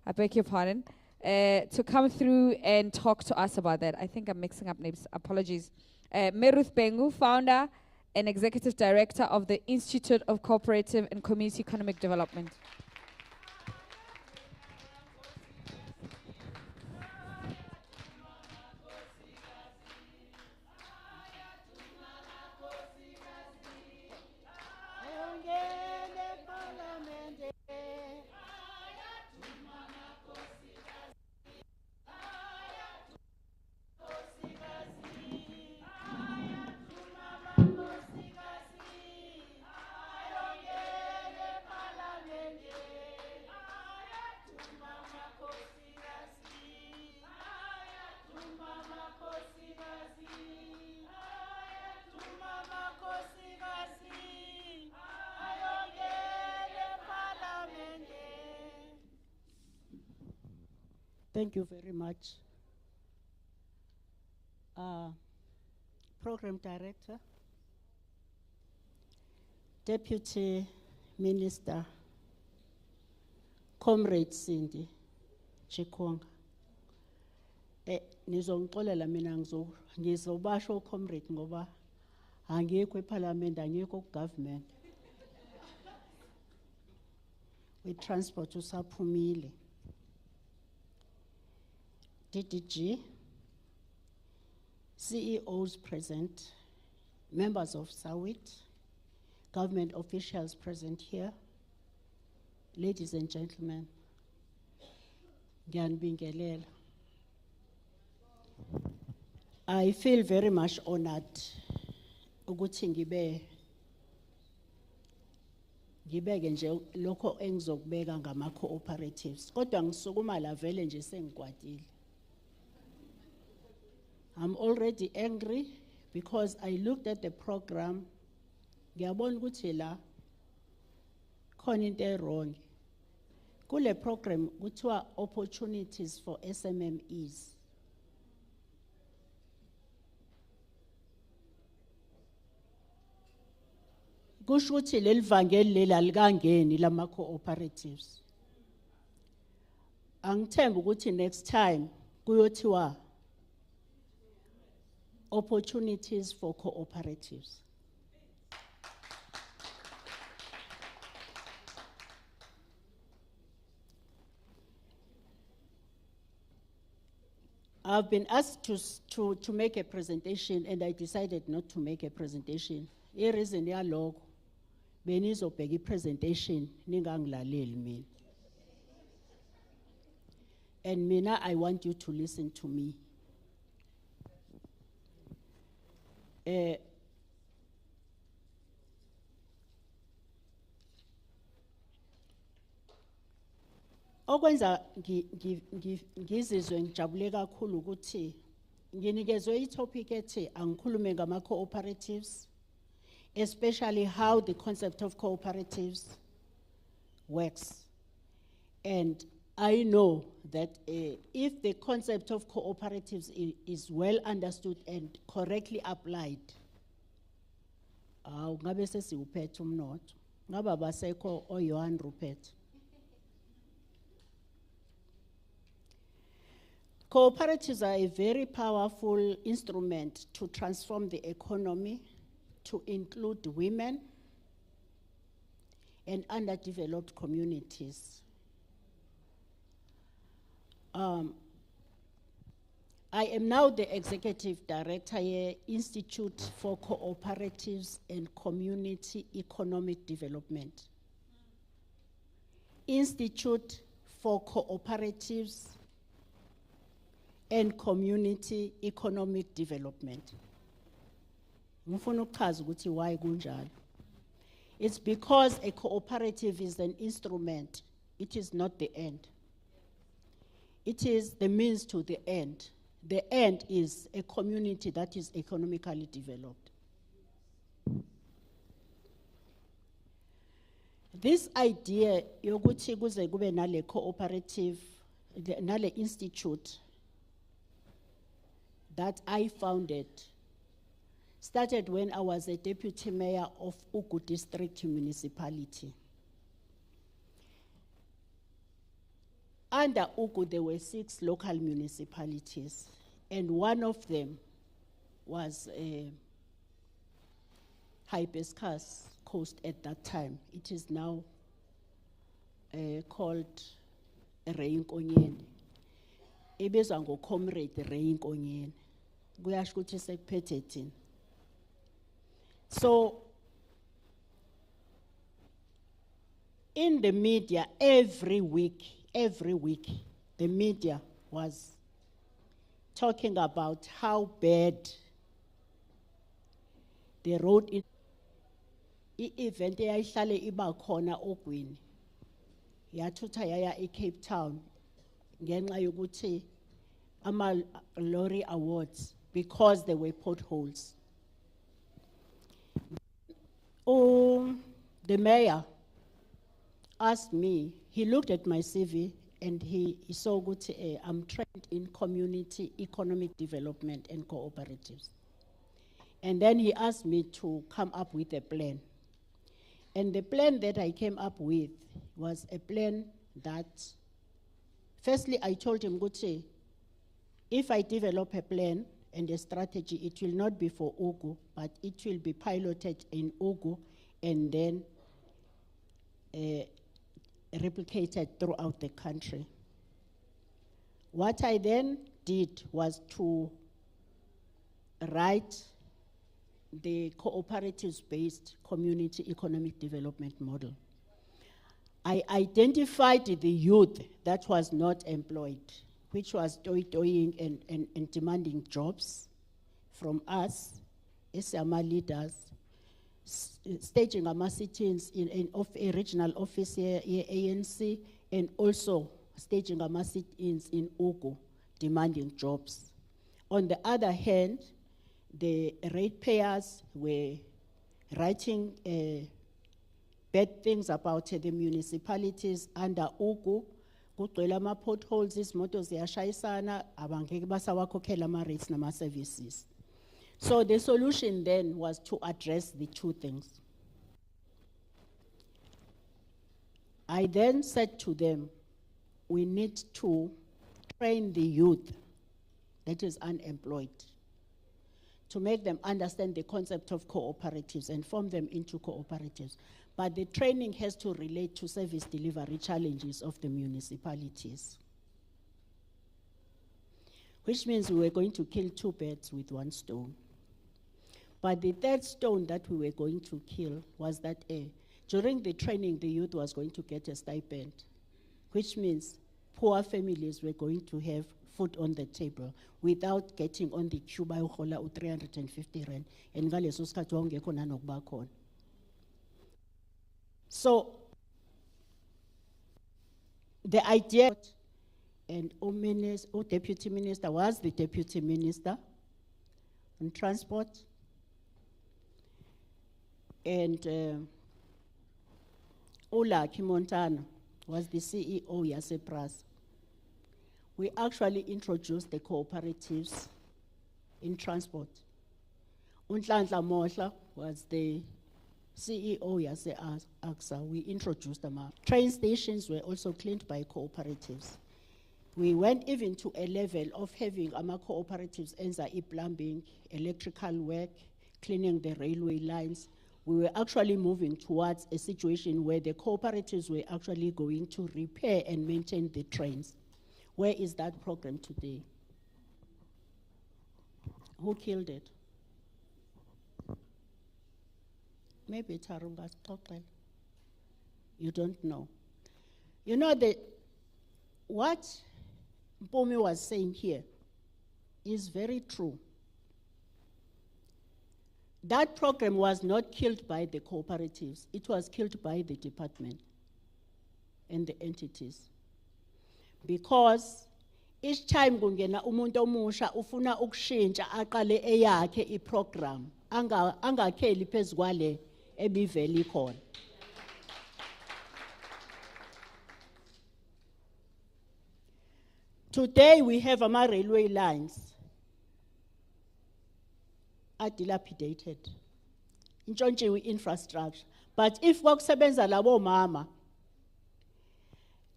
I beg your pardon. To come through and talk to us about that. I think I'm mixing up names. Apologies. Meruth Bengu, founder and executive director of the Institute of Cooperative and Community Economic Development. Thank you very much. Program Director, Deputy Minister, Comrade Cindy Chikwanga. Nizongixolela mina ngizobasho comrade ngoba angekho eParliament, angekho kugovernment. We transport usaphumile. DDG, CEOs present, members of SANWIT, government officials present here, ladies and gentlemen, Ngiyanibingelela. I feel very much honored ukuthi ngibeke nje lokho engizokubeka ngama cooperatives. Kodwa ngisukuma la vele nje sengikwatile. I'm already angry because I looked at the program. Ngiyabona ukuthi la khona into wrong. Kule program kuthiwa opportunities for SMMEs. Kusho ukuthi leli vangeli lela alikangeni lama cooperatives. Angithemba ukuthi next time kuyothiwa opportunities for cooperatives. I've been asked to make a presentation and I decided not to make a presentation. The reason yalokho benizobheka i-presentation ningangilaleli mina. And mina, I want you to listen to me. Okwenza ngizizwe ngijabule kakhulu ukuthi nginikezwe i-topic ethi angikhulume ngama cooperatives, especially how the concept of cooperatives works. And I know that if the concept of cooperatives is well understood and correctly applied, ngabe sesiwuphethe umnotho. Ngaba basekho oYohan Rupert. Cooperatives are a very powerful instrument to transform the economy, to include women and underdeveloped communities. I am now the Executive Director here, Institute for Cooperatives and Community Economic Development. Institute for Cooperatives and Community Economic Development. Ngifuna ukuchaza ukuthi why kunjalo. It's because a cooperative is an instrument. It is not the end. It is the means to the end. The end is a community that is economically developed. This idea yokuthi kuze kube nale cooperative, nale institute that I founded started when I was a deputy mayor of Ugu District Municipality. Under Ugu, there were 6 local municipalities, and one of them was Hibiscus Coast at that time. It is now called Reinkonyene. Ibizwa ngo-Comrade Reinkonyene. Kuyasho ukuthi sekuphethe thina. So, in the media, every week, the media was talking about how bad the road is. I-event eyayihlale iba khona Ogwini yathutha yaya eCape Town ngenxa yokuthi ama-lorry awards because there were potholes. The mayor asked me, he looked at my CV and he saw good, I'm trained in community economic development and cooperatives. And then he asked me to come up with a plan. And the plan that I came up with was a plan that, firstly, I told him, good, if I develop a plan and a strategy, it will not be for Ugu, but it will be piloted in Ugu and then replicated throughout the country. What I then did was to write the cooperatives-based community economic development model. I identified the youth that was not employed, which was toying and demanding jobs from us as our leaders, staging our sit-ins in a regional office here, ANC, and also staging our sit-ins in Ugu, demanding jobs. On the other hand, the ratepayers were writing bad things about the municipalities under Ugu. Kugcwele ama-potholes, izimoto ziyashayisana, abangeke basawakhokhela ama-rates nama-services. So the solution then was to address the two things. I then said to them, we need to train the youth that is unemployed to make them understand the concept of cooperatives and form them into cooperatives. But the training has to relate to service delivery challenges of the municipalities. Which means we were going to kill two birds with one stone. But the third stone that we were going to kill was that during the training, the youth was going to get a stipend, which means poor families were going to have food on the table without getting on the queue by 350 rand. And ngaleso sikhathi wawungekho nanokuba khona. So the idea, and Deputy Minister was the Deputy Minister on Transport, and Ulaki Montana was the CEO Yasepras. We actually introduced the cooperatives in transport. Unhlanhla Mohla was the CEO Yase AXA. We introduced them. Train stations were also cleaned by cooperatives. We went even to a level of having cooperatives enza plumbing, electrical work, cleaning the railway lines. We were actually moving towards a situation where the cooperatives were actually going to repair and maintain the trains. Where is that program today? Who killed it? Maybe Tarunga's Kokel. You don't know. You know what Mpumi was saying here is very true. That program was not killed by the cooperatives. It was killed by the department and the entities. Because each time kungena umuntu omusha ufuna ukushintsha aqale eyakhe iprogram angakheli phezukwale ebiveli khona. Today we have railway lines are dilapidated. Intshontshiwe infrastructure. But if kwakusebenza labo mama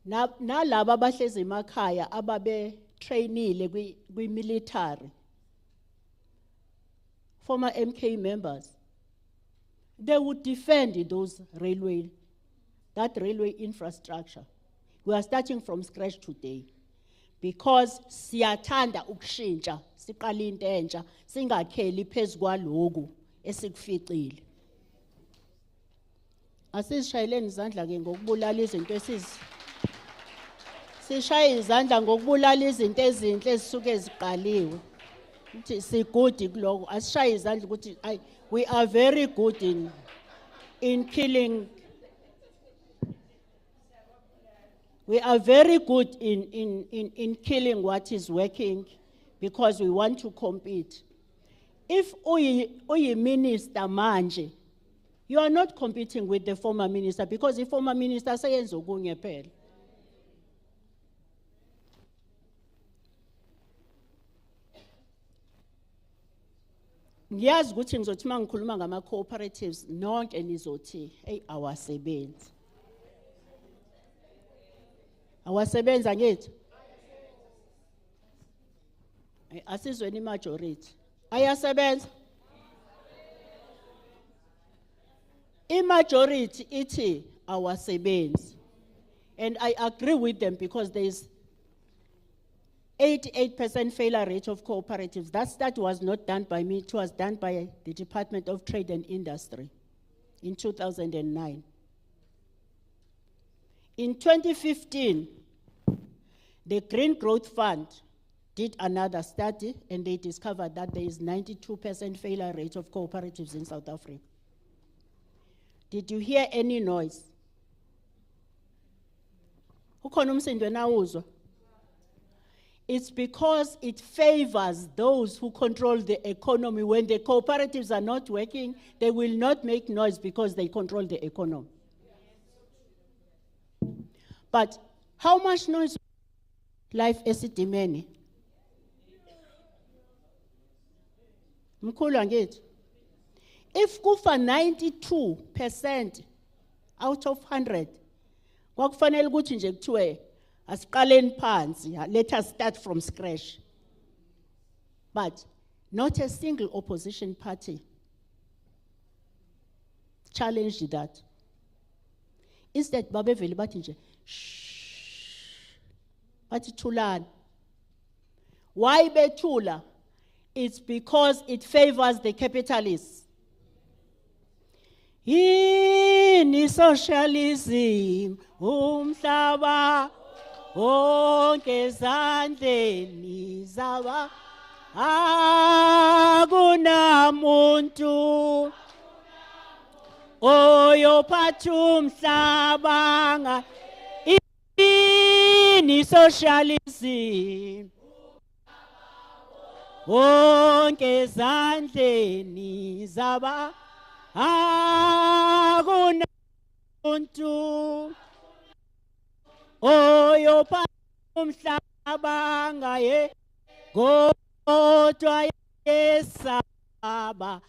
nalabo abahlezi emakhaya ababe trainile kwi military, former MK members, they would defend that railway infrastructure. We are starting from scratch today. Because siyathanda ukushintsha siqala into entsha singakheli phezukwaloku esikuficile. Asishayeleni izandla ke ngokubulala izinto sishaye izandla ngokubulala izinto ezinhle ezisuke eziqaliwe. Uthi sigudi kuloko asishaye izandla ukuthi we are very good in killing. We are very good in killing what is working because we want to compete. If uyi minister manje, you are not competing with the former minister because the former minister sayenza okunye phela. Ngiyazi ukuthi ngizothi mangikhuluma ngama cooperatives nonke nizothi awasebenzi. Awasebenza ngithi asizweni majority ayasebenza. Majority ithi awasebenzi, and I agree with them because there is 88% failure rate of cooperatives. That was not done by me, it was done by the Department of Trade and Industry in 2009. In 2015, the Green Growth Fund did another study and they discovered that there is 92% failure rate of cooperatives in South Africa. Did you hear any noise? Ukhona umsindo nawuzwa? It's because it favors those who control the economy. When the cooperatives are not working, they will not make noise because they control the economy. But how much noise? Life esidimeni. Mkhulu angithi. If kufa 92% out of 100, kwakufanele ukuthi nje kuthiwe asiqaleni phansi, let us start from scratch. But not a single opposition party challenged that. Instead, babevele bathi nje, shh, bathi thulani. Why bethula? It's because it favors the capitalists. Yini socialism, umhlaba wonke ezandleni zaba, akunamuntu oyophatha umhlaba, yini socialism, wonke ezandleni zaba, akunamuntu oyophatha umhlaba ngaye, kodwa yesaba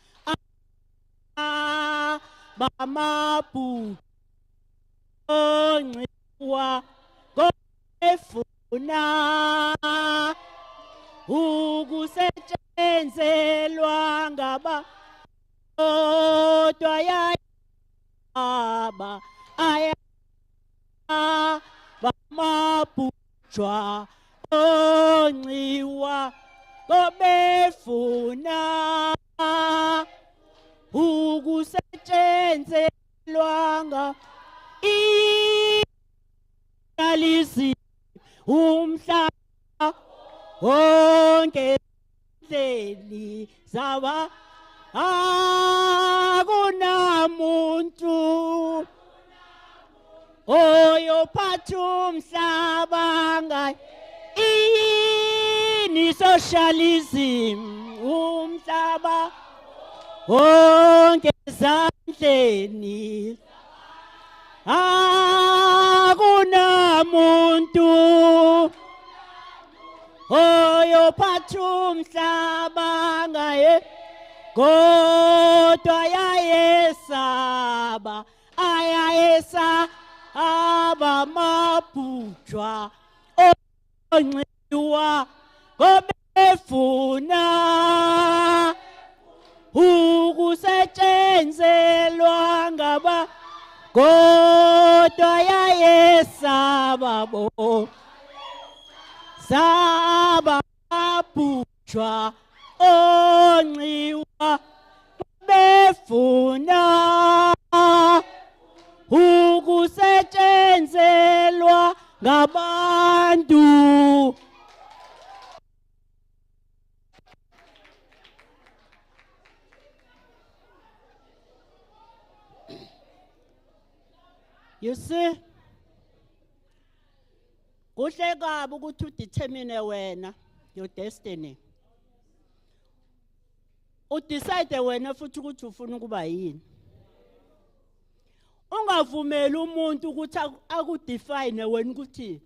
bamabhu onxiwa kofuna ukusetshenzelwa ngaba, kodwa yayaba aya bamabhujwa onxiwa kobefuna ukusetshenzelwa nga ializi umhlaba wonke ezandleni zaba, akunamuntu oyophatha umhlaba ngaye, yini socialism, umhlaba wonke ezandleni, akunamuntu oyophatha umhlaba ngaye, kodwa yayesaba abamabhujwa onxiwa kobefuna ukusetshenzelwa ngaba, kodwa yayesaba bo sabamabhujwa onxiwa kobefuna ukusetshenzelwa ngabantu. You see, kuhle kabi ukuthi udetermine wena your destiny. Udecide wena futhi ukuthi ufuna ukuba yini. Ungavumeli umuntu ukuthi akudefine wena ukuthi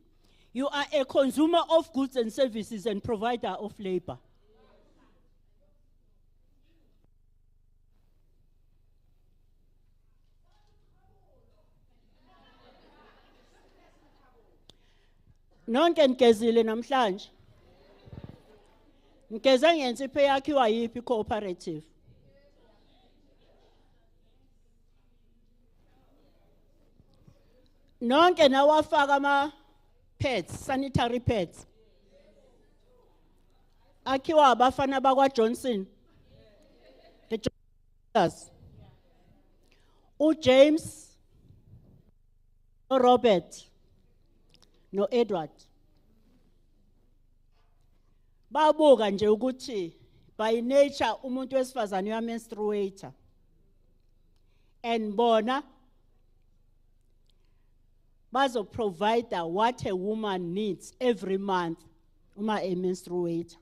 you are a consumer of goods and services and provider of labor. Nonke ngezile namhlanje. Ngeze ngensipho yakhiwa yipi cooperative. Nonke nawafaka ama pads, sanitary pads. Akhiwa abafana bakwa Johnson. The Johnsons. U James, Robert, no Edward. Babuka nje ukuthi by nature umuntu wesifazane uyamenstruator. And bona bazo provide what a woman needs every month uma menstruator.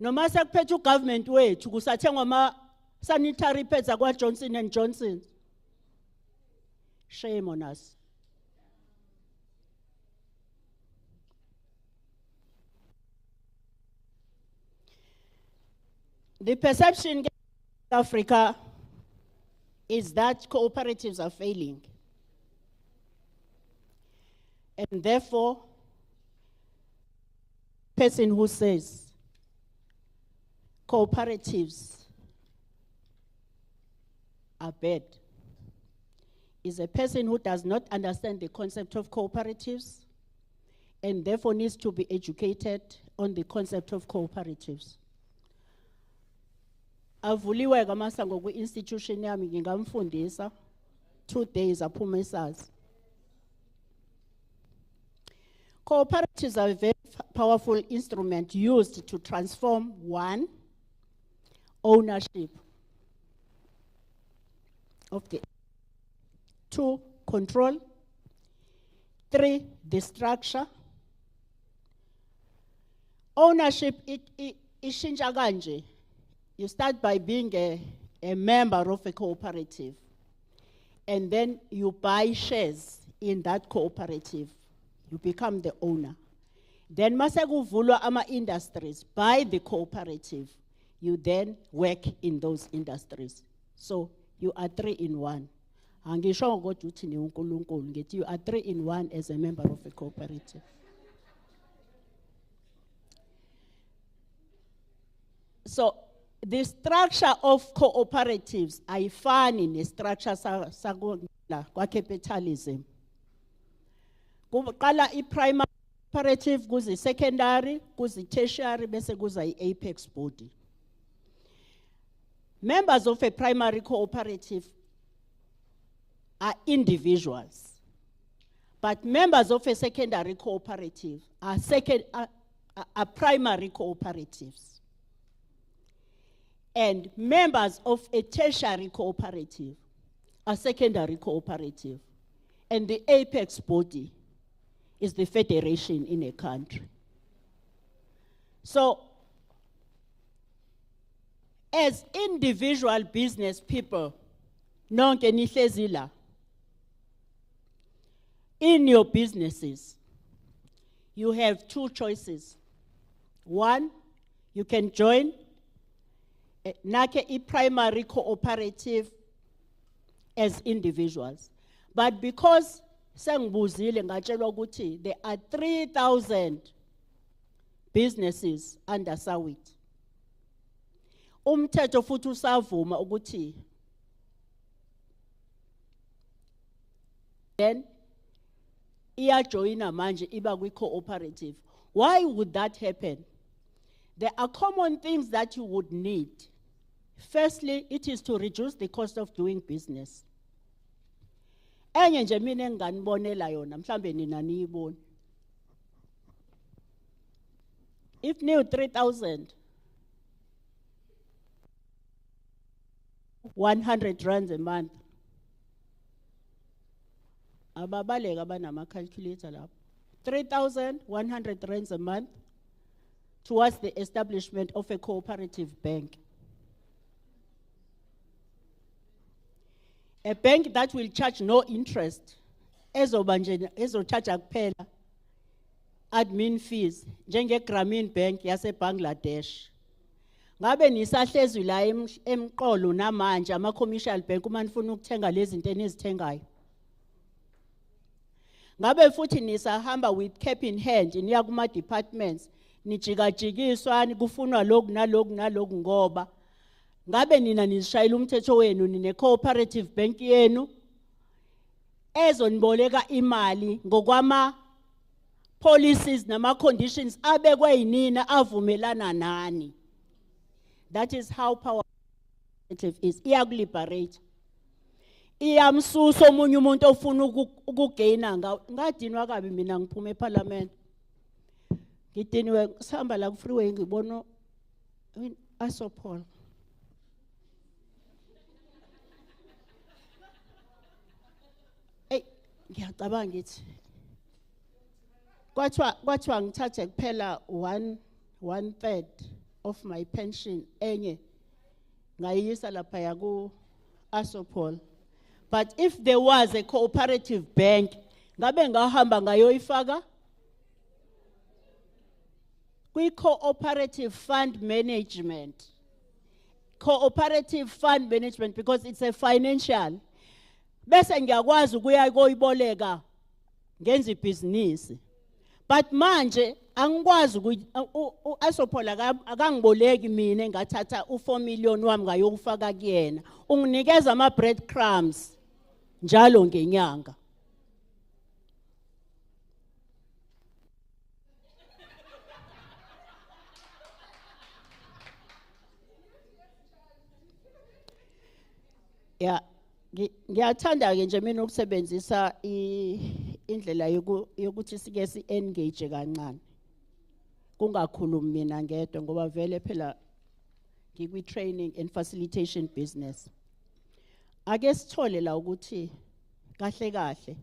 Noma sekuphethe ugovernment wethu kusathengwa ama sanitary pads akwa Johnson and Johnson. Shame on us. The perception in South Africa is that cooperatives are failing. And therefore, person who says cooperatives are bad is a person who does not understand the concept of cooperatives and therefore needs to be educated on the concept of cooperatives. Avuliwe kamasango ku institution yami ngingamfundisa 2 days aphuma esazi. Cooperatives are a very powerful instrument used to transform 1, ownership of the 2, control, 3, the structure. Ownership ishintsha kanje. You start by being a member of a cooperative, and then you buy shares in that cooperative. You become the owner. Then masakuvulwa ama industries by the cooperative. You then work in those industries. So you are 3 in 1. Angisho ukuthi uthi ni uNkulunkulu ngithi you are 3 in 1 as a member of a cooperative. So the structure of cooperatives ayifani nestructure kwa capitalism. Kuqala i-primary cooperative, kuze secondary, kuze tertiary, bese kuza i-apex body. Members of a primary cooperative are individuals, but members of a secondary cooperative are primary cooperatives. And members of a tertiary cooperative are secondary cooperative. And the apex body is the federation in a country. So, as individual business people, nonke nihlezi la, in your businesses, you have 2 choices. 1, you can join nake i-primary cooperative as individuals. But because sengibuzile ngatshelwa ukuthi there are 3,000 businesses under SANWIT. Umthetho futhi usavuma ukuthi then iyajoyina manje iba kwi-cooperative. Why would that happen? There are common things that you would need. Firstly, it is to reduce the cost of doing business. Enye nje mina enganibonela yona mhlambe nina niyibona. If new 3,000 100 rands a month. Ababaleka banama calculator lapho. 3,100 rands a month towards the establishment of a cooperative bank. A bank that will charge no interest, ezo charge kuphela admin fees, njenge Grameen Bank yase Bangladesh. Ngabe nisahlezwi la emqolo namanje ama commercial bank uma nifuna ukuthenga lezi zinto enizithengayo. Ngabe futhi nisahamba with cap in hand niya kuma departments nijikajikiswa kufunwa lokhu naloku ngoba ngabe nina nizishayela umthetho wenu nine cooperative bank yenu ezoniboleka imali ngokwama policies nama conditions abekwe yinina avumelana nani. That is how power is. Iyakuliberate. iyamsusa omunye umuntu ofuna ukugaina ngadinwa kabi mina ngiphuma eParliament. Ngidiniwe sihamba la ku freeway ngibona Asopol. Ngiyacabanga ngithi kwathiwa ngithathe kuphela 1/3 of my pension enye ngayisa lapha yaku Asopol. But if there was a cooperative bank ngabe ngahamba ngayoyifaka kwi cooperative fund management. Cooperative fund management because it's a financial. Bese ngiyakwazi ukuya koyiboleka ngenza ibhizinisi. But manje angikwazi uAsophola akangiboleki mina engathatha u4 million wami ngayokufaka kuyena. Unginikeza ama breadcrumbs njalo ngenyanga. Yeah. Ngiyathanda ke nje mina ukusebenzisa indlela yokuthi sike si engage kancane. Kungakhulumi mina ngedwa ngoba vele phela ngikwi training and facilitation business. Ake sithole la ukuthi kahle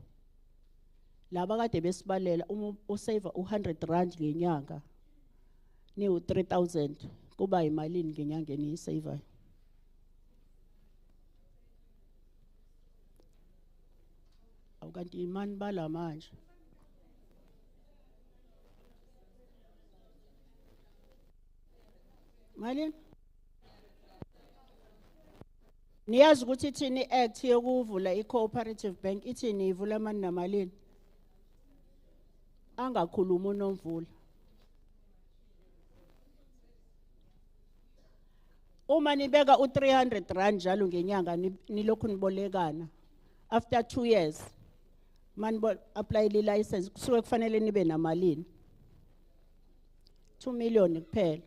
laba kade besibalela usave u100 ngenyanga ni u3000 kuba imalini ngenyanga eniyisave. Awukanti imani bala manje. Malini? Niyazi ukuthi ithini act yokuvula i-cooperative bank ithini ivula amani namalini? Angakhuluma unomvula. Uma nibeka u300 njalo ngenyanga nilokhu nibolekana. After 2 years man apply li license kusuke kufanele nibe namalini 2 million kuphela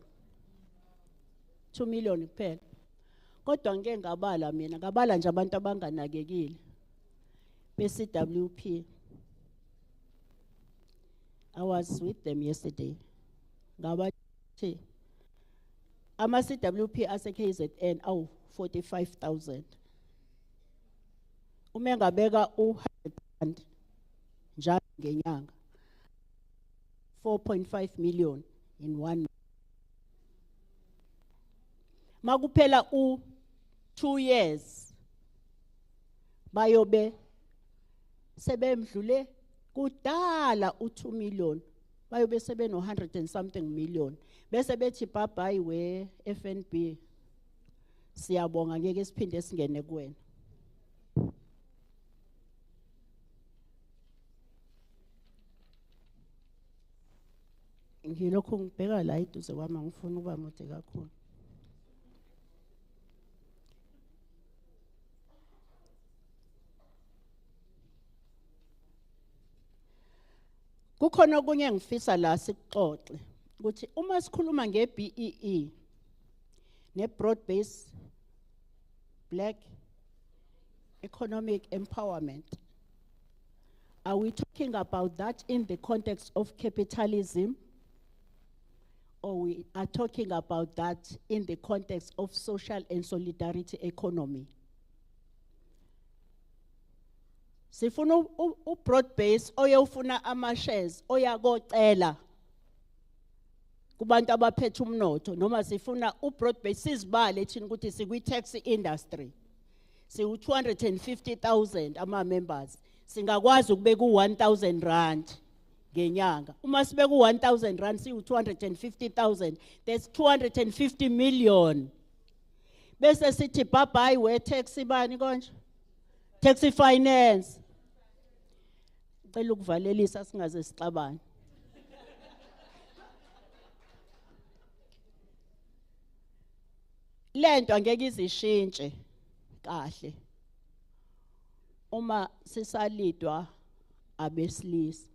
2 million kuphela kodwa ngeke ngabala mina ngabala nje abantu abanganakekile beCWP. I was with them yesterday ngabathi ama CWP ase KZN awu 45,000 uma ngabeka u100 njalo ngenyanga 4.5 million in 1 makuphela u2 years bayobe sebemdlule kudala u2 million bayobe sebeno 100 and something million bese bethi bye bye we FNB siyabonga ngeke siphinde singene kuwena. Ngilokhu ngibheka la iduze kwami ngifuna ukuba mude kakhulu. Kukhona okunye ngifisa la sikuxoxe ukuthi uma sikhuluma ngeBEE ne broad based black economic empowerment, are we talking about that in the context of capitalism? Or we are talking about that in the context of social and solidarity economy? Sifuna broad base oyofuna ama shares oyakocela kubantu abaphethe umnotho noma sifuna broad base sizibale thina ukuthi sikwi taxi industry siwu 250,000 ama members singakwazi ukubeka u1000 ngenyanga. Uma sibeka u1000 siwu 250,000 that's 250 million. Bese sithi bye bye we taxi bani konje? Taxi finance. Cela ukuvalelisa singaze sixabane. Lento angeke izishintshe kahle uma sisalidwa abesilisa.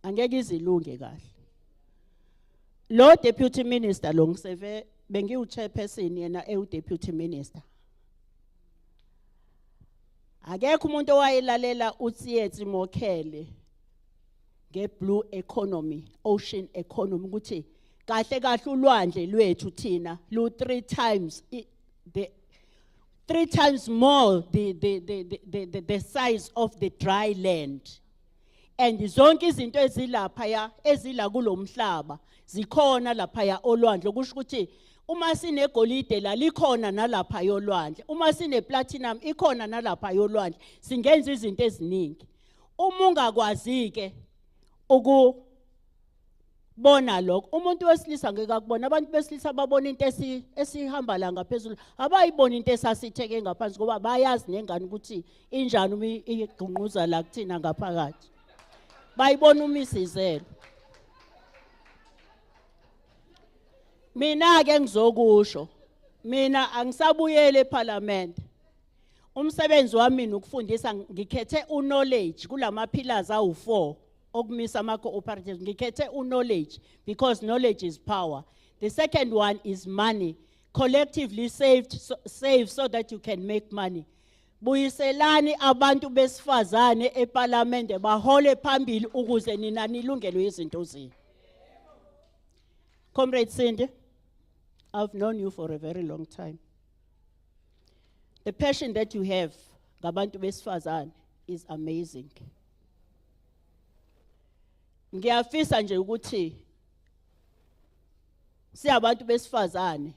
Angeke izilunge kahle. Lo deputy minister lo ngiseve bengiwu-chairperson yena ewu-deputy minister. Akekho umuntu owayelalela uTsiyetsi Mokhele nge-blue economy, ocean economy, ukuthi kahle kahle ulwandle lwethu thina lu 3 times more the size of the dry land. And zonke izinto ezilaphaya ezila kulomhlaba zikhona laphaya olwandle, kusho ukuthi uma sinegolide la likhona nalapha yolwandle, uma sine platinum ikhona nalapha yolwandle, singenza izinto eziningi. Uma ungakwazi ke ukubona lokho, umuntu wesilisa ngeke akubona. Abantu besilisa babona into esihamba la ngaphezulu, abayibona into esasitheke ngaphansi ngoba bayazi nengane ukuthi injani uma igqunquza la kuthina ngaphakathi. Bayibona umisizelo. Mina ke ngizokusho, mina angisabuyele eParliament. Umsebenzi wami ukufundisa, ngikhethe uknowledge kulama pillars awu4 okumisa ama cooperatives. Ngikhethe uknowledge because knowledge is power. The second one is money. Collectively save so that you can make money. Buyiselani abantu besifazane eParliament bahole phambili ukuze nina nilungelo izinto zenu. Comrade Cindy, I've known you for a very long time. The passion that you have ngabantu besifazane is amazing. Ngiyafisa nje ukuthi siyabantu besifazane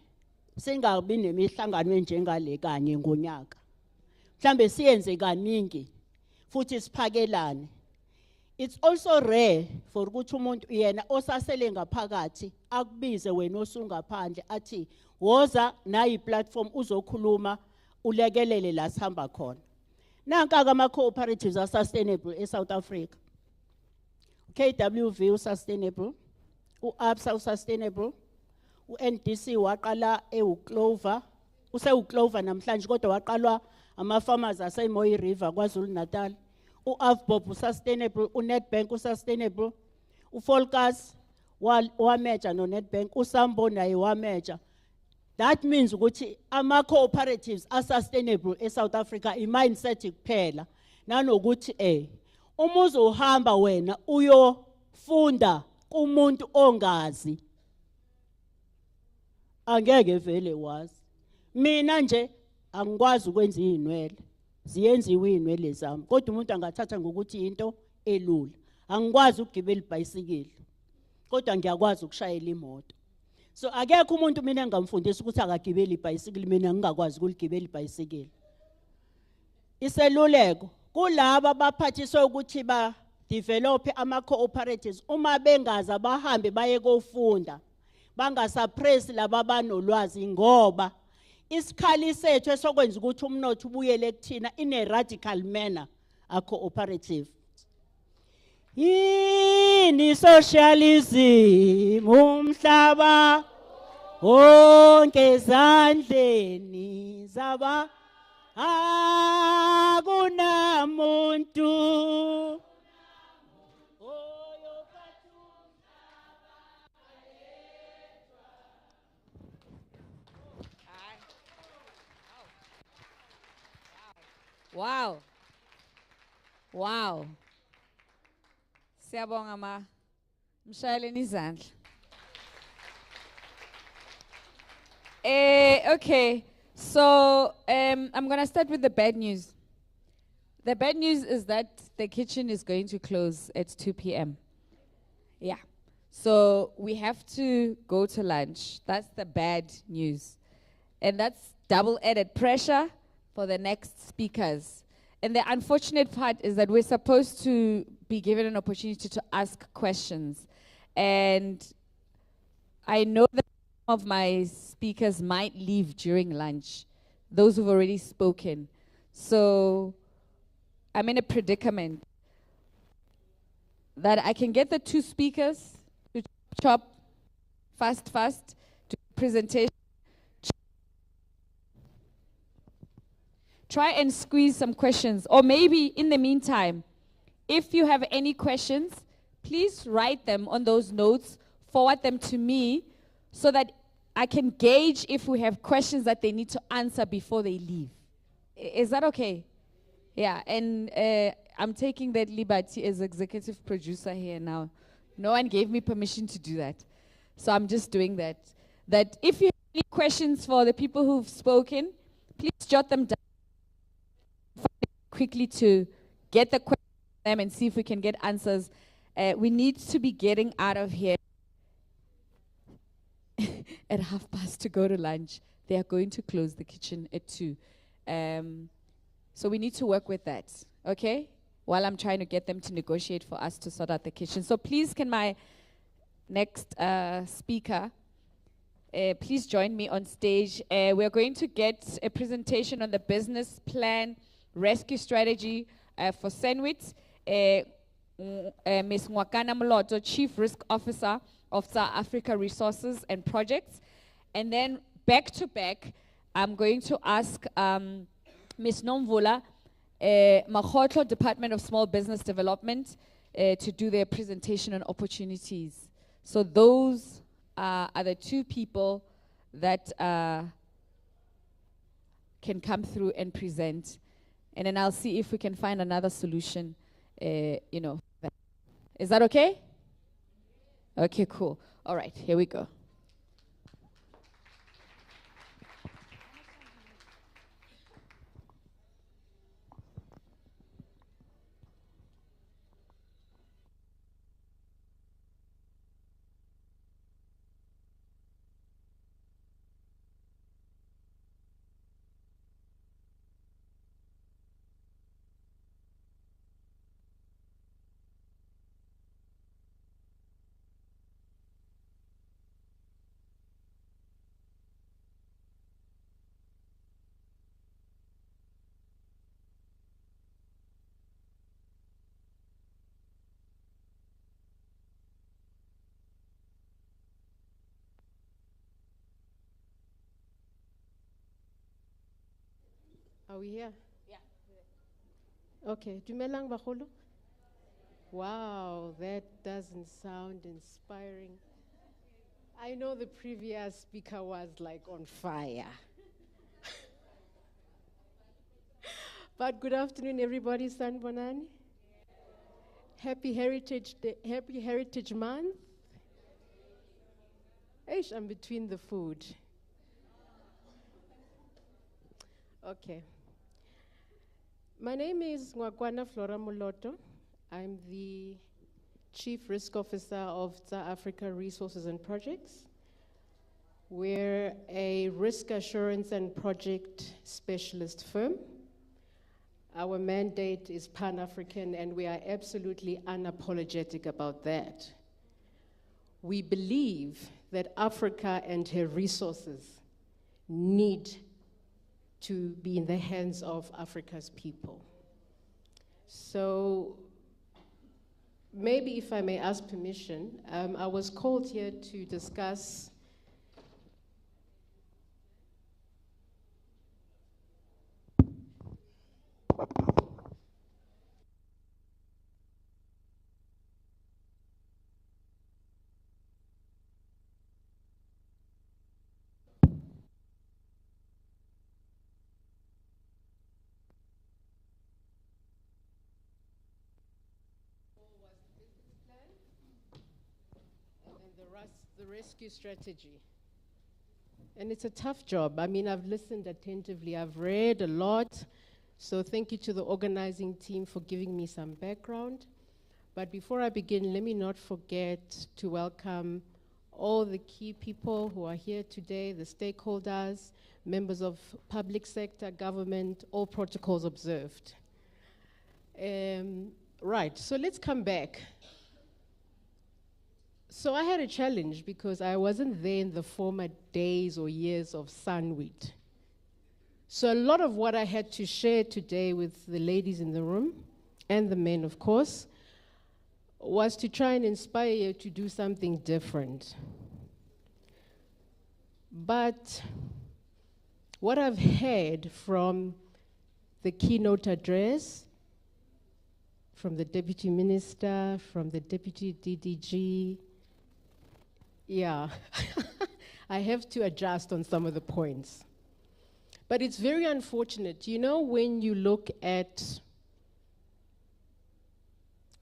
singabi nemihlangano enjengale kanye ngonyaka. Mhlambe siyenze kaningi futhi siphakelane. It's also rare for ukuthi umuntu yena osasele ngaphakathi akubize wena osungaphandle athi woza nayi platform uzokhuluma ulekelele la sihamba khona. Nanka ama cooperatives are sustainable in South Africa. KWV sustainable, uABSA sustainable, uNDC waqala eUclover, uSeUclover namhlanje kodwa waqalwa ama-farmers aseMoyi River kwaZulu Natal. uAvbob sustainable, uNetbank sustainable, uFolkas wameja noNetbank, uSambo naye wameja. That means ukuthi ama cooperatives are sustainable in South Africa, i-mindset kuphela. Nanokuthi uma uzohamba wena uyofunda kumuntu ongazi angeke vele wazi. Mina nje angikwazi ukwenza izinwele, ziyenziwe izinwele zami, kodwa umuntu angathatha ngokuthi into elula. Angikwazi ukugibela ibhayisikili, kodwa ngiyakwazi ukushayela imoto. So akekho umuntu mina engamfundisa ukuthi akagibela ibhayisikili mina ngingakwazi ukuligibela ibhayisikili. Iseluleko kulaba baphathiswe ukuthi ba develop ama cooperatives, uma bengaza bahambe baye kofunda, bangasuppress laba banolwazi ngoba isikhali sethu esokwenza ukuthi umnotho ubuyele kuthina in a radical manner a cooperative. Yini socialism umhlaba wonke ezandleni zaba akunamuntu. Wow. Wow. Siyabonga ma. Mshayeleni izandla. Okay. So, I'm going to start with the bad news. The bad news is that the kitchen is going to close at 2 p.m. Yeah. So, we have to go to lunch. That's the bad news. And that's double added pressure for the next speakers. And the unfortunate part is that we're supposed to be given an opportunity to ask questions. And I know that some of my speakers might leave during lunch, those who've already spoken. So I'm in a predicament that I can get the two speakers to chop fast, to presentation. Try and squeeze some questions. Or maybe in the meantime, if you have any questions, please write them on those notes, forward them to me, so that I can gauge if we have questions that they need to answer before they leave. Is that okay? Yeah, and I'm taking that liberty as executive producer here now. No one gave me permission to do that. So I'm just doing that. That if you have any questions for the people who've spoken, please jot them down quickly to get the questions to them and see if we can get answers. We need to be getting out of here at past to go to lunch. They are going to close the kitchen at 2. So we need to work with that, okay? While I'm trying to get them to negotiate for us to sort out the kitchen. So please, can my next speaker please join me on stage. We're going to get a presentation on the business plan rescue strategy for SANWIT. Ms. Mwakana Moloto, Chief Risk Officer of South Africa Resources and Projects. And then back to back, I'm going to ask Ms. Nomvula, Makgotlo, Department of Small Business Development, to do their presentation on opportunities. So those are the two people that can come through and present. And then I'll see if we can find another solution, Is that okay? Okay, cool. All right, here we go. Are we here? Yeah. Okay. Dumelang bagolo. Wow, that doesn't sound inspiring. I know the previous speaker was like on fire. But good afternoon, everybody. Sanbonani. Happy Heritage Day, Happy Heritage Month. Eish, I'm between the food. Okay. My name is Ngwakwana Flora Moloto. I'm the Chief Risk Officer of South Africa Resources and Projects. We're a risk assurance and project specialist firm. Our mandate is Pan-African, and we are absolutely unapologetic about that. We believe that Africa and her resources need to be in the hands of Africa's people. So maybe if I may ask permission, I was called here to discuss the rescue strategy. And it's a tough job. I mean, I've listened attentively, I've read a lot, so thank you to the organizing team for giving me some background. But before I begin, let me not forget to welcome all the key people who are here today, the stakeholders, members of public sector, government, all protocols observed. Right, so let's come back. So I had a challenge because I wasn't there in the former days or years of SANWIT. So a lot of what I had to share today with the ladies in the room, and the men of course, was to try and inspire you to do something different. But what I've heard from the keynote address, from the Deputy Minister, from the Deputy DDG, yeah, I have to adjust on some of the points. But it's very unfortunate. You know, when you look at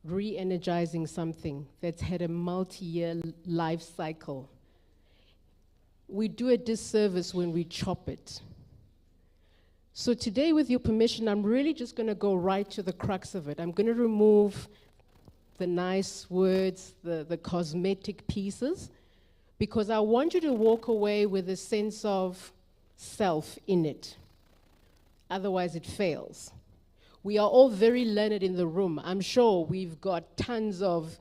re-energizing something that's had a multi-year life cycle, we do a disservice when we chop it. So today, with your permission, I'm really just going to go right to the crux of it. I'm going to remove the nice words, the cosmetic pieces, because I want you to walk away with a sense of self in it. Otherwise, it fails. We are all very learned in the room. I'm sure we've got tons of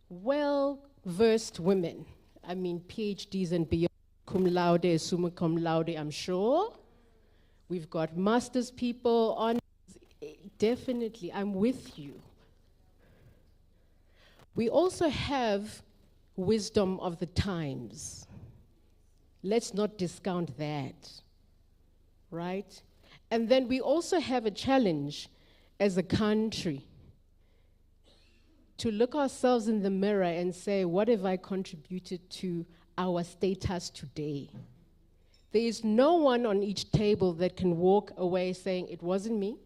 well-versed women. I mean, PhDs and beyond, cum laude, summa cum laude, I'm sure. We've got master's people on. Definitely, I'm with you. We also have wisdom of the times. Let's not discount that, right? And then we also have a challenge as a country to look ourselves in the mirror and say, what have I contributed to our status today? There is no one on each table that can walk away saying, it wasn't me,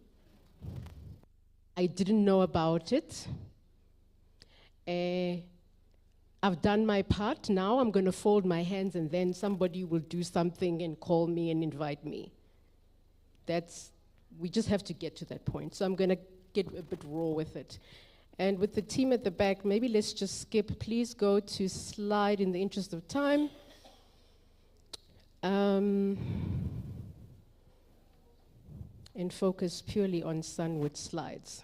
I didn't know about it, I've done my part, now I'm going to fold my hands and then somebody will do something and call me and invite me. We just have to get to that point. So I'm going to get a bit raw with it. And with the team at the back, maybe let's just skip. Please go to slide in the interest of time. And focus purely on SANWIT slides.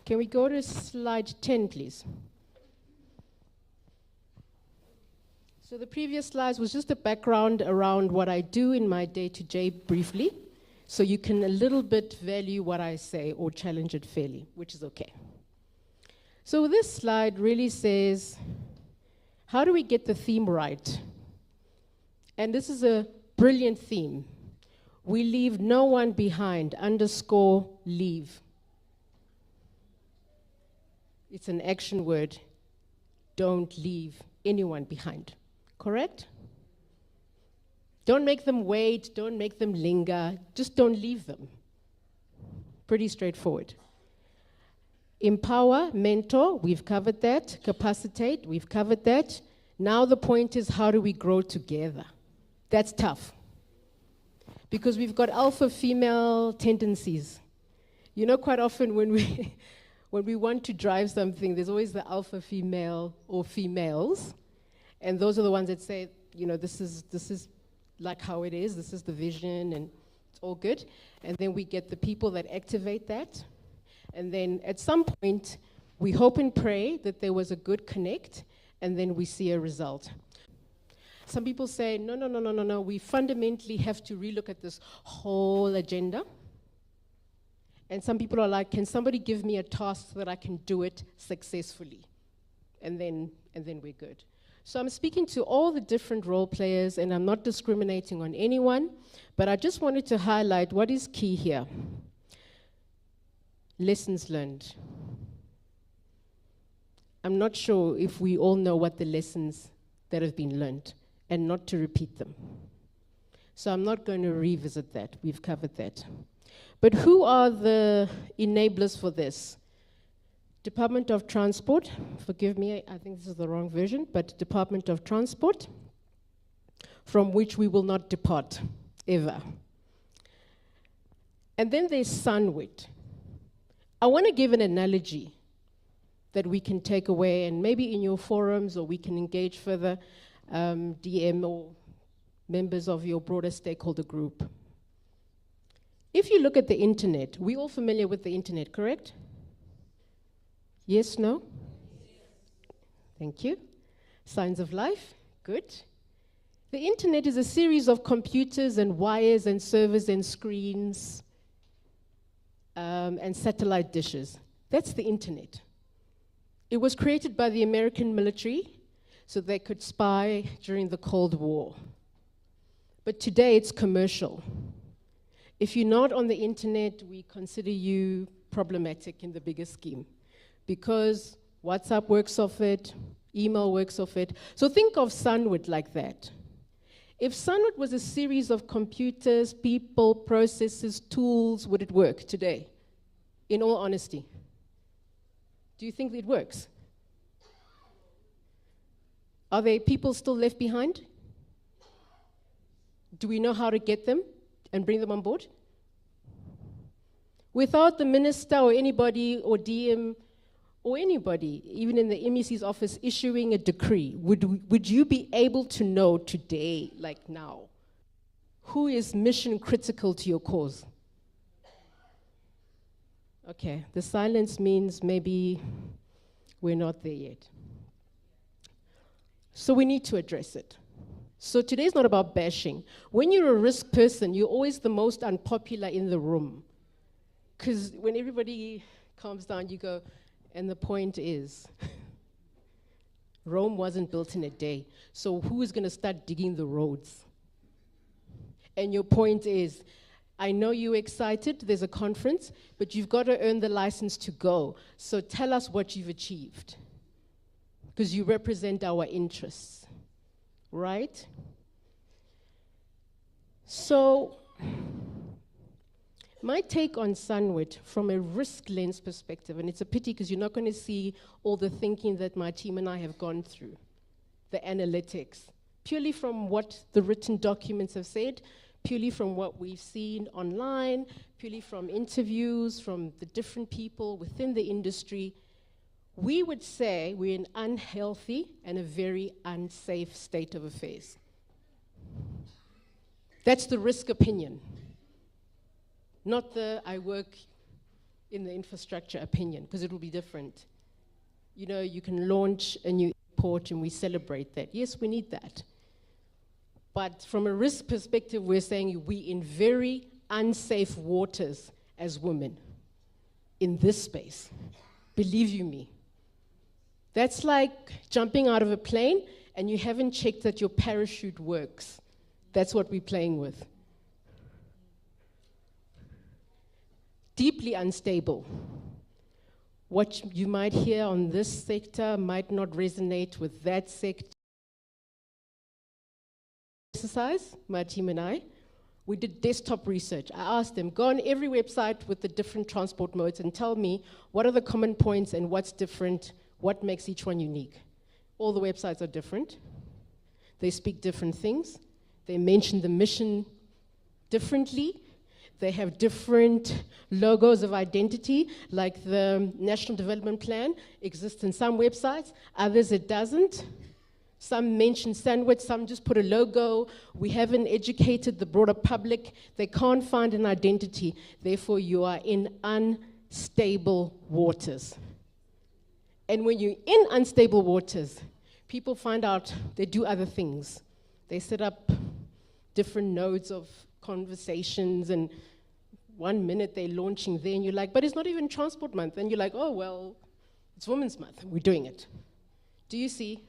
Can we go to slide 10, please? So the previous slides was just a background around what I do in my day-to-day briefly, so you can a little bit value what I say or challenge it fairly, which is okay. So this slide really says, how do we get the theme right? And this is a brilliant theme. We leave no one behind, _leave. It's an action word. Don't leave anyone behind. Correct? Don't make them wait, don't make them linger, just don't leave them. Pretty straightforward. Empower, mentor, we've covered that. Capacitate, we've covered that. Now the point is, how do we grow together? That's tough. Because we've got alpha female tendencies. You know, quite often when we want to drive something, there's always the alpha female or females. And those are the ones that say, you know, this is like how it is, this is the vision, and it's all good. And then we get the people that activate that. And then at some point, we hope and pray that there was a good connect, and then we see a result. Some people say, no, we fundamentally have to relook at this whole agenda. And some people are like, can somebody give me a task so that I can do it successfully? And then we're good. So I'm speaking to all the different role players, and I'm not discriminating on anyone, but I just wanted to highlight what is key here. Lessons learned. I'm not sure if we all know what the lessons that have been learned, and not to repeat them. So I'm not going to revisit that. We've covered that. But who are the enablers for this? Department of Transport, forgive me, I think this is the wrong version, but Department of Transport, from which we will not depart, ever. And then there's SANWIT. I want to give an analogy that we can take away, and maybe in your forums, or we can engage further, DM or members of your broader stakeholder group. If you look at the internet, we're all familiar with the internet, correct? Yes, no? Thank you. Signs of life, good. The internet is a series of computers and wires and servers and screens and satellite dishes. That's the internet. It was created by the American military so they could spy during the Cold War. But today it's commercial. If you're not on the internet, we consider you problematic in the bigger scheme, because WhatsApp works off it, email works off it. So think of SANWIT like that. If SANWIT was a series of computers, people, processes, tools, would it work today? In all honesty. Do you think it works? Are there people still left behind? Do we know how to get them and bring them on board? Without the minister or anybody or DM or anybody, even in the MEC's office, issuing a decree, would you be able to know today, like now, who is mission critical to your cause? Okay, the silence means maybe we're not there yet. So we need to address it. So today's not about bashing. When you're a risk person, you're always the most unpopular in the room. Because when everybody calms down, you go, and the point is, Rome wasn't built in a day. So who is going to start digging the roads? And your point is, I know you're excited, there's a conference, but you've got to earn the license to go. So tell us what you've achieved. Because you represent our interests, right? So, my take on SANWIT from a risk lens perspective, and it's a pity because you're not going to see all the thinking that my team and I have gone through, the analytics, purely from what the written documents have said, purely from what we've seen online, purely from interviews from the different people within the industry. We would say we're in an unhealthy and a very unsafe state of affairs. That's the risk opinion, not the I work in the infrastructure opinion, because it will be different. You know, you can launch a new airport and we celebrate that. Yes, we need that. But from a risk perspective, we're saying we're in very unsafe waters as women in this space. Believe you me. That's like jumping out of a plane and you haven't checked that your parachute works. That's what we're playing with. Deeply unstable. What you might hear on this sector might not resonate with that sector. Exercise, my team and I, we did desktop research. I asked them, go on every website with the different transport modes and tell me what are the common points and what's different, what makes each one unique. All the websites are different. They speak different things. They mention the mission differently. They have different logos of identity, like the National Development Plan exists in some websites, others it doesn't. Some mention SANWIT, some just put a logo. We haven't educated the broader public. They can't find an identity. Therefore, you are in unstable waters. And when you're in unstable waters, people find out they do other things. They set up different nodes of conversations, and 1 minute they're launching there, and you're like, but it's not even Transport Month. And you're like, oh, well, it's Women's Month. We're doing it. Do you see?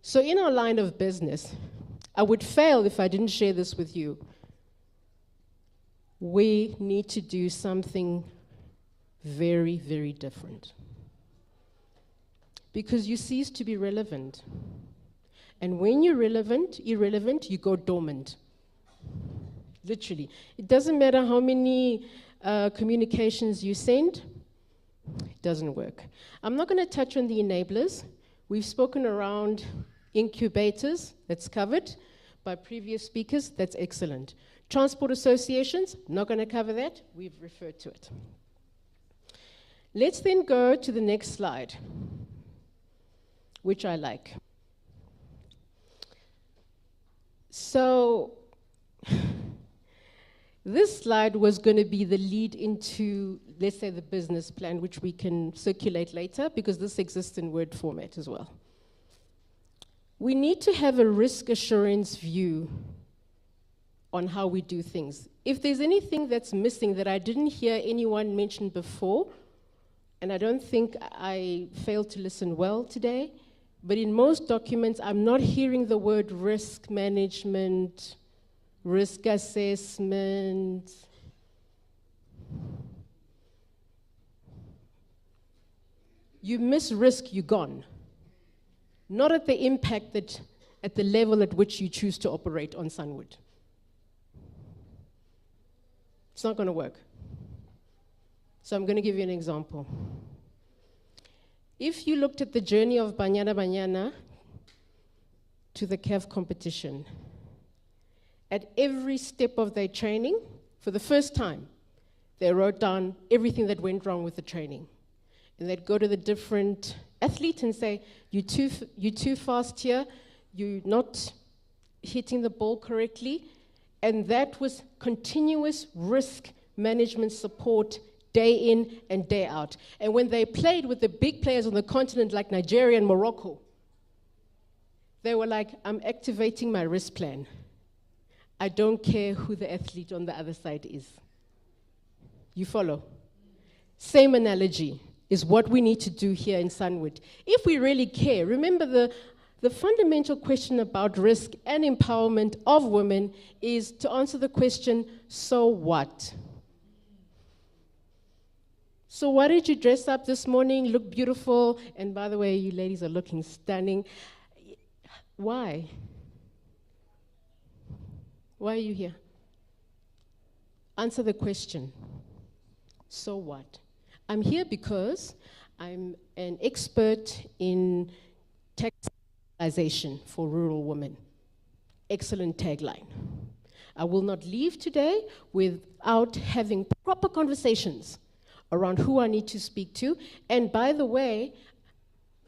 So in our line of business, I would fail if I didn't share this with you. We need to do something very, very different. Because you cease to be relevant. And when you're irrelevant, you go dormant. Literally. It doesn't matter how many communications you send, it doesn't work. I'm not going to touch on the enablers. We've spoken around incubators, that's covered by previous speakers, that's excellent. Transport associations, not going to cover that, we've referred to it. Let's then go to the next slide, which I like. So, this slide was going to be the lead into, let's say, the business plan, which we can circulate later, because this exists in Word format as well. We need to have a risk assurance view on how we do things. If there's anything that's missing that I didn't hear anyone mention before, and I don't think I failed to listen well today, but in most documents, I'm not hearing the word risk management, risk assessment. You miss risk, you're gone. Not at the impact that at the level at which you choose to operate on SANWIT. It's not going to work. So I'm going to give you an example. If you looked at the journey of Banyana Banyana to the CAF competition, at every step of their training, for the first time, they wrote down everything that went wrong with the training. And they'd go to the different athletes and say, you're too fast here, you're not hitting the ball correctly. And that was continuous risk management support day in and day out. And when they played with the big players on the continent like Nigeria and Morocco, they were like, I'm activating my risk plan. I don't care who the athlete on the other side is. You follow? Same analogy is what we need to do here in SANWIT. If we really care, remember the fundamental question about risk and empowerment of women is to answer the question, so what? So why did you dress up this morning, look beautiful, and by the way, you ladies are looking stunning. Why? Why are you here? Answer the question. So what? I'm here because I'm an expert in taxation for rural women. Excellent tagline. I will not leave today without having proper conversations around who I need to speak to. And by the way,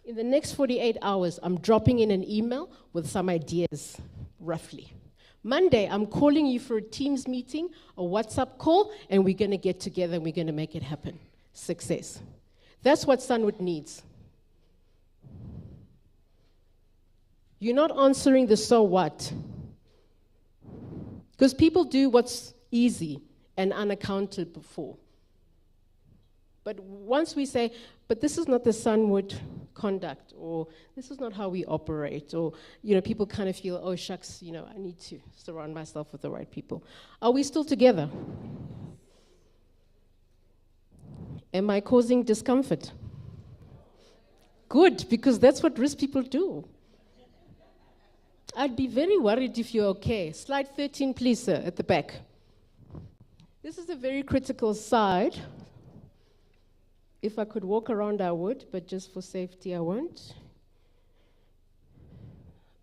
in the next 48 hours, I'm dropping in an email with some ideas, roughly. Monday, I'm calling you for a Teams meeting, a WhatsApp call, and we're going to get together and we're going to make it happen. Success. That's what SANWIT needs. You're not answering the so what. Because people do what's easy and unaccounted for. But once we say, but this is not the SANWIT conduct, or this is not how we operate, or people kind of feel, oh shucks, I need to surround myself with the right people. Are we still together? Am I causing discomfort? Good, because that's what risk people do. I'd be very worried if you're okay. Slide 13, please, sir, at the back. This is a very critical side. If I could walk around, I would, but just for safety, I won't.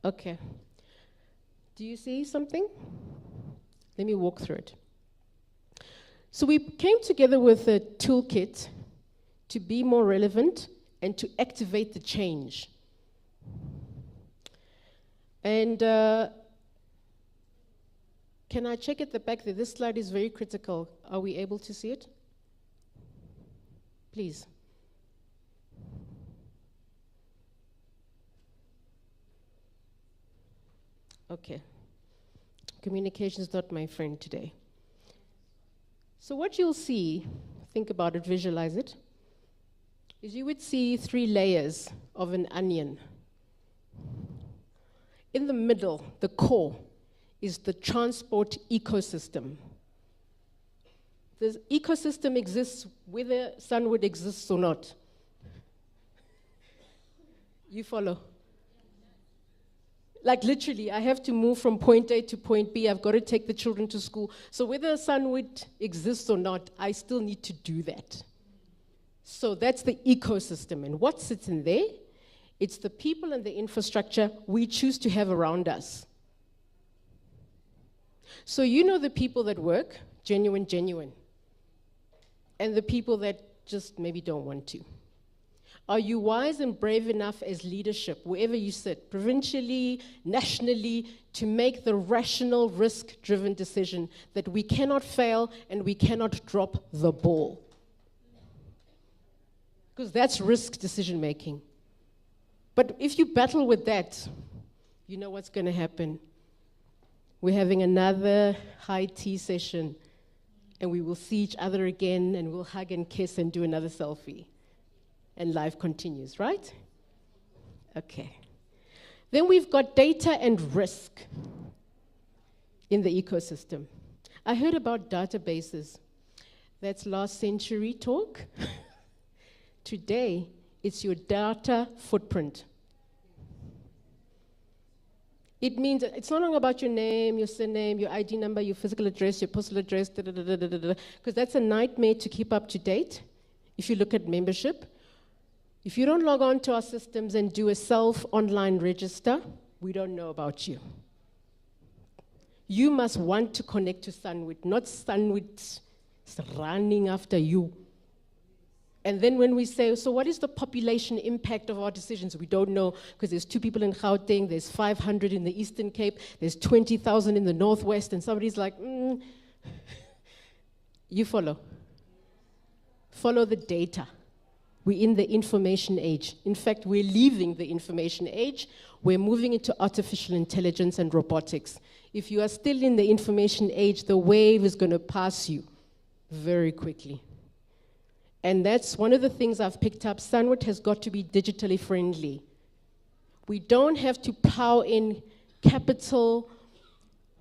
Okay. Do you see something? Let me walk through it. So we came together with a toolkit to be more relevant and to activate the change. And can I check at the back there? This slide is very critical. Are we able to see it? Please. Okay. Communication is not my friend today. So what you'll see, think about it, visualize it, is you would see 3 layers of an onion. In the middle, the core, is the transport ecosystem. The ecosystem exists whether SANWIT exists or not. You follow? Like literally, I have to move from point A to point B. I've got to take the children to school. So whether SANWIT exists or not, I still need to do that. So that's the ecosystem. And what sits in there? It's the people and the infrastructure we choose to have around us. So the people that work, genuine. And the people that just maybe don't want to. Are you wise and brave enough as leadership, wherever you sit, provincially, nationally, to make the rational, risk-driven decision that we cannot fail and we cannot drop the ball? Because that's risk decision-making. But if you battle with that, you know what's going to happen. We're having another high tea session, and we will see each other again, and we'll hug and kiss and do another selfie. And life continues, right? Okay. Then we've got data and risk in the ecosystem. I heard about databases. That's last century talk. Today, it's your data footprint. It means it's not only about your name, your surname, your ID number, your physical address, your postal address, because that's a nightmare to keep up to date if you look at membership. If you don't log on to our systems and do a self-online register, we don't know about you. You must want to connect to SANWIT, not SANWIT running after you. And then when we say, so what is the population impact of our decisions? We don't know, because there's 2 people in Gauteng, there's 500 in the Eastern Cape, there's 20,000 in the Northwest, and somebody's like, You follow. Follow the data. We're in the information age. In fact, we're leaving the information age. We're moving into artificial intelligence and robotics. If you are still in the information age, the wave is going to pass you very quickly. And that's one of the things I've picked up. SANWIT has got to be digitally friendly. We don't have to plow in capital,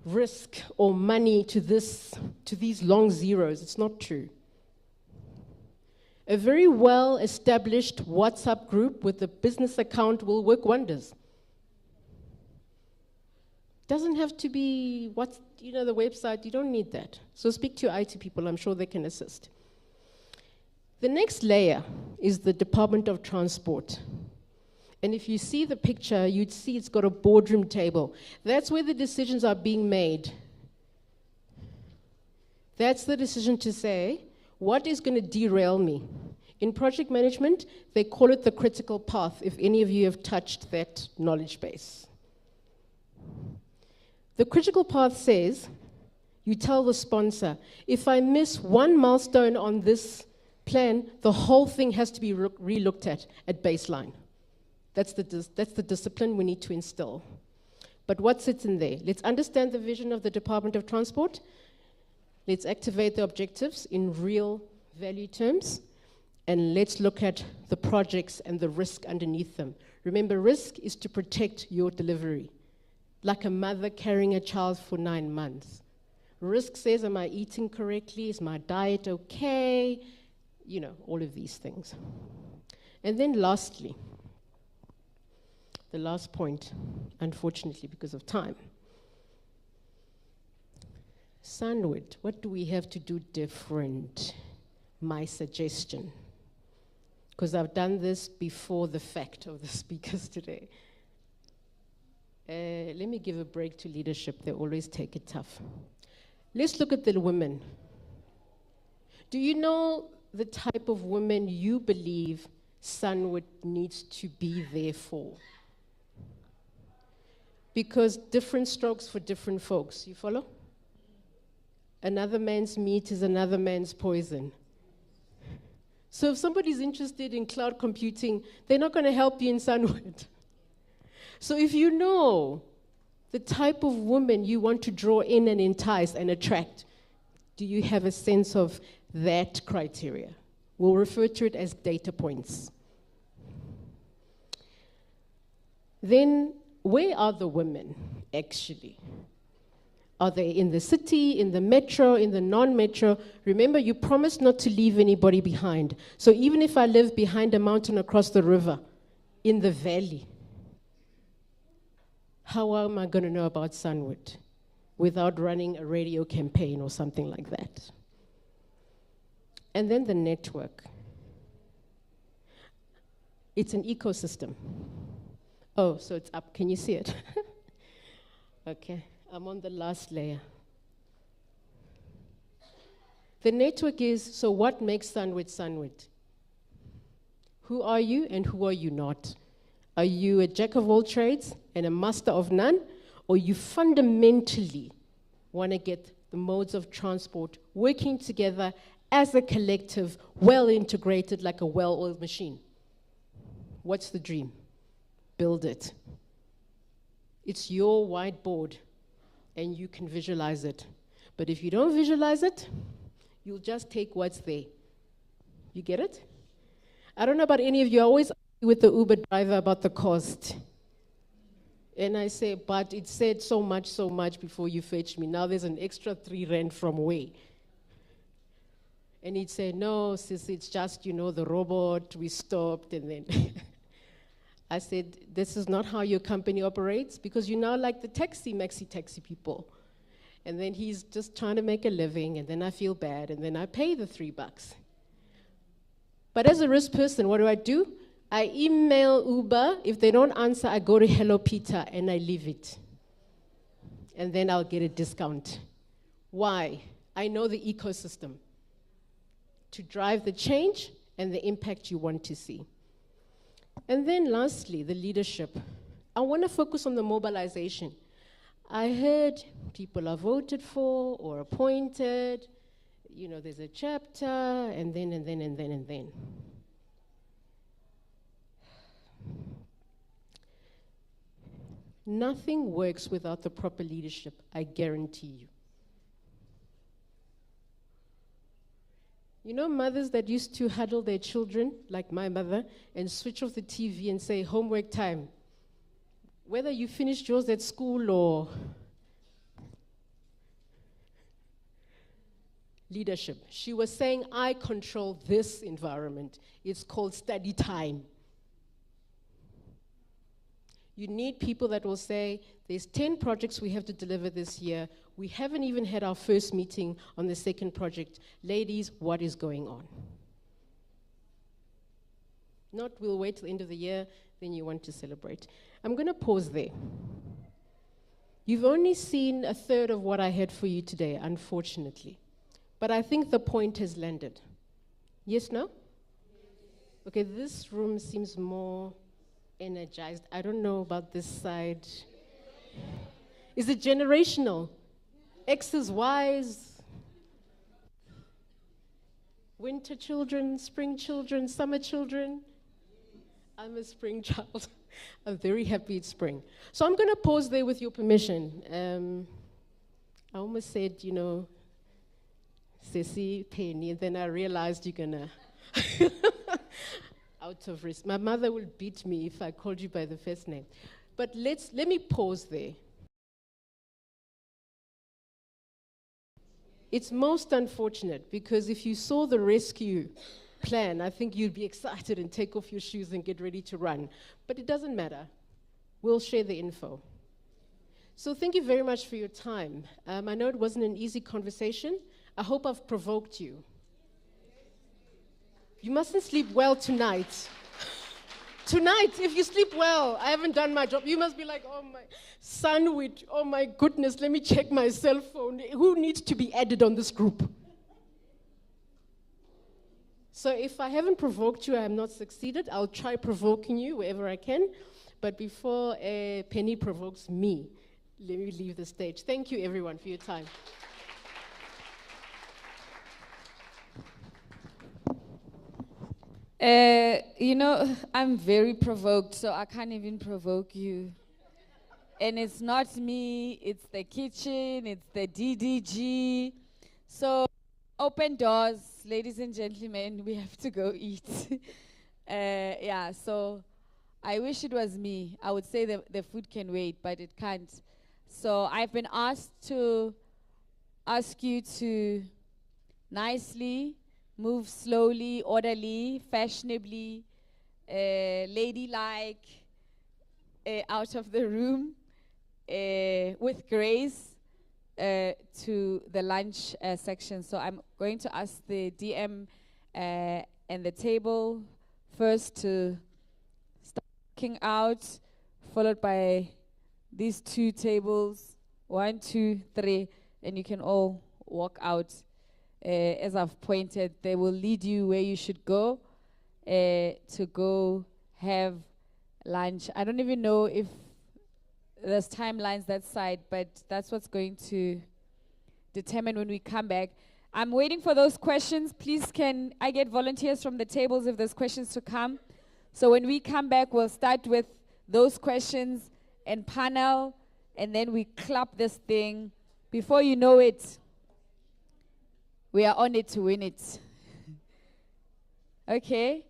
risk, or money to these long zeros. It's not true. A very well-established WhatsApp group with a business account will work wonders. Doesn't have to be the website. You don't need that. So speak to your IT people. I'm sure they can assist. The next layer is the Department of Transport. And if you see the picture, you'd see it's got a boardroom table. That's where the decisions are being made. That's the decision to say, what is going to derail me? In project management, they call it the critical path, if any of you have touched that knowledge base. The critical path says, you tell the sponsor, if I miss one milestone on this plan, the whole thing has to be re-looked at baseline. That's the discipline we need to instill. But what sits in there? Let's understand the vision of the Department of Transport. Let's activate the objectives in real value terms. And let's look at the projects and the risk underneath them. Remember, risk is to protect your delivery. Like a mother carrying a child for 9 months. Risk says, am I eating correctly? Is my diet okay? All of these things. And then lastly, the last point, unfortunately because of time. SANWIT, what do we have to do different? My suggestion. Because I've done this before the fact of the speakers today. Let me give a break to leadership. They always take it tough. Let's look at the women. Do you know the type of women you believe SANWIT needs to be there for? Because different strokes for different folks. You follow? Another man's meat is another man's poison. So if somebody's interested in cloud computing, they're not going to help you in SANWIT. So if you know the type of woman you want to draw in and entice and attract, do you have a sense of that criteria? We'll refer to it as data points. Then, where are the women, actually? Are they in the city, in the metro, in the non-metro? Remember, you promised not to leave anybody behind. So even if I live behind a mountain across the river, in the valley, how am I going to know about SANWIT without running a radio campaign or something like that? And then the network. It's an ecosystem. Oh, so it's up. Can you see it? Okay, I'm on the last layer. The network is, so what makes SANWIT SANWIT? Who are you and who are you not? Are you a jack of all trades and a master of none? Or you fundamentally want to get the modes of transport working together as a collective, well integrated like a well-oiled machine? What's the dream? Build it. It's your whiteboard and you can visualize it. But if you don't visualize it, you'll just take what's there. You get it? I don't know about any of you, I always argue with the Uber driver about the cost. And I say, but it said so much before you fetched me. Now there's an extra 3 rand from where? And he'd say, no, sis, it's just, the robot, we stopped, and then I said, this is not how your company operates, because you're now like the maxi taxi people. And then he's just trying to make a living, and then I feel bad, and then I pay the $3. But as a risk person, what do? I email Uber. If they don't answer, I go to Hello Peter and I leave it. And then I'll get a discount. Why? I know the ecosystem to drive the change and the impact you want to see. And then lastly, the leadership. I want to focus on the mobilization. I heard people are voted for or appointed, you know, there's a chapter, and then. Nothing works without the proper leadership, I guarantee you. You know mothers that used to huddle their children, like my mother, and switch off the TV and say, homework time. Whether you finished yours at school or leadership. She was saying, I control this environment. It's called study time. You need people that will say, there's 10 projects we have to deliver this year. We haven't even had our first meeting on the second project. Ladies, what is going on? Not we'll wait till the end of the year, then you want to celebrate. I'm going to pause there. You've only seen a third of what I had for you today, unfortunately. But I think the point has landed. Yes, no? Okay, this room seems more energized. I don't know about this side. Is it generational? X's, Y's? Winter children, spring children, summer children? I'm a spring child. I'm very happy it's spring. So I'm going to pause there with your permission. I almost said, you know, Ceci, Penny, and then I realized you're going to... out of risk. My mother will beat me if I called you by the first name. But let me pause there. It's most unfortunate because if you saw the rescue plan, I think you'd be excited and take off your shoes and get ready to run. But it doesn't matter. We'll share the info. So thank you very much for your time. I know it wasn't an easy conversation. I hope I've provoked you. You mustn't sleep well tonight. Tonight, if you sleep well, I haven't done my job. You must be like, oh my, SANWIT, oh my goodness, let me check my cell phone. Who needs to be added on this group? So if I haven't provoked you, I have not succeeded. I'll try provoking you wherever I can. But before Penny provokes me, let me leave the stage. Thank you, everyone, for your time. You know, I'm very provoked, so I can't even provoke you. And it's not me, it's the kitchen, it's the DDG. So, open doors, ladies and gentlemen, we have to go eat. Yeah, so I wish it was me. I would say the food can wait, but it can't. So, I've been asked to ask you to nicely move slowly, orderly, fashionably, ladylike, out of the room with grace to the lunch section. So I'm going to ask the DM and the table first to start walking out, followed by these two tables, 1, 2, 3, and you can all walk out. As I've pointed, they will lead you where you should go to go have lunch. I don't even know if there's timelines that side, but that's what's going to determine when we come back. I'm waiting for those questions. Please, can I get volunteers from the tables if there's questions to come? So when we come back, we'll start with those questions and panel, and then we clap this thing. Before you know it, we are on it to win it. Okay.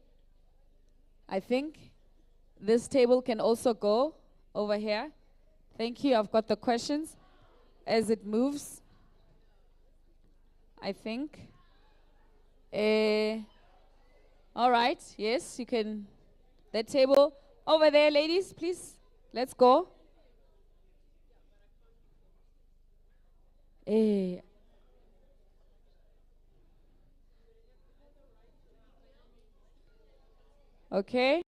I think this table can also go over here. Thank you. I've got the questions as it moves. I think. All right. Yes, you can. That table. Over there, ladies, please. Let's go. Eh. Okay.